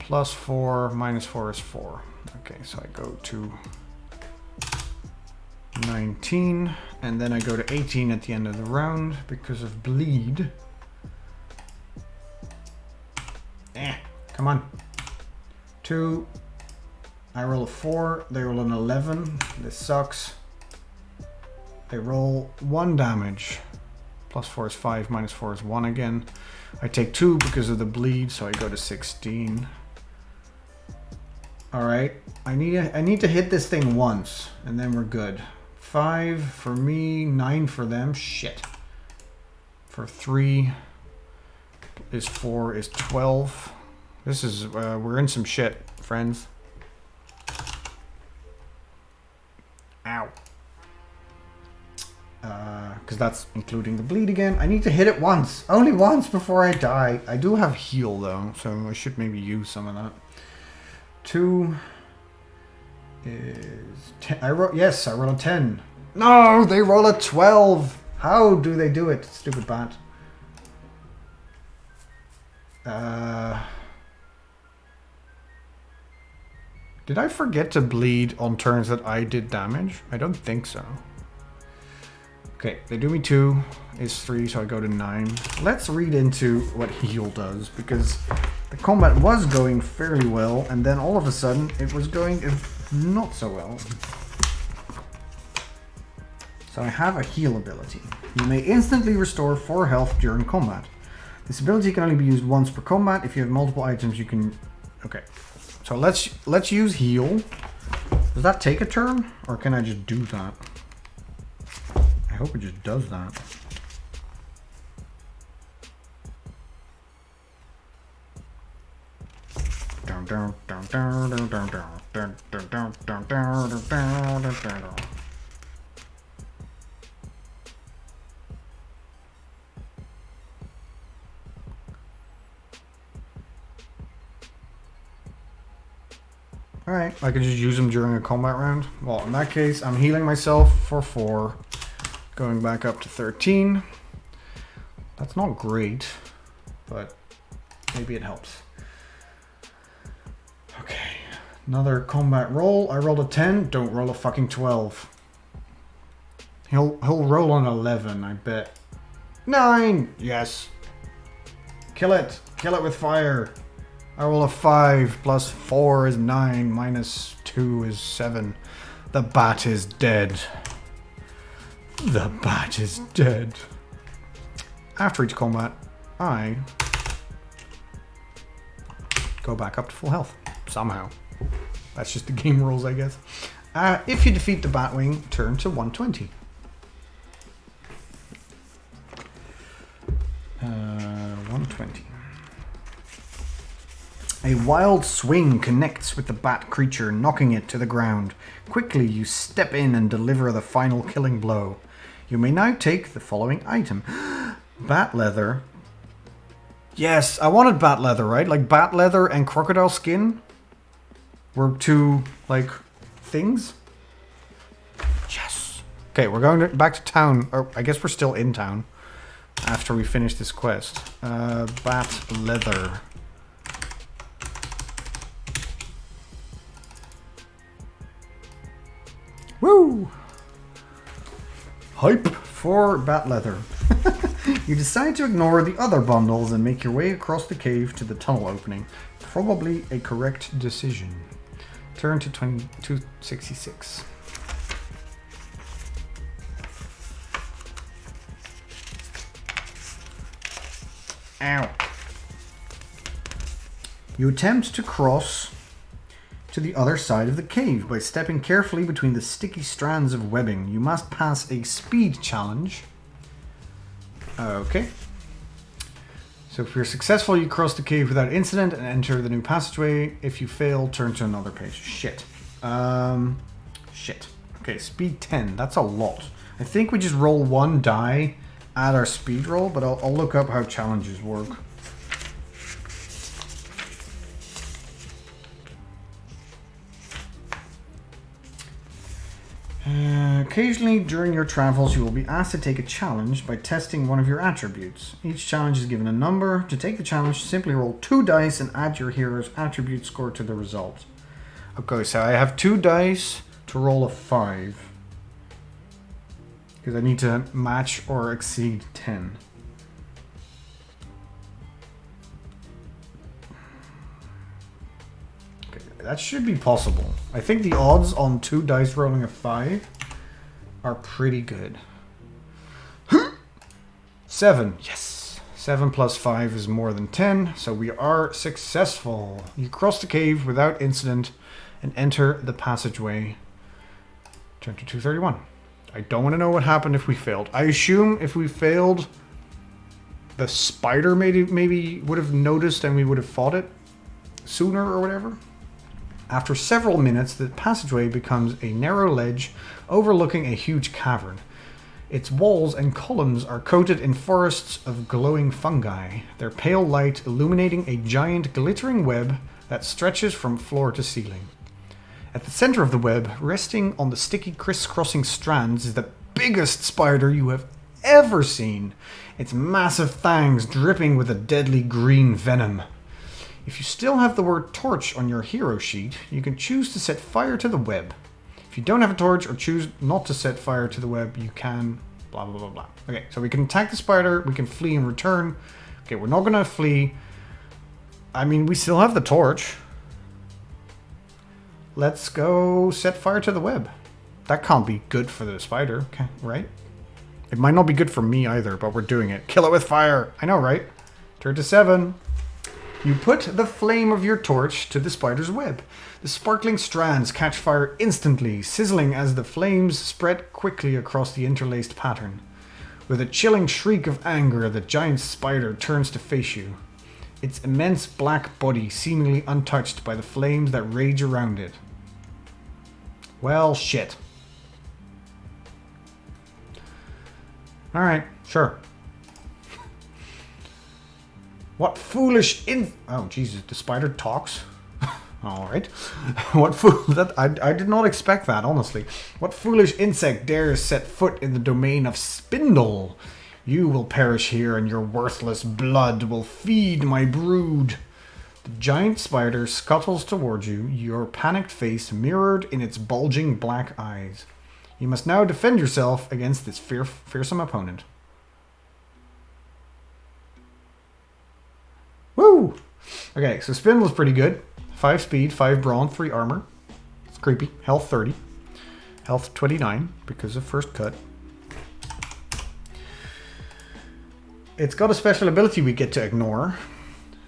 Plus 4 minus 4 is 4. Okay, so I go to 19, and then I go to 18 at the end of the round because of bleed. Come on. 2. I roll a 4, they roll an 11. This sucks. They roll 1 damage. Plus 4 is 5, minus 4 is 1 again. I take 2 because of the bleed, so I go to 16. Alright, I need to hit this thing once, and then we're good. 5 for me, 9 for them. Shit. For 3 is 4 is 12. This is, we're in some shit, friends. Ow. Because that's including the bleed again. I need to hit it once. Only once before I die. I do have heal though, so I should maybe use some of that. 2 is 10. I roll a 10. No, they roll a 12. How do they do it? Stupid bat. Did I forget to bleed on turns that I did damage? I don't think so. Okay, they do me 2 is 3, so I go to 9. Let's read into what heal does, because the combat was going fairly well, and then all of a sudden it was going not so well. So I have a heal ability. You may instantly restore 4 health during combat. This ability can only be used once per combat. If you have multiple items, you can... Okay, so let's use heal. Does that take a turn, or can I just do that? I hope it just does that. Alright, I can just use them during a combat round. Well, in that case, I'm healing myself for 4. Going back up to 13. That's not great, but maybe it helps. Okay, another combat roll. I rolled a 10. Don't roll a fucking 12. He'll roll an 11, I bet. 9! Yes. Kill it. Kill it with fire. I roll a 5. Plus 4 is 9. Minus 2 is 7. The bat is dead. The bat is dead. After each combat, I go back up to full health. Somehow. That's just the game rules, I guess. If you defeat the Batwing, turn to 120. 120. A wild swing connects with the bat creature, knocking it to the ground. Quickly, you step in and deliver the final killing blow. You may now take the following item. Bat leather. Yes, I wanted bat leather, right? Like bat leather and crocodile skin were two, like, things. Yes. Okay, we're going back to town. Or I guess we're still in town after we finish this quest. Bat leather. Woo! Hype for bat leather. You decide to ignore the other bundles and make your way across the cave to the tunnel opening. Probably a correct decision. Turn to 2266. Ow. You attempt to cross to the other side of the cave by stepping carefully between the sticky strands of webbing. You must pass a speed challenge. Okay. So if you're successful, you cross the cave without incident and enter the new passageway. If you fail, turn to another page. Shit. Shit. Okay, speed 10. That's a lot. I think we just roll one die at our speed roll, but I'll look up how challenges work. Occasionally during your travels you will be asked to take a challenge by testing one of your attributes. Each challenge is given a number. To take the challenge, simply roll 2 dice and add your hero's attribute score to the result. Okay, so I have 2 dice to roll a 5. Because I need to match or exceed 10. Okay, that should be possible. I think the odds on 2 dice rolling a 5 are pretty good. 7. Yes. 7 plus 5 is more than 10, so we are successful. You cross the cave without incident and enter the passageway. Turn to 231. I don't want to know what happened if we failed. I assume if we failed, the spider maybe would have noticed and we would have fought it sooner or whatever. After several minutes, the passageway becomes a narrow ledge overlooking a huge cavern. Its walls and columns are coated in forests of glowing fungi, their pale light illuminating a giant glittering web that stretches from floor to ceiling. At the center of the web, resting on the sticky crisscrossing strands, is the biggest spider you have ever seen, its massive fangs dripping with a deadly green venom. If you still have the word torch on your hero sheet, you can choose to set fire to the web. If you don't have a torch or choose not to set fire to the web, you can blah blah blah blah. Okay, so we can attack the spider, we can flee and return. Okay, we're not gonna flee. I mean, we still have the torch. Let's go set fire to the web. That can't be good for the spider, okay, right? It might not be good for me either, but we're doing it. Kill it with fire. I know, right? Turn to 7. You put the flame of your torch to the spider's web. The sparkling strands catch fire instantly, sizzling as the flames spread quickly across the interlaced pattern. With a chilling shriek of anger, the giant spider turns to face you, its immense black body seemingly untouched by the flames that rage around it. Well, shit. Alright, sure. What foolish Oh, Jesus, the spider talks? All right. What fool that I did not expect that, honestly. What foolish insect dares set foot in the domain of Spindle? You will perish here, and your worthless blood will feed my brood. The giant spider scuttles towards you, your panicked face mirrored in its bulging black eyes. You must now defend yourself against this fearsome opponent. Woo! Okay, so Spindle's pretty good. 5 speed, 5 brawn, 3 armor. It's creepy. Health 30. Health 29 because of first cut. It's got a special ability we get to ignore.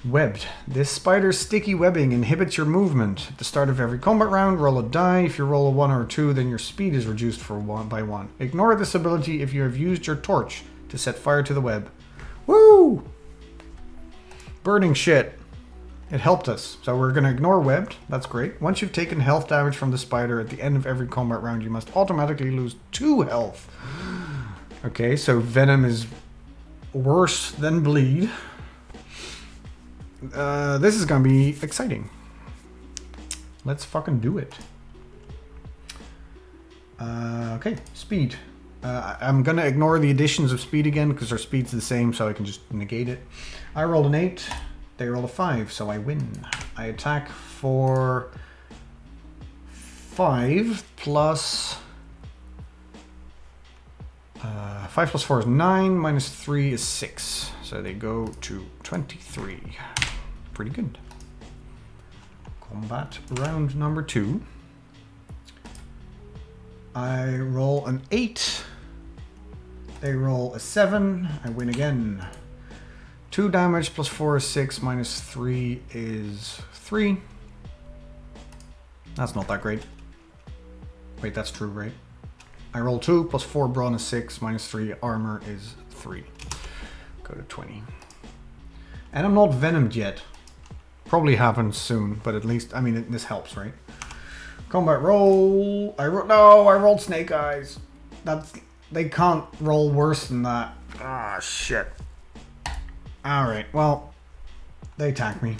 Webbed. This spider's sticky webbing inhibits your movement. At the start of every combat round, roll a die. If you roll a 1 or a 2, then your speed is reduced by 1. Ignore this ability if you have used your torch to set fire to the web. Woo! Burning shit. It helped us. So we're going to ignore webbed. That's great. Once you've taken health damage from the spider at the end of every combat round, you must automatically lose 2 health. Okay, so venom is worse than bleed. This is going to be exciting. Let's fucking do it. Okay, speed. I'm going to ignore the additions of speed again because our speed's the same, so I can just negate it. I rolled an 8. They roll a 5, so I win. I attack for 5 plus... 5 plus 4 is 9, minus 3 is 6. So they go to 23. Pretty good. Combat round number 2. I roll an 8. They roll a 7. I win again. 2 damage plus 4 is 6, minus 3 is 3. That's not that great. Wait, that's true, right? I roll 2 plus 4 brawn is 6, minus 3 armor is 3. Go to 20. And I'm not venomed yet. Probably happens soon, but at least, I mean, this helps, right? Combat roll. I rolled snake eyes. They can't roll worse than that. Ah, shit. Alright, well, they attack me.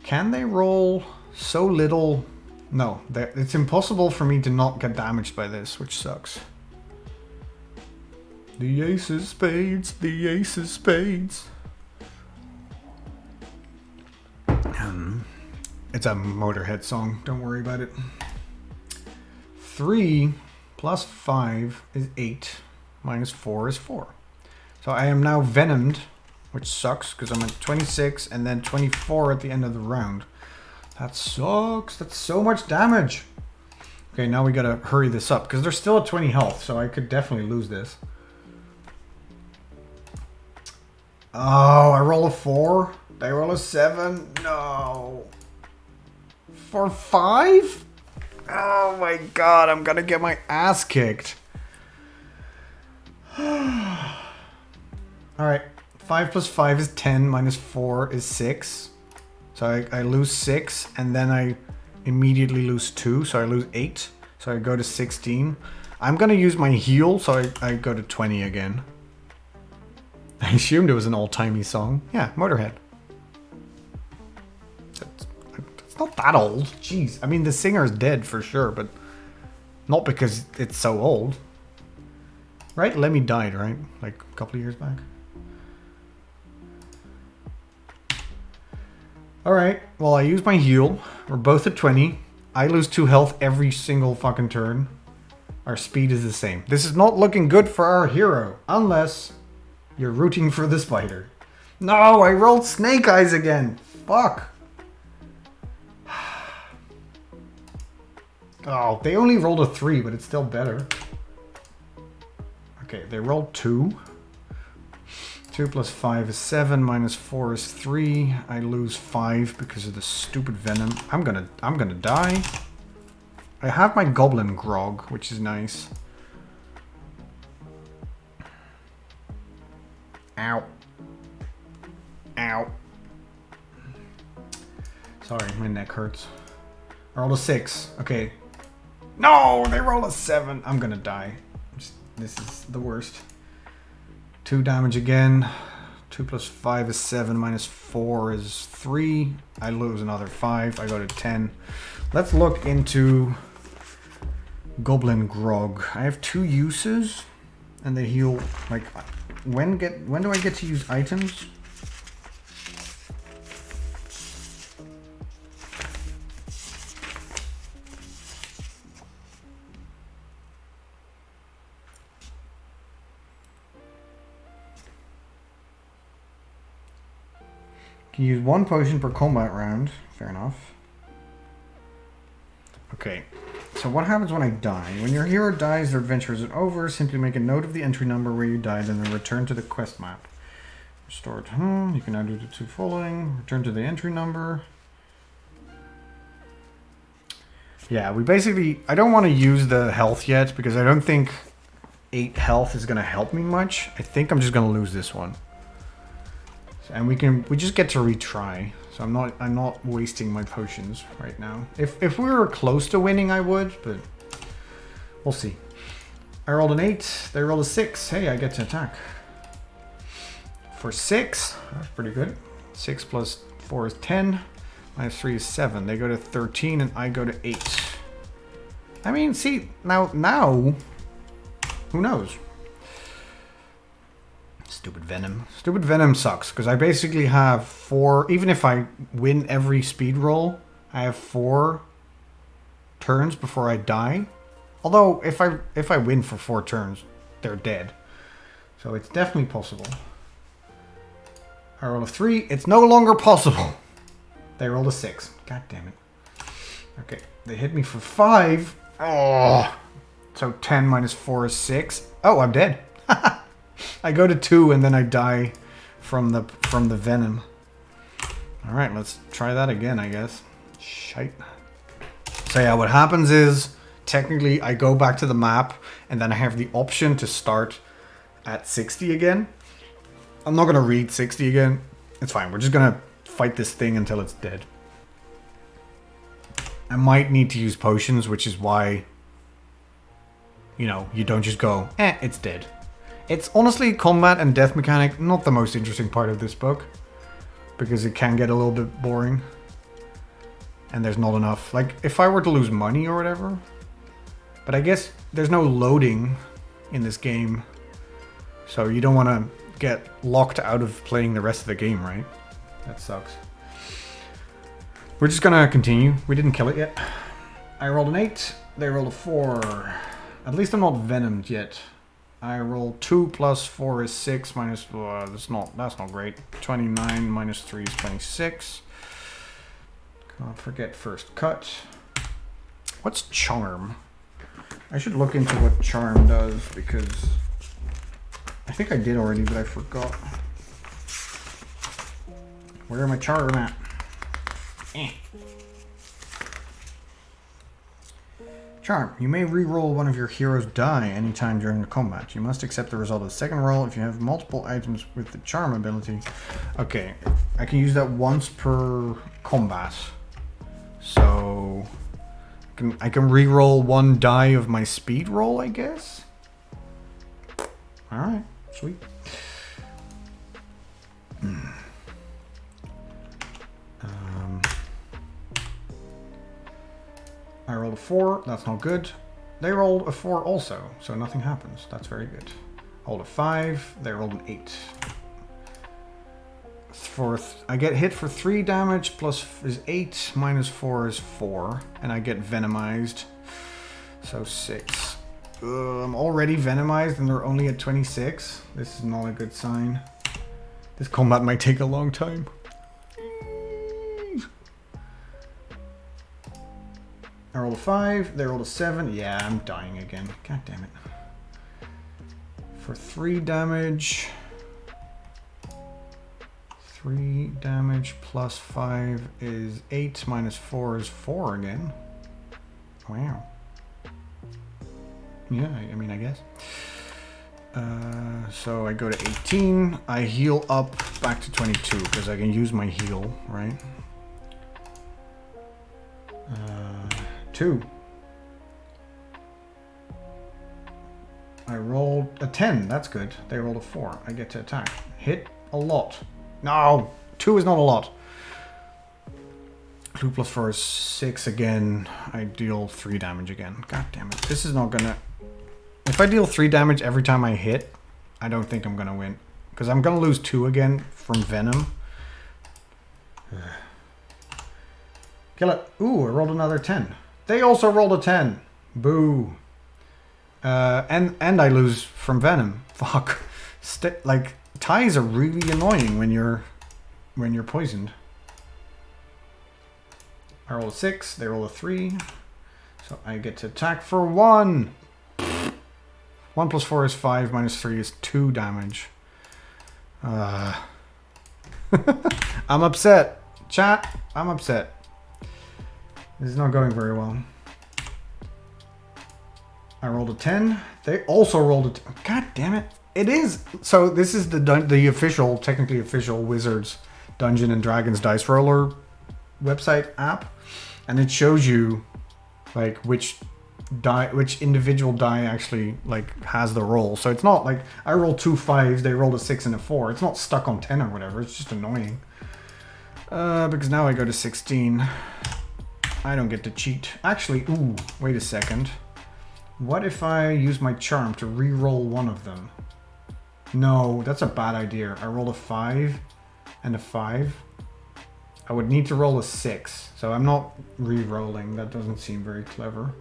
Can they roll so little? No, it's impossible for me to not get damaged by this, which sucks. The ace of spades, the ace of spades. It's a Motorhead song, don't worry about it. 3 plus 5 is 8, minus 4 is 4. So I am now venomed, which sucks because I'm at 26 and then 24 at the end of the round. That sucks. That's so much damage. Okay, now we gotta hurry this up because they're still at 20 health, so I could definitely lose this. Oh, I roll a 4. They roll a 7. No. For 5? Oh my god, I'm gonna get my ass kicked. Alright, 5 plus 5 is 10, minus 4 is 6. So I lose 6, and then I immediately lose 2, so I lose 8. So I go to 16. I'm gonna use my heal, so I go to 20 again. I assumed it was an old-timey song. Yeah, Motorhead. It's not that old. Jeez. I mean, the singer is dead for sure, but not because it's so old. Right? Lemmy died, right? Like a couple of years back. Alright, well I use my heal. We're both at 20. I lose 2 health every single fucking turn. Our speed is the same. This is not looking good for our hero. Unless you're rooting for the spider. No, I rolled snake eyes again. Fuck. Oh, they only rolled a 3, but it's still better. Okay, they rolled 2. 2 plus 5 is 7, minus 4 is 3. I lose 5 because of the stupid venom. I'm gonna die. I have my goblin grog, which is nice. Ow. Ow. Sorry, my neck hurts. I rolled a 6. Okay. No, they rolled a 7. I'm gonna die. This is the worst. 2 damage again. 2 plus 5 is 7, minus 4 is 3. I lose another 5. I go to 10. Let's look into Goblin Grog. I have 2 uses, and they heal, like, when do I get to use items? Can use 1 potion per combat round. Fair enough. Okay. So what happens when I die? When your hero dies, their adventure isn't over. Simply make a note of the entry number where you died and then return to the quest map. Restore to home. You can now do the 2 following. Return to the entry number. Yeah, we basically... I don't want to use the health yet because I don't think 8 health is going to help me much. I think I'm just going to lose this one. And we just get to retry. So I'm not wasting my potions right now. If we were close to winning, I would, but we'll see. I rolled an 8. They rolled a 6. Hey, I get to attack. For 6, that's pretty good. 6 plus 4 is 10. Minus 3 is 7. They go to 13 and I go to 8. I mean, see, now, who knows? Stupid Venom. Stupid Venom sucks, because I basically have 4... Even if I win every speed roll, I have 4 turns before I die. Although, if I win for 4 turns, they're dead. So it's definitely possible. I roll a 3. It's no longer possible. They rolled a 6. God damn it. Okay, they hit me for 5. Oh, so 10 minus 4 is 6. Oh, I'm dead. I go to 2 and then I die from the venom. All right, let's try that again, I guess. Shite. So yeah, what happens is technically I go back to the map and then I have the option to start at 60 again. I'm not gonna read 60 again. It's fine. We're just gonna fight this thing until it's dead. I might need to use potions, which is why, you know, you don't just go, it's dead. It's honestly combat and death mechanic, not the most interesting part of this book, because it can get a little bit boring. And there's not enough. Like, if I were to lose money or whatever, but I guess there's no loading in this game, so you don't want to get locked out of playing the rest of the game, right? That sucks. We're just gonna continue. We didn't kill it yet. I rolled an 8. They rolled a 4. At least I'm not venomed yet. I roll 2 plus 4 is 6 minus... that's not great. 29 minus 3 is 26. Can't forget first cut. What's charm? I should look into what charm does because I think I did already, but I forgot. Where am I charm at? Charm. You may re-roll one of your hero's die anytime during the combat. You must accept the result of the second roll if you have multiple items with the charm ability. Okay, I can use that once per combat. So I can re-roll 1 die of my speed roll, I guess. Alright, sweet. I rolled a 4, that's not good. They rolled a 4 also, so nothing happens. That's very good. I rolled a 5, they rolled an 8. I get hit for 3 damage, plus is 8, minus 4 is 4, and I get venomized. So 6. I'm already venomized and they're only at 26. This is not a good sign. This combat might take a long time. I rolled a 5, they rolled a 7. Yeah, I'm dying again. God damn it. For 3 damage. 3 damage plus 5 is 8, minus 4 is 4 again. Wow. Yeah, I mean, I guess. So I go to 18. I heal up back to 22 because I can use my heal, right? 2. I rolled a 10. That's good. They rolled a 4. I get to attack. Hit a lot. No, 2 is not a lot. 2 plus 4 is 6 again. I deal 3 damage again. God damn it. This is not gonna... If I deal 3 damage every time I hit, I don't think I'm gonna win. Because I'm gonna lose 2 again from Venom. Kill it. Ooh, I rolled another 10. They also rolled a 10. Boo. And I lose from Venom. Fuck. Like, ties are really annoying when you're poisoned. I roll a 6, they roll a 3. So I get to attack for 1. 1 plus 4 is 5, minus 3 is 2 damage. I'm upset. Chat, I'm upset. This is not going very well. I rolled a 10. They also rolled a 10. God damn it. It is. So this is the official, technically official Wizards Dungeon and Dragons Dice Roller website app. And it shows you like which individual die actually like has the roll. So it's not like I rolled 2 5s, they rolled a 6 and a 4. It's not stuck on 10 or whatever. It's just annoying. Because now I go to 16. I don't get to cheat. Actually, ooh, wait a second. What if I use my charm to re-roll one of them? No, that's a bad idea. I rolled a 5 and a 5. I would need to roll a 6. So I'm not re-rolling. That doesn't seem very clever.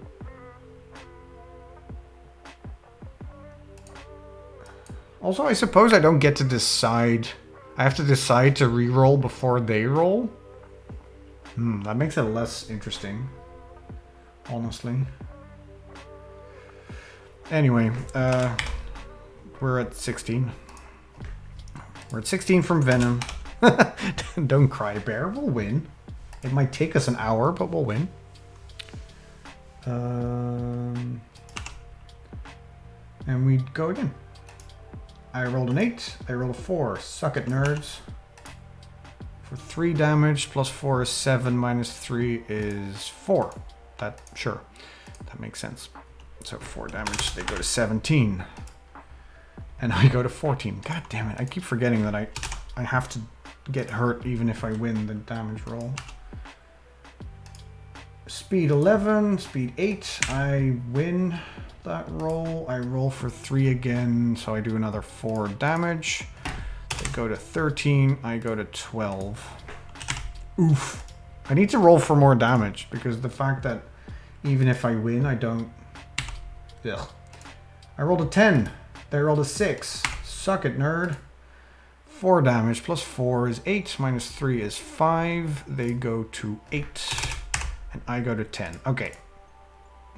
Also, I suppose I don't get to decide. I have to decide to re-roll before they roll. That makes it less interesting, honestly. Anyway, we're at 16. We're at 16 from Venom. Don't cry, Bear. We'll win. It might take us an hour, but we'll win. And we go again. I rolled an 8. They rolled a 4. Suck it, nerds. For 3 damage, plus 4 is 7, minus 3 is 4. Sure. That makes sense. So 4 damage, they go to 17. And I go to 14. God damn it, I keep forgetting that I have to get hurt even if I win the damage roll. Speed 11, speed 8, I win that roll. I roll for 3 again, so I do another 4 damage. They go to 13, I go to 12. Oof. I need to roll for more damage because the fact that even if I win, I don't... Ugh. I rolled a 10. They rolled a 6. Suck it, nerd. 4 damage plus 4 is 8. Minus 3 is 5. They go to 8. And I go to 10. Okay.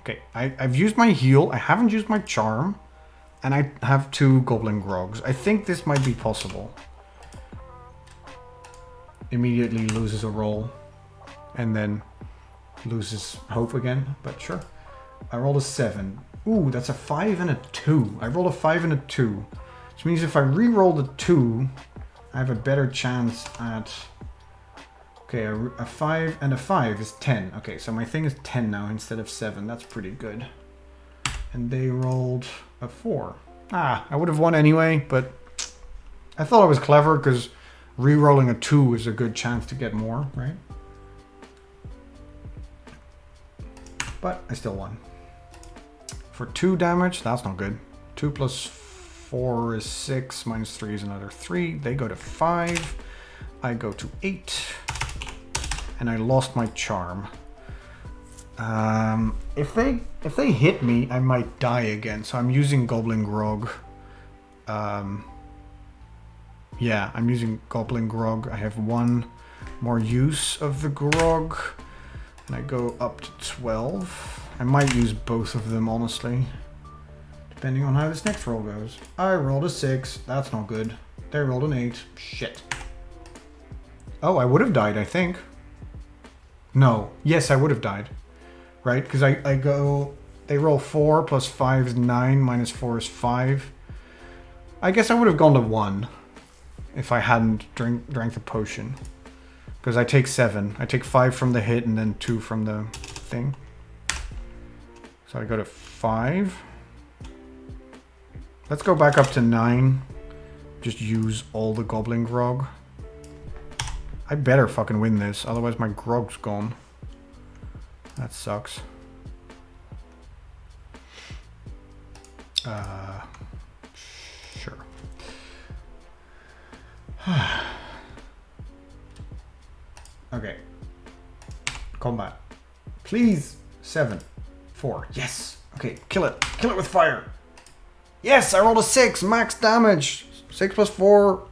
Okay. I've used my heal. I haven't used my charm. And I have 2 Goblin Grogs. I think this might be possible. Immediately loses a roll. And then loses hope again. But sure. I rolled a 7. Ooh, that's a 5 and a 2. I rolled a 5 and a 2. Which means if I re-roll the 2, I have a better chance at... Okay, a 5 and a 5 is 10. Okay, so my thing is 10 now instead of 7. That's pretty good. And they rolled a 4. Ah, I would have won anyway, but I thought I was clever because re-rolling a 2 is a good chance to get more, right? But I still won. For 2 damage, that's not good. 2 plus 4 is 6, minus 3 is another 3. They go to 5. I go to 8. And I lost my charm. If they hit me, I might die again. So I'm using Goblin Grog. Yeah, I'm using Goblin Grog. I have 1 more use of the Grog. And I go up to 12. I might use both of them, honestly. Depending on how this next roll goes. I rolled a 6. That's not good. They rolled an 8. Shit. Oh, I would have died, I think. No. Yes, I would have died. Right? Because I go... They roll 4 plus 5 is 9. Minus 4 is 5. I guess I would have gone to 1. If I hadn't drank the potion. Because I take 7. I take 5 from the hit and then 2 from the thing. So I go to 5. Let's go back up to 9. Just use all the goblin grog. I better fucking win this, otherwise my grog's gone. That sucks. Sure. Okay. Combat. Please. 7. 4. Yes. Okay, kill it. Kill it with fire. Yes, I rolled a 6. Max damage. 6 plus 4.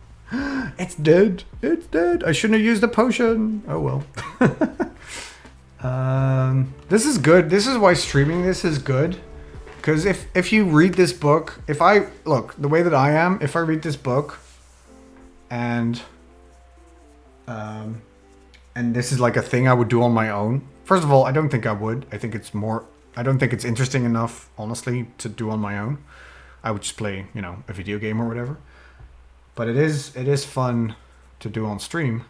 It's dead. It's dead. I shouldn't have used the potion. Oh well. This is good. This is why streaming this is good. Because if you read this book, look, the way that I am, if I read this book and this is like a thing I would do on my own. First of all, I don't think I would. I don't think it's interesting enough, honestly, to do on my own. I would just play, you know, a video game or whatever. But it is fun to do on stream.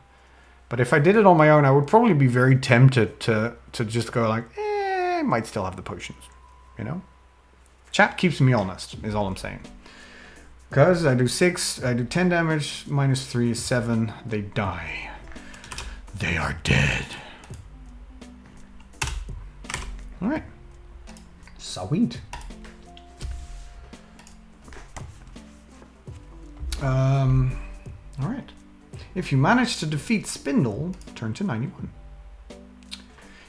But if I did it on my own, I would probably be very tempted to just go like, I might still have the potions, you know? Chat keeps me honest, is all I'm saying. Because I do 6, I do 10 damage, minus 3 is 7, they die. They are dead. Alright. Sweet. Alright. If you manage to defeat Spindle, turn to 91.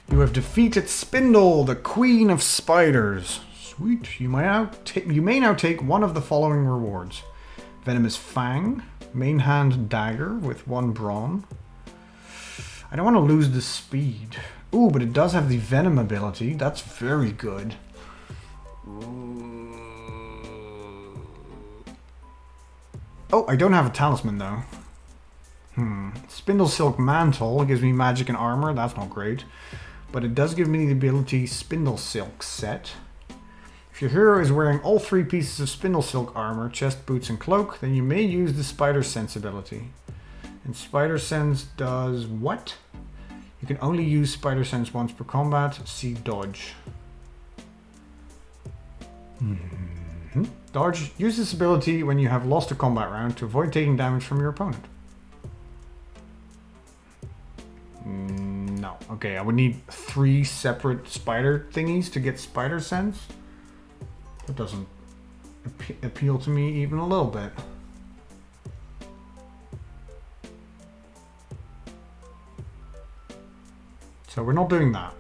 You have defeated Spindle, the Queen of Spiders. Sweet. You may now take one of the following rewards. Venomous Fang, main hand dagger with 1 brawn. I don't want to lose the speed. Ooh, but it does have the venom ability. That's very good. Oh, I don't have a talisman though. Spindle Silk Mantle gives me magic and armor. That's not great. But it does give me the ability Spindle Silk Set. If your hero is wearing all 3 pieces of Spindle Silk armor, chest, boots, and cloak, then you may use the Spider Sense ability. And Spider Sense does what? You can only use Spider Sense once per combat. See Dodge. Dodge. Use this ability when you have lost a combat round to avoid taking damage from your opponent. No. Okay, I would need 3 separate spider thingies to get Spider Sense. That doesn't appeal to me even a little bit. So we're not doing that.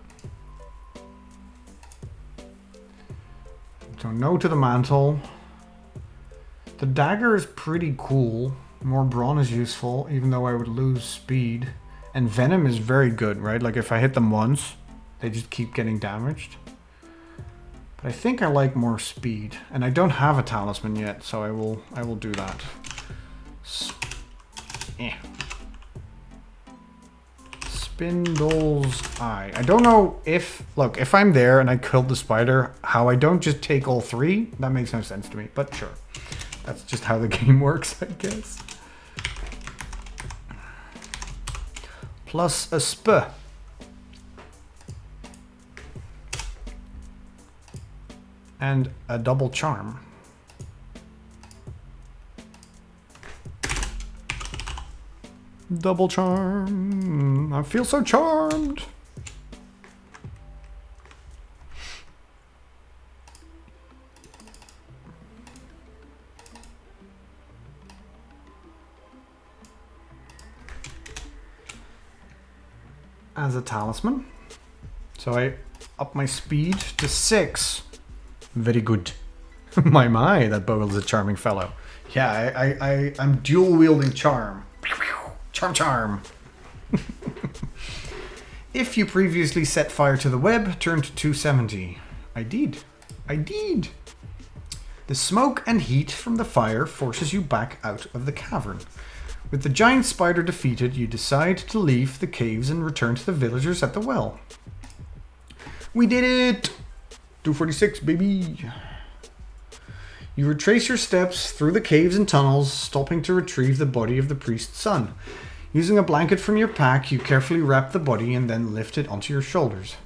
So no to the mantle. The dagger is pretty cool. More brawn is useful, even though I would lose speed. And venom is very good, right? Like if I hit them once, they just keep getting damaged. But I think I like more speed. And I don't have a talisman yet, so I will do that. Spindle's Eye. I don't know if... Look, if I'm there and I killed the spider, how I don't just take all 3, that makes no sense to me. But sure. That's just how the game works, I guess. Plus a sp. And a double charm. Double charm. I feel so charmed. As a talisman. So I up my speed to 6. Very good. my, that Bogle's a charming fellow. Yeah, I'm dual wielding charm. Charm. If you previously set fire to the web, turn to 270. I did. The smoke and heat from the fire forces you back out of the cavern. With the giant spider defeated, you decide to leave the caves and return to the villagers at the well. We did it! 246, baby! You retrace your steps through the caves and tunnels, stopping to retrieve the body of the priest's son. Using a blanket from your pack, you carefully wrap the body and then lift it onto your shoulders.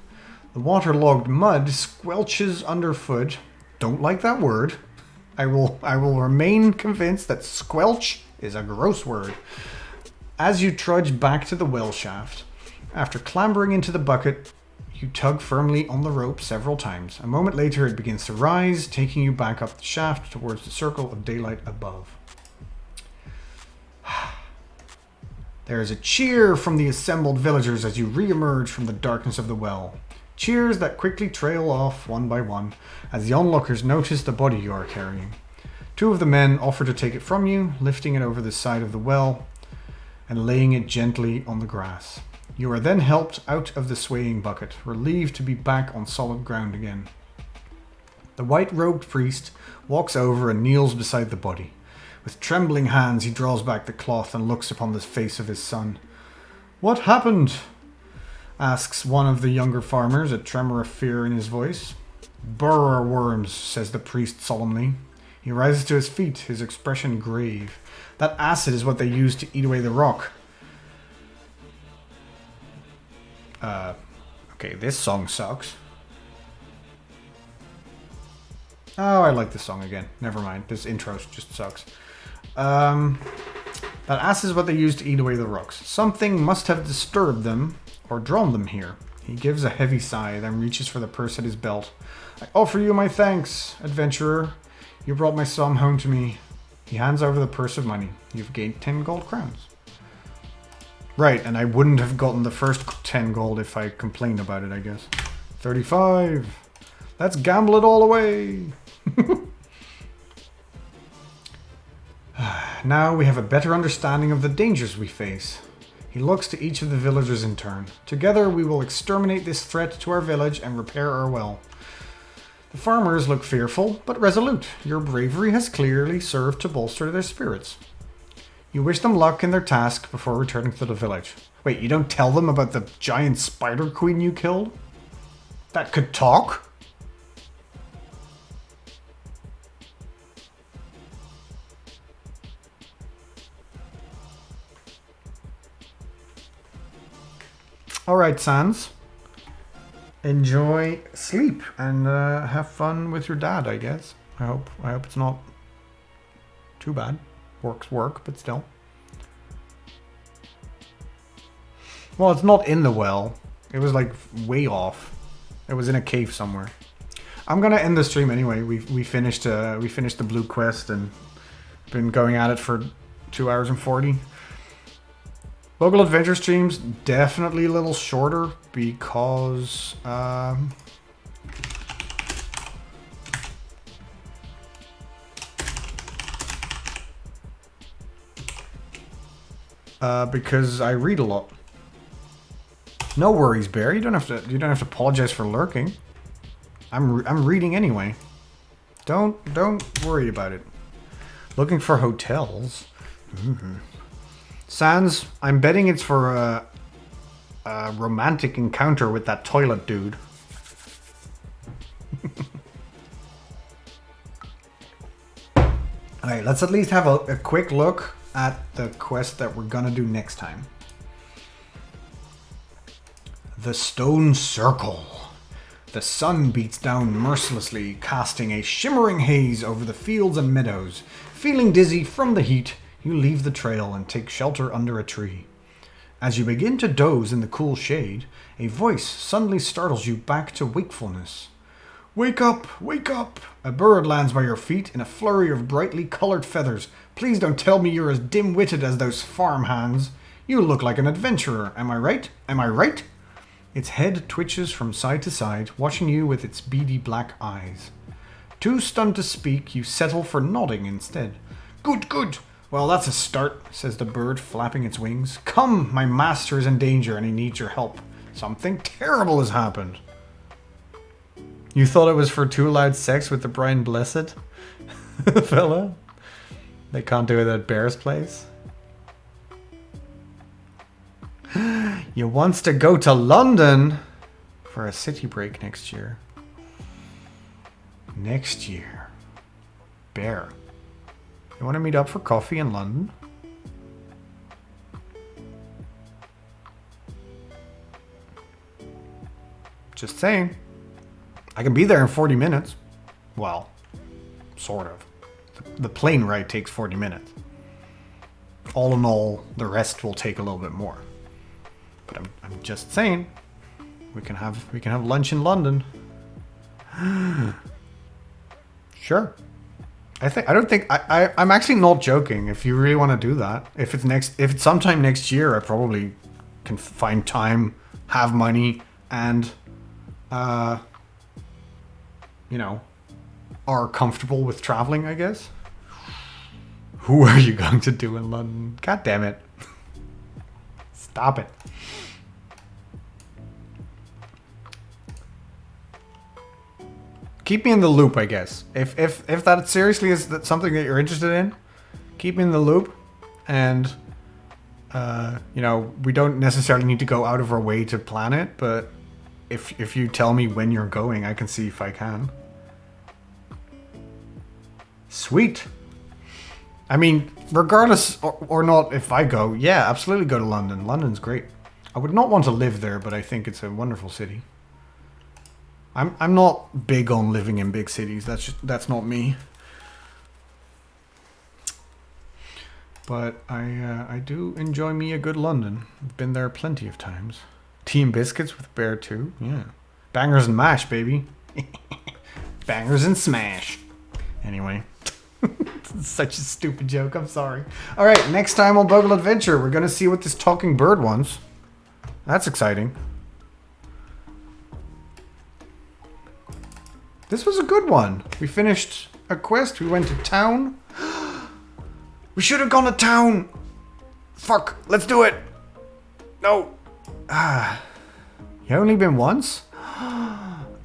The waterlogged mud squelches underfoot. Don't like that word. I will remain convinced that squelch is a gross word. As you trudge back to the well shaft, after clambering into the bucket, you tug firmly on the rope several times. A moment later, it begins to rise, taking you back up the shaft towards the circle of daylight above. There is a cheer from the assembled villagers as you re-emerge from the darkness of the well. Cheers that quickly trail off one by one as the onlookers notice the body you are carrying. Two of the men offer to take it from you, lifting it over the side of the well and laying it gently on the grass. You are then helped out of the swaying bucket, relieved to be back on solid ground again. The white-robed priest walks over and kneels beside the body. With trembling hands, he draws back the cloth and looks upon the face of his son. "What happened?" asks one of the younger farmers, a tremor of fear in his voice. "Burrow worms," says the priest solemnly. He rises to his feet, his expression grave. "That acid is what they use to eat away the rock." Okay, this song sucks. Oh, I like this song again. Never mind. This intro just sucks. That acid is what they use to eat away the rocks. Something must have disturbed them or drawn them here. He gives a heavy sigh, then reaches for the purse at his belt. "I offer you my thanks, adventurer. You brought my son home to me." He hands over the purse of money. You've gained 10 gold crowns. Right, and I wouldn't have gotten the first 10 gold if I complained about it, I guess. 35. Let's gamble it all away. Now we have a better understanding of the dangers we face. He looks to each of the villagers in turn. Together we will exterminate this threat to our village and repair our well. The farmers look fearful, but resolute. Your bravery has clearly served to bolster their spirits. You wish them luck in their task before returning to the village. Wait, you don't tell them about the giant spider queen you killed? That could talk? Alright, Sans. Enjoy sleep and have fun with your dad, I guess. I hope it's not too bad. Work's work, but still. Well, it's not in the well. It was like way off. It was in a cave somewhere. I'm gonna end the stream anyway. We finished the blue quest and been going at it for 2 hours and 40. Bogle Adventure streams definitely a little shorter because because I read a lot. No worries, Bear. You don't have to apologize for lurking. I'm reading anyway. Don't worry about it. Looking for hotels. Mm-hmm. Sans, I'm betting it's for a romantic encounter with that toilet dude. Alright, let's at least have a quick look at the quest that we're gonna do next time. The Stone Circle. The sun beats down mercilessly, casting a shimmering haze over the fields and meadows. Feeling dizzy from the heat, you leave the trail and take shelter under a tree. As you begin to doze in the cool shade, a voice suddenly startles you back to wakefulness. "Wake up! Wake up!" A bird lands by your feet in a flurry of brightly colored feathers. "Please don't tell me you're as dim-witted as those farmhands. You look like an adventurer. Am I right? Am I right?" Its head twitches from side to side, watching you with its beady black eyes. Too stunned to speak, you settle for nodding instead. "Good, good. Well, that's a start," says the bird, flapping its wings. "Come, my master is in danger and he needs your help. Something terrible has happened." You thought it was for too loud sex with the Brian Blessed fella? They can't do it at Bear's place? You wants to go to London for a city break next year. Next year. Bear. You want to meet up for coffee in London? Just saying. I can be there in 40 minutes. Well, sort of. The plane ride takes 40 minutes. All in all, the rest will take a little bit more. But I'm just saying, we can have lunch in London. Sure. I'm actually not joking. If you really want to do that, if it's sometime next year, I probably can find time, have money, and you know, are comfortable with traveling, I guess. Who are you going to do in London? God damn it. Stop it. Keep me in the loop, I guess. If that seriously is that something that you're interested in, keep me in the loop. And, you know, we don't necessarily need to go out of our way to plan it, but if you tell me when you're going, I can see if I can. Sweet. I mean, regardless or not if I go, yeah, absolutely go to London. London's great. I would not want to live there, but I think it's a wonderful city. I'm not big on living in big cities. That's not me. But I do enjoy me a good London. I've been there plenty of times. Tea and biscuits with Bear too. Yeah. Bangers and mash, baby. Bangers and smash. Anyway. Such a stupid joke. I'm sorry. All right. Next time on Bogle Adventure, we're going to see what this talking bird wants. That's exciting. This was a good one. We finished a quest. We went to town. We should have gone to town. Fuck. Let's do it. No. You only been once?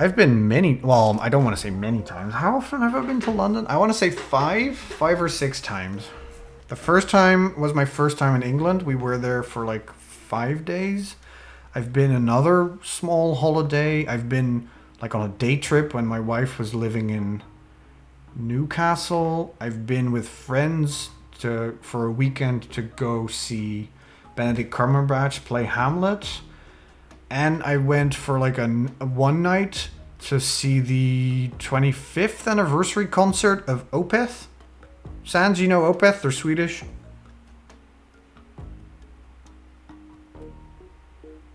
I've been many. Well, I don't want to say many times. How often have I been to London? I want to say 5 or 6 times. The first time was my first time in England. We were there for like 5 days. I've been another small holiday. I've been like on a day trip when my wife was living in Newcastle. I've been with friends for a weekend to go see Benedict Cumberbatch play Hamlet. And I went for like a one night to see the 25th anniversary concert of Opeth. Sans, you know Opeth? They're Swedish.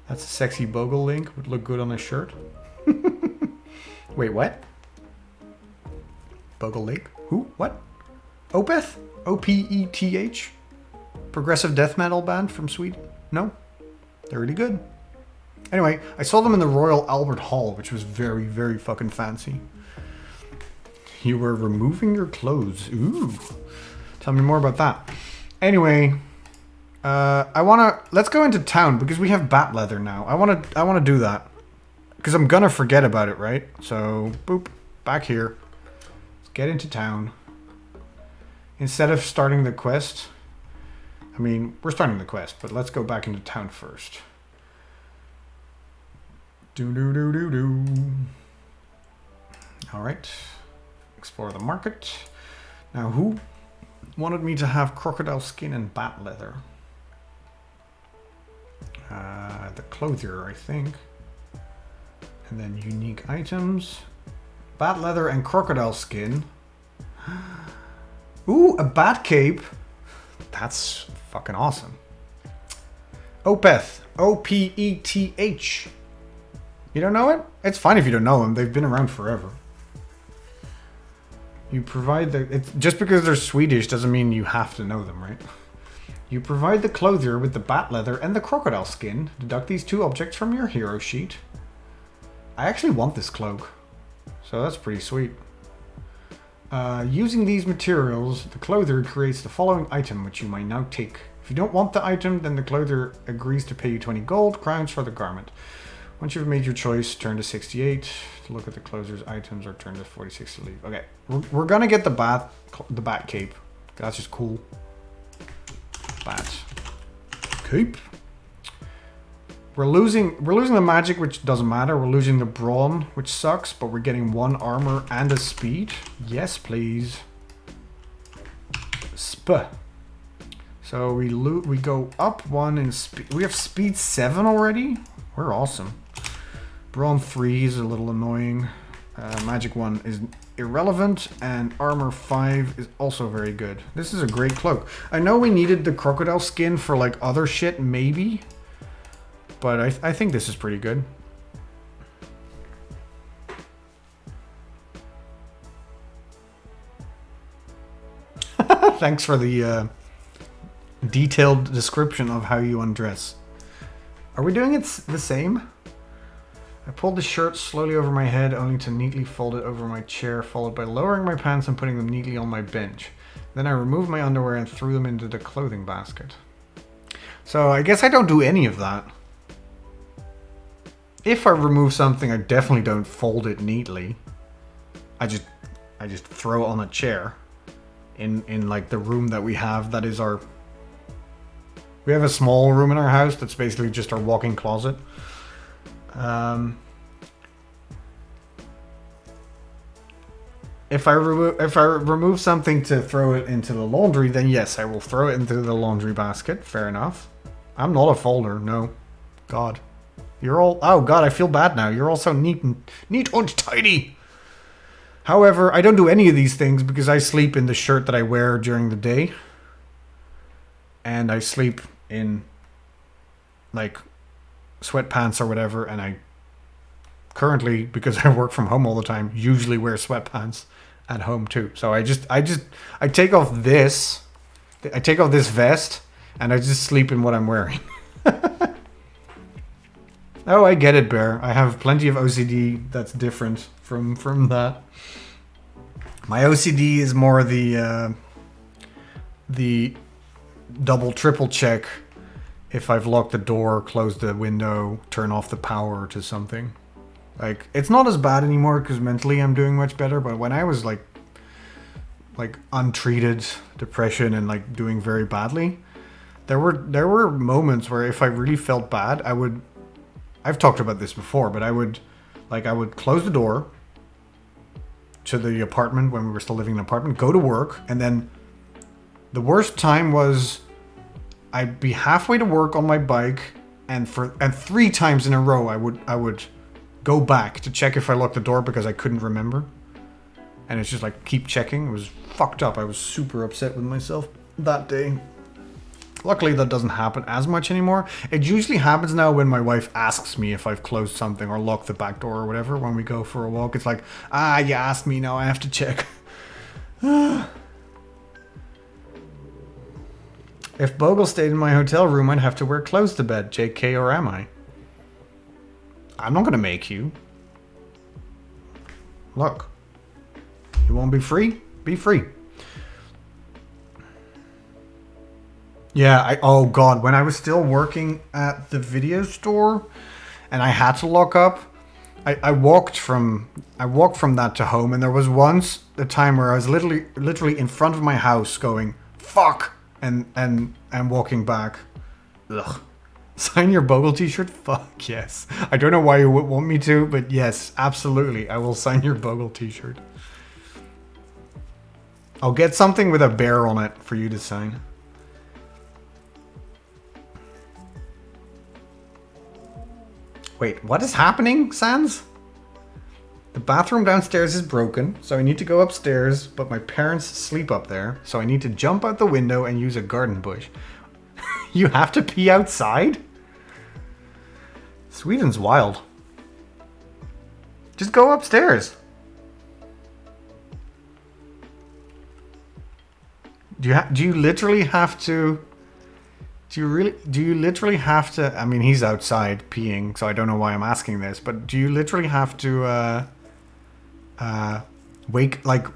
That's a sexy Bogle link. Would look good on a shirt. Wait, what? Bogle Lake? Who? What? Opeth? O-P-E-T-H? Progressive death metal band from Sweden? No? They're really good. Anyway, I saw them in the Royal Albert Hall, which was very, very fucking fancy. You were removing your clothes. Ooh. Tell me more about that. Anyway, let's go into town because we have bat leather now. I wanna do that. Because I'm gonna forget about it, right? So, boop, back here. Let's get into town. Instead of starting the quest, I mean, we're starting the quest, but let's go back into town first. Do. All right. Explore the market. Now, who wanted me to have crocodile skin and bat leather? The clothier, I think. And then unique items. Bat leather and crocodile skin. Ooh, a bat cape. That's fucking awesome. Opeth. O-P-E-T-H. You don't know it? It's fine if you don't know them. They've been around forever. You provide just because they're Swedish doesn't mean you have to know them, right? You provide the clothier with the bat leather and the crocodile skin. Deduct these 2 objects from your hero sheet. I actually want this cloak. So that's pretty sweet. Using these materials, the clothier creates the following item, which you might now take. If you don't want the item, then the clothier agrees to pay you 20 gold crowns for the garment. Once you've made your choice, turn to 68 to look at the closer's items, or turn to 46 to leave. Okay, we're gonna get the bat cape. That's just cool. Bat cape. We're losing the magic, which doesn't matter. We're losing the brawn, which sucks, but we're getting 1 armor and a speed. Yes, please. So we go up 1 in speed. We have speed 7 already. We're awesome. Brawn 3 is a little annoying. Magic 1 is irrelevant, and armor 5 is also very good. This is a great cloak. I know we needed the crocodile skin for like other shit, maybe, but I think this is pretty good. Thanks for the detailed description of how you undress. Are we doing it the same? I pulled the shirt slowly over my head, only to neatly fold it over my chair, followed by lowering my pants and putting them neatly on my bench. Then I removed my underwear and threw them into the clothing basket. So I guess I don't do any of that. If I remove something, I definitely don't fold it neatly. I just throw it on a chair in like the room that we have. That is our... We have a small room in our house that's basically just our walk-in closet. If I remove something to throw it into the laundry, then yes, I will throw it into the laundry basket. Fair enough. I'm not a folder. No, God, you're all. Oh God, I feel bad now. You're all so neat and tidy. However, I don't do any of these things because I sleep in the shirt that I wear during the day, and I sleep in like sweatpants or whatever, and I currently, because I work from home all the time, usually wear sweatpants at home too. So I take off this vest and I just sleep in what I'm wearing. Oh, I get it, Bear. I have plenty of OCD that's different from that. My OCD is more the double triple check if I've locked the door, closed the window, turn off the power to something. Like, it's not as bad anymore because mentally I'm doing much better, but when I was like untreated depression and like doing very badly, there were moments where if I really felt bad, I've talked about this before, but I would close the door to the apartment when we were still living in an apartment, go to work, and then the worst time was I'd be halfway to work on my bike, and 3 times in a row I would go back to check if I locked the door because I couldn't remember. And it's just like, keep checking. It was fucked up. I was super upset with myself that day. Luckily, that doesn't happen as much anymore. It usually happens now when my wife asks me if I've closed something or locked the back door or whatever when we go for a walk. It's like, you asked me, now I have to check. If Bogle stayed in my hotel room, I'd have to wear clothes to bed. JK, or am I? I'm not going to make you. Look. You want to be free? Be free. Yeah, oh God, when I was still working at the video store and I had to lock up, I walked from that to home, and there was once a time where I was literally in front of my house going, fuck, and walking back. Ugh. Sign your Bogle t-shirt? Fuck yes. I don't know why you would want me to, but yes, absolutely. I will sign your Bogle t-shirt. I'll get something with a bear on it for you to sign. Wait, what is happening, Sans? The bathroom downstairs is broken, so I need to go upstairs, but my parents sleep up there, so I need to jump out the window and use a garden bush. You have to pee outside? Sweden's wild. Just go upstairs. Do you literally have to... Do you literally have to... I mean, he's outside peeing, so I don't know why I'm asking this, but do you literally have to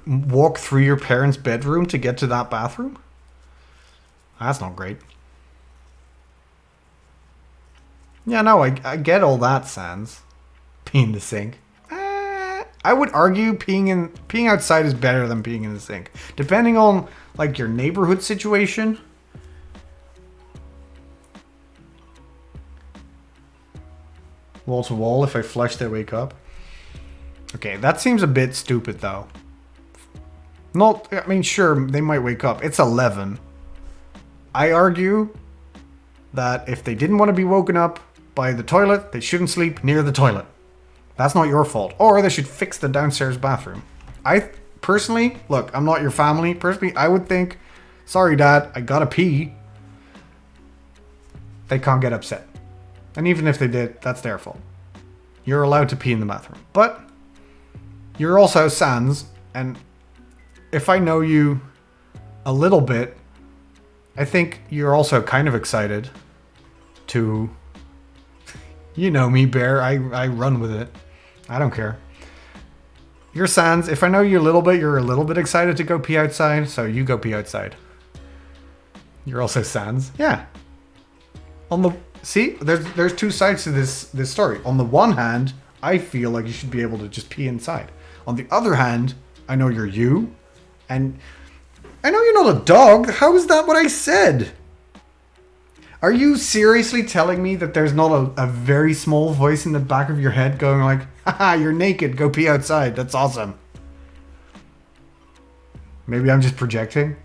walk through your parents' bedroom to get to that bathroom? That's not great. Yeah, no, I get all that, Sans. Pee in the sink. I would argue peeing outside is better than peeing in the sink, depending on like your neighborhood situation. Wall to wall. If I flush, they wake up. Okay, that seems a bit stupid though. I mean, sure, they might wake up. It's 11. I argue that if they didn't want to be woken up by the toilet, they shouldn't sleep near the toilet. That's not your fault. Or they should fix the downstairs bathroom. I personally, look, I'm not your family. Personally, I would think, sorry, Dad, I gotta pee. They can't get upset. And even if they did, that's their fault. You're allowed to pee in the bathroom. But you're also Sans, and if I know you a little bit, I think you're also kind of excited to... You know me, Bear. I run with it. I don't care. You're Sans. If I know you a little bit, you're a little bit excited to go pee outside, so you go pee outside. You're also Sans. Yeah. On the... See? There's two sides to this story. On the one hand, I feel like you should be able to just pee inside. On the other hand, I know you're you, and I know you're not a dog. How is that what I said? Are you seriously telling me that there's not a very small voice in the back of your head going like, haha, you're naked, go pee outside, that's awesome. Maybe I'm just projecting.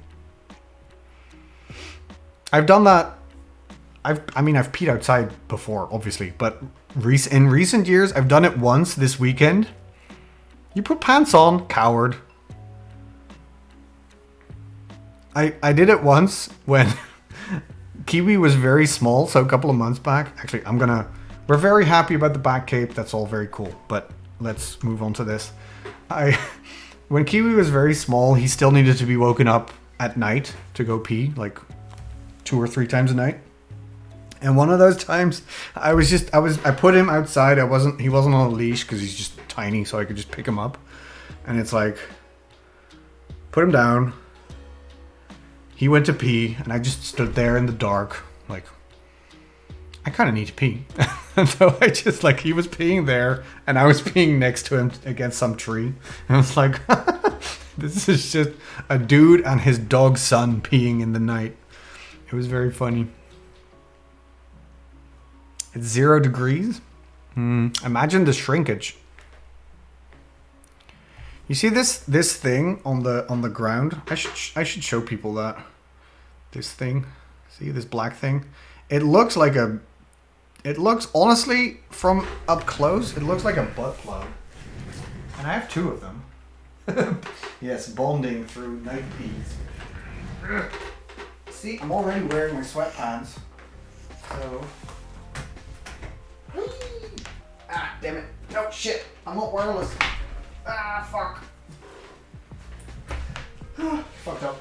I've done that. I've peed outside before, obviously, but in recent years, I've done it once this weekend. You put pants on, coward. I did it once when Kiwi was very small, so a couple of months back. Actually, we're very happy about the back cape. That's all very cool, but let's move on to this. When Kiwi was very small, he still needed to be woken up at night to go pee, like 2 or 3 times a night. And one of those times, I put him outside. He wasn't on a leash because he's just tiny, so I could just pick him up. And it's like, put him down. He went to pee, and I just stood there in the dark, like, I kind of need to pee. And so I just, like, he was peeing there, and I was peeing next to him against some tree. And I was like, this is just a dude and his dog's son peeing in the night. It was very funny. It's 0 degrees. Imagine the shrinkage. You see this thing on the ground? I should show people that. This thing. See this black thing? It looks honestly from up close, it looks like a butt plug. And I have 2 of them. Yes, bonding through night peas. See, I'm already wearing my sweatpants. So ah, damn it. No, shit. I'm not wireless. Ah, fuck. Fucked up.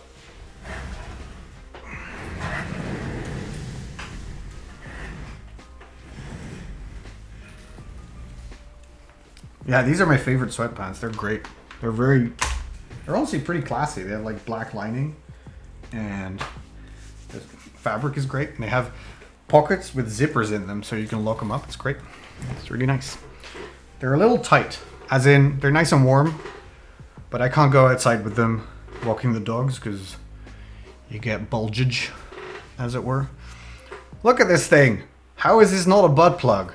Yeah, these are my favorite sweatpants. They're great. They're honestly pretty classy. They have like black lining and the fabric is great. And they have pockets with zippers in them so you can lock them up. It's great. It's really nice. They're a little tight, as in they're nice and warm, but I can't go outside with them walking the dogs because you get bulgage, as it were. Look at this thing. How is this not a butt plug?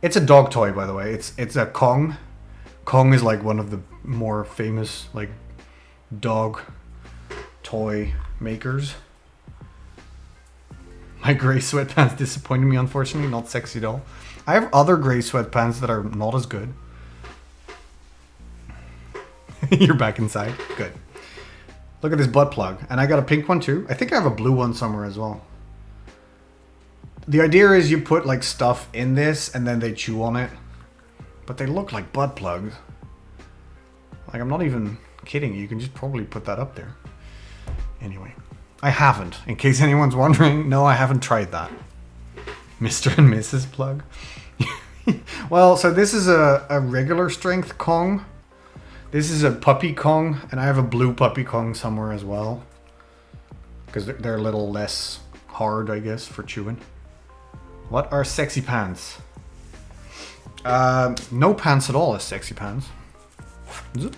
It's a dog toy, by the way. It's a Kong. Kong is like one of the more famous like dog toy makers. My gray sweatpants disappointed me, unfortunately. Not sexy at all. I have other gray sweatpants that are not as good. You're back inside. Good. Look at this butt plug. And I got a pink one too. I think I have a blue one somewhere as well. The idea is you put like stuff in this and then they chew on it. But they look like butt plugs. Like, I'm not even kidding. You can just probably put that up there. Anyway. I haven't. In case anyone's wondering, no, I haven't tried that. Mr. and Mrs. plug. Well, so this is a regular strength Kong. This is a puppy Kong, and I have a blue puppy Kong somewhere as well. Because they're a little less hard, I guess, for chewing. What are sexy pants? No pants at all is sexy pants. Is it?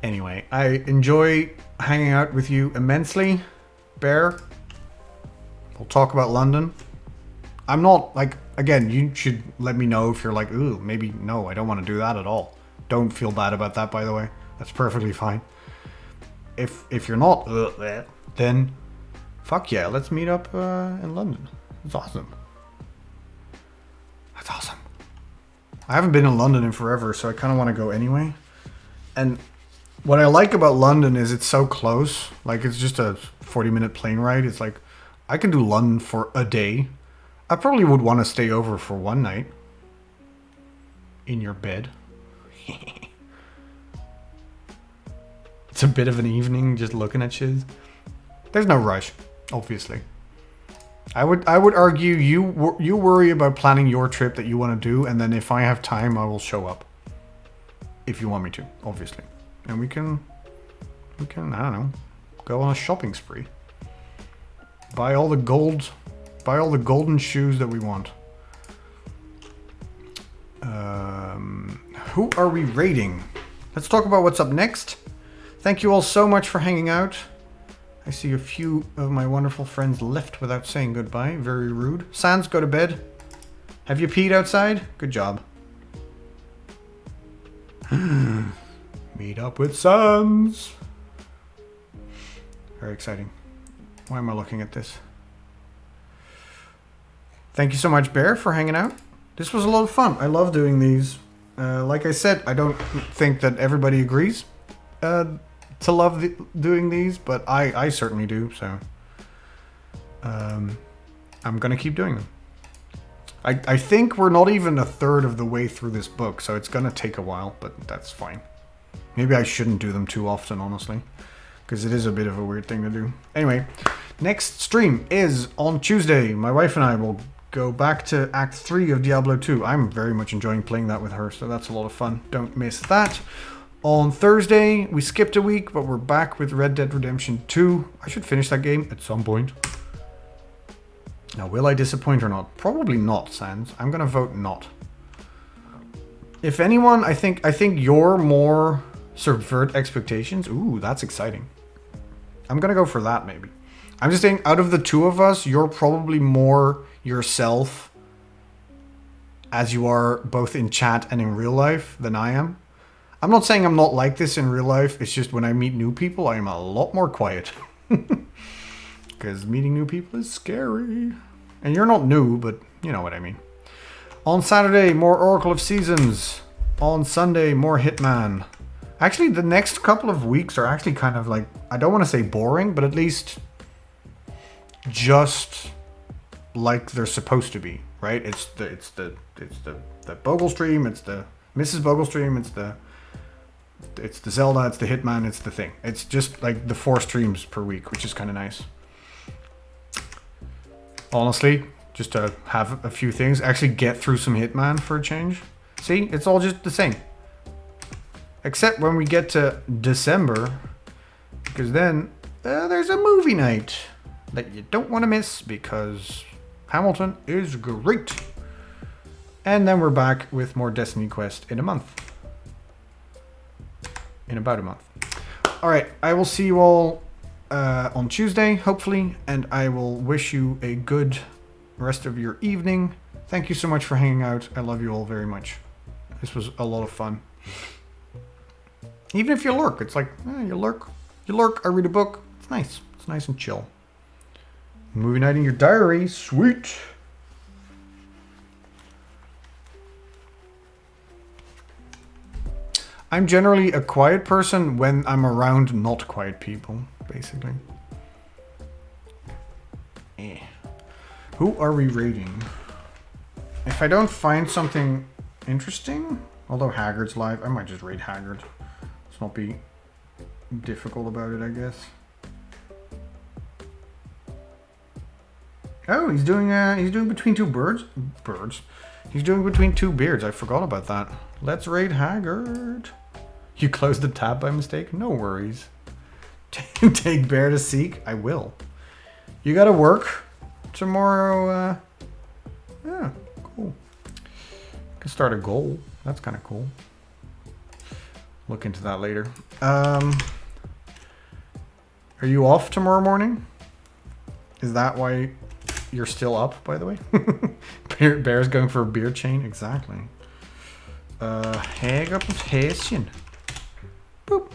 Anyway, I enjoy hanging out with you immensely, Bear. We'll talk about London. I'm not, like, again, you should let me know if you're like, ooh, maybe, no, I don't want to do that at all. Don't feel bad about that, by the way. That's perfectly fine. If you're not, then fuck yeah, let's meet up in London. That's awesome. That's awesome. I haven't been in London in forever, so I kind of want to go anyway. And what I like about London is it's so close. Like, it's just a 40-minute plane ride. It's like, I can do London for a day. I probably would want to stay over for one night. In your bed. It's a bit of an evening just looking at shiz. There's no rush, obviously. I would argue you worry about planning your trip that you want to do, and then if I have time, I will show up. If you want me to, obviously. And we can I don't know, go on a shopping spree. Buy all the golden shoes that we want. Who are we rating? Let's talk about what's up next. Thank you all so much for hanging out. I see a few of my wonderful friends left without saying goodbye. Very rude. Sans, go to bed. Have you peed outside? Good job. Meet up with Sans. Very exciting. Why am I looking at this? Thank you so much, Bear, for hanging out. This was a lot of fun. I love doing these. Like I said, I don't think that everybody agrees to love doing these, but I certainly do, so I'm going to keep doing them. I think we're not even a third of the way through this book, so it's going to take a while, but that's fine. Maybe I shouldn't do them too often, honestly, because it is a bit of a weird thing to do. Anyway, next stream is on Tuesday. My wife and I will go back to Act 3 of Diablo 2. I'm very much enjoying playing that with her, so that's a lot of fun. Don't miss that. On Thursday, we skipped a week, but we're back with Red Dead Redemption 2. I should finish that game at some point. Now, will I disappoint or not? Probably not, Sans. I'm going to vote not. If anyone, I think you're more subvert expectations. Ooh, that's exciting. I'm going to go for that, maybe. I'm just saying, out of the two of us, you're probably more yourself as you are both in chat and in real life than I am. I'm not saying I'm not like this in real life. It's just when I meet new people, I am a lot more quiet. Because meeting new people is scary. And you're not new, but you know what I mean. On Saturday, more Oracle of Seasons. On Sunday, more Hitman. Actually, the next couple of weeks are actually kind of like, I don't want to say boring, but at least just like they're supposed to be, right? It's the Bogle stream, it's the Mrs. Bogle stream, it's the Zelda, it's the Hitman, it's the thing. It's just like the 4 streams per week, which is kind of nice. Honestly, just to have a few things, actually get through some Hitman for a change. See, it's all just the same. Except when we get to December, because then there's a movie night that you don't want to miss because Hamilton is great. And then we're back with more DestinyQuest in a month. In about a month. Alright, I will see you all on Tuesday, hopefully, and I will wish you a good rest of your evening. Thank you so much for hanging out. I love you all very much. This was a lot of fun. Even if you lurk, it's like, you lurk, I read a book. It's nice. It's nice and chill. Movie night in your diary. Sweet. I'm generally a quiet person when I'm around not quiet people, basically. Who are we rating? If I don't find something interesting, although Haggard's live, I might just rate Haggard. Let's not be difficult about it, I guess. Oh, he's doing between two birds. He's doing between two beards. I forgot about that. Let's raid Haggard. You closed the tab by mistake? No worries. Take Bear to Seek? I will. You gotta work tomorrow. Yeah, cool. Can start a goal. That's kind of cool. Look into that later. Are you off tomorrow morning? Is that why you're still up, by the way? Bear's going for a beer chain? Exactly. Hang up with Häschen. Boop.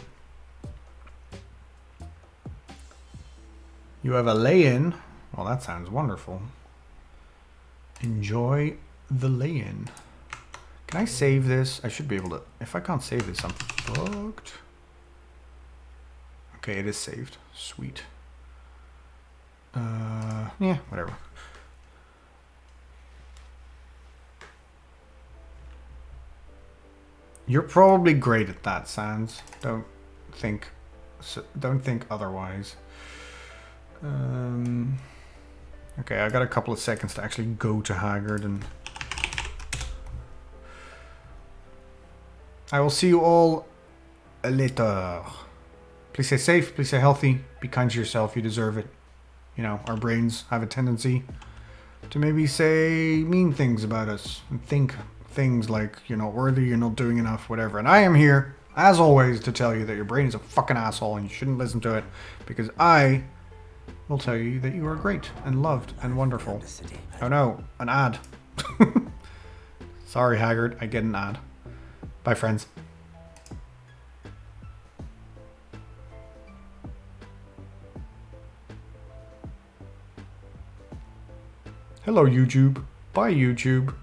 You have a lay-in. Well, that sounds wonderful. Enjoy the lay-in. Can I save this? I should be able to. If I can't save this, I'm fucked. Okay, it is saved. Sweet. Yeah, whatever. You're probably great at that, Sans. Don't think otherwise. Okay, I got a couple of seconds to actually go to Haggard, and I will see you all later. Please stay safe, please stay healthy, be kind to yourself, you deserve it. You know, our brains have a tendency to maybe say mean things about us and think things like you're not worthy, you're not doing enough, whatever. And I am here, as always, to tell you that your brain is a fucking asshole and you shouldn't listen to it, because I will tell you that you are great and loved and wonderful. Oh no, an ad. Sorry, Haggard, I get an ad. Bye, friends. Hello, YouTube. Bye, YouTube.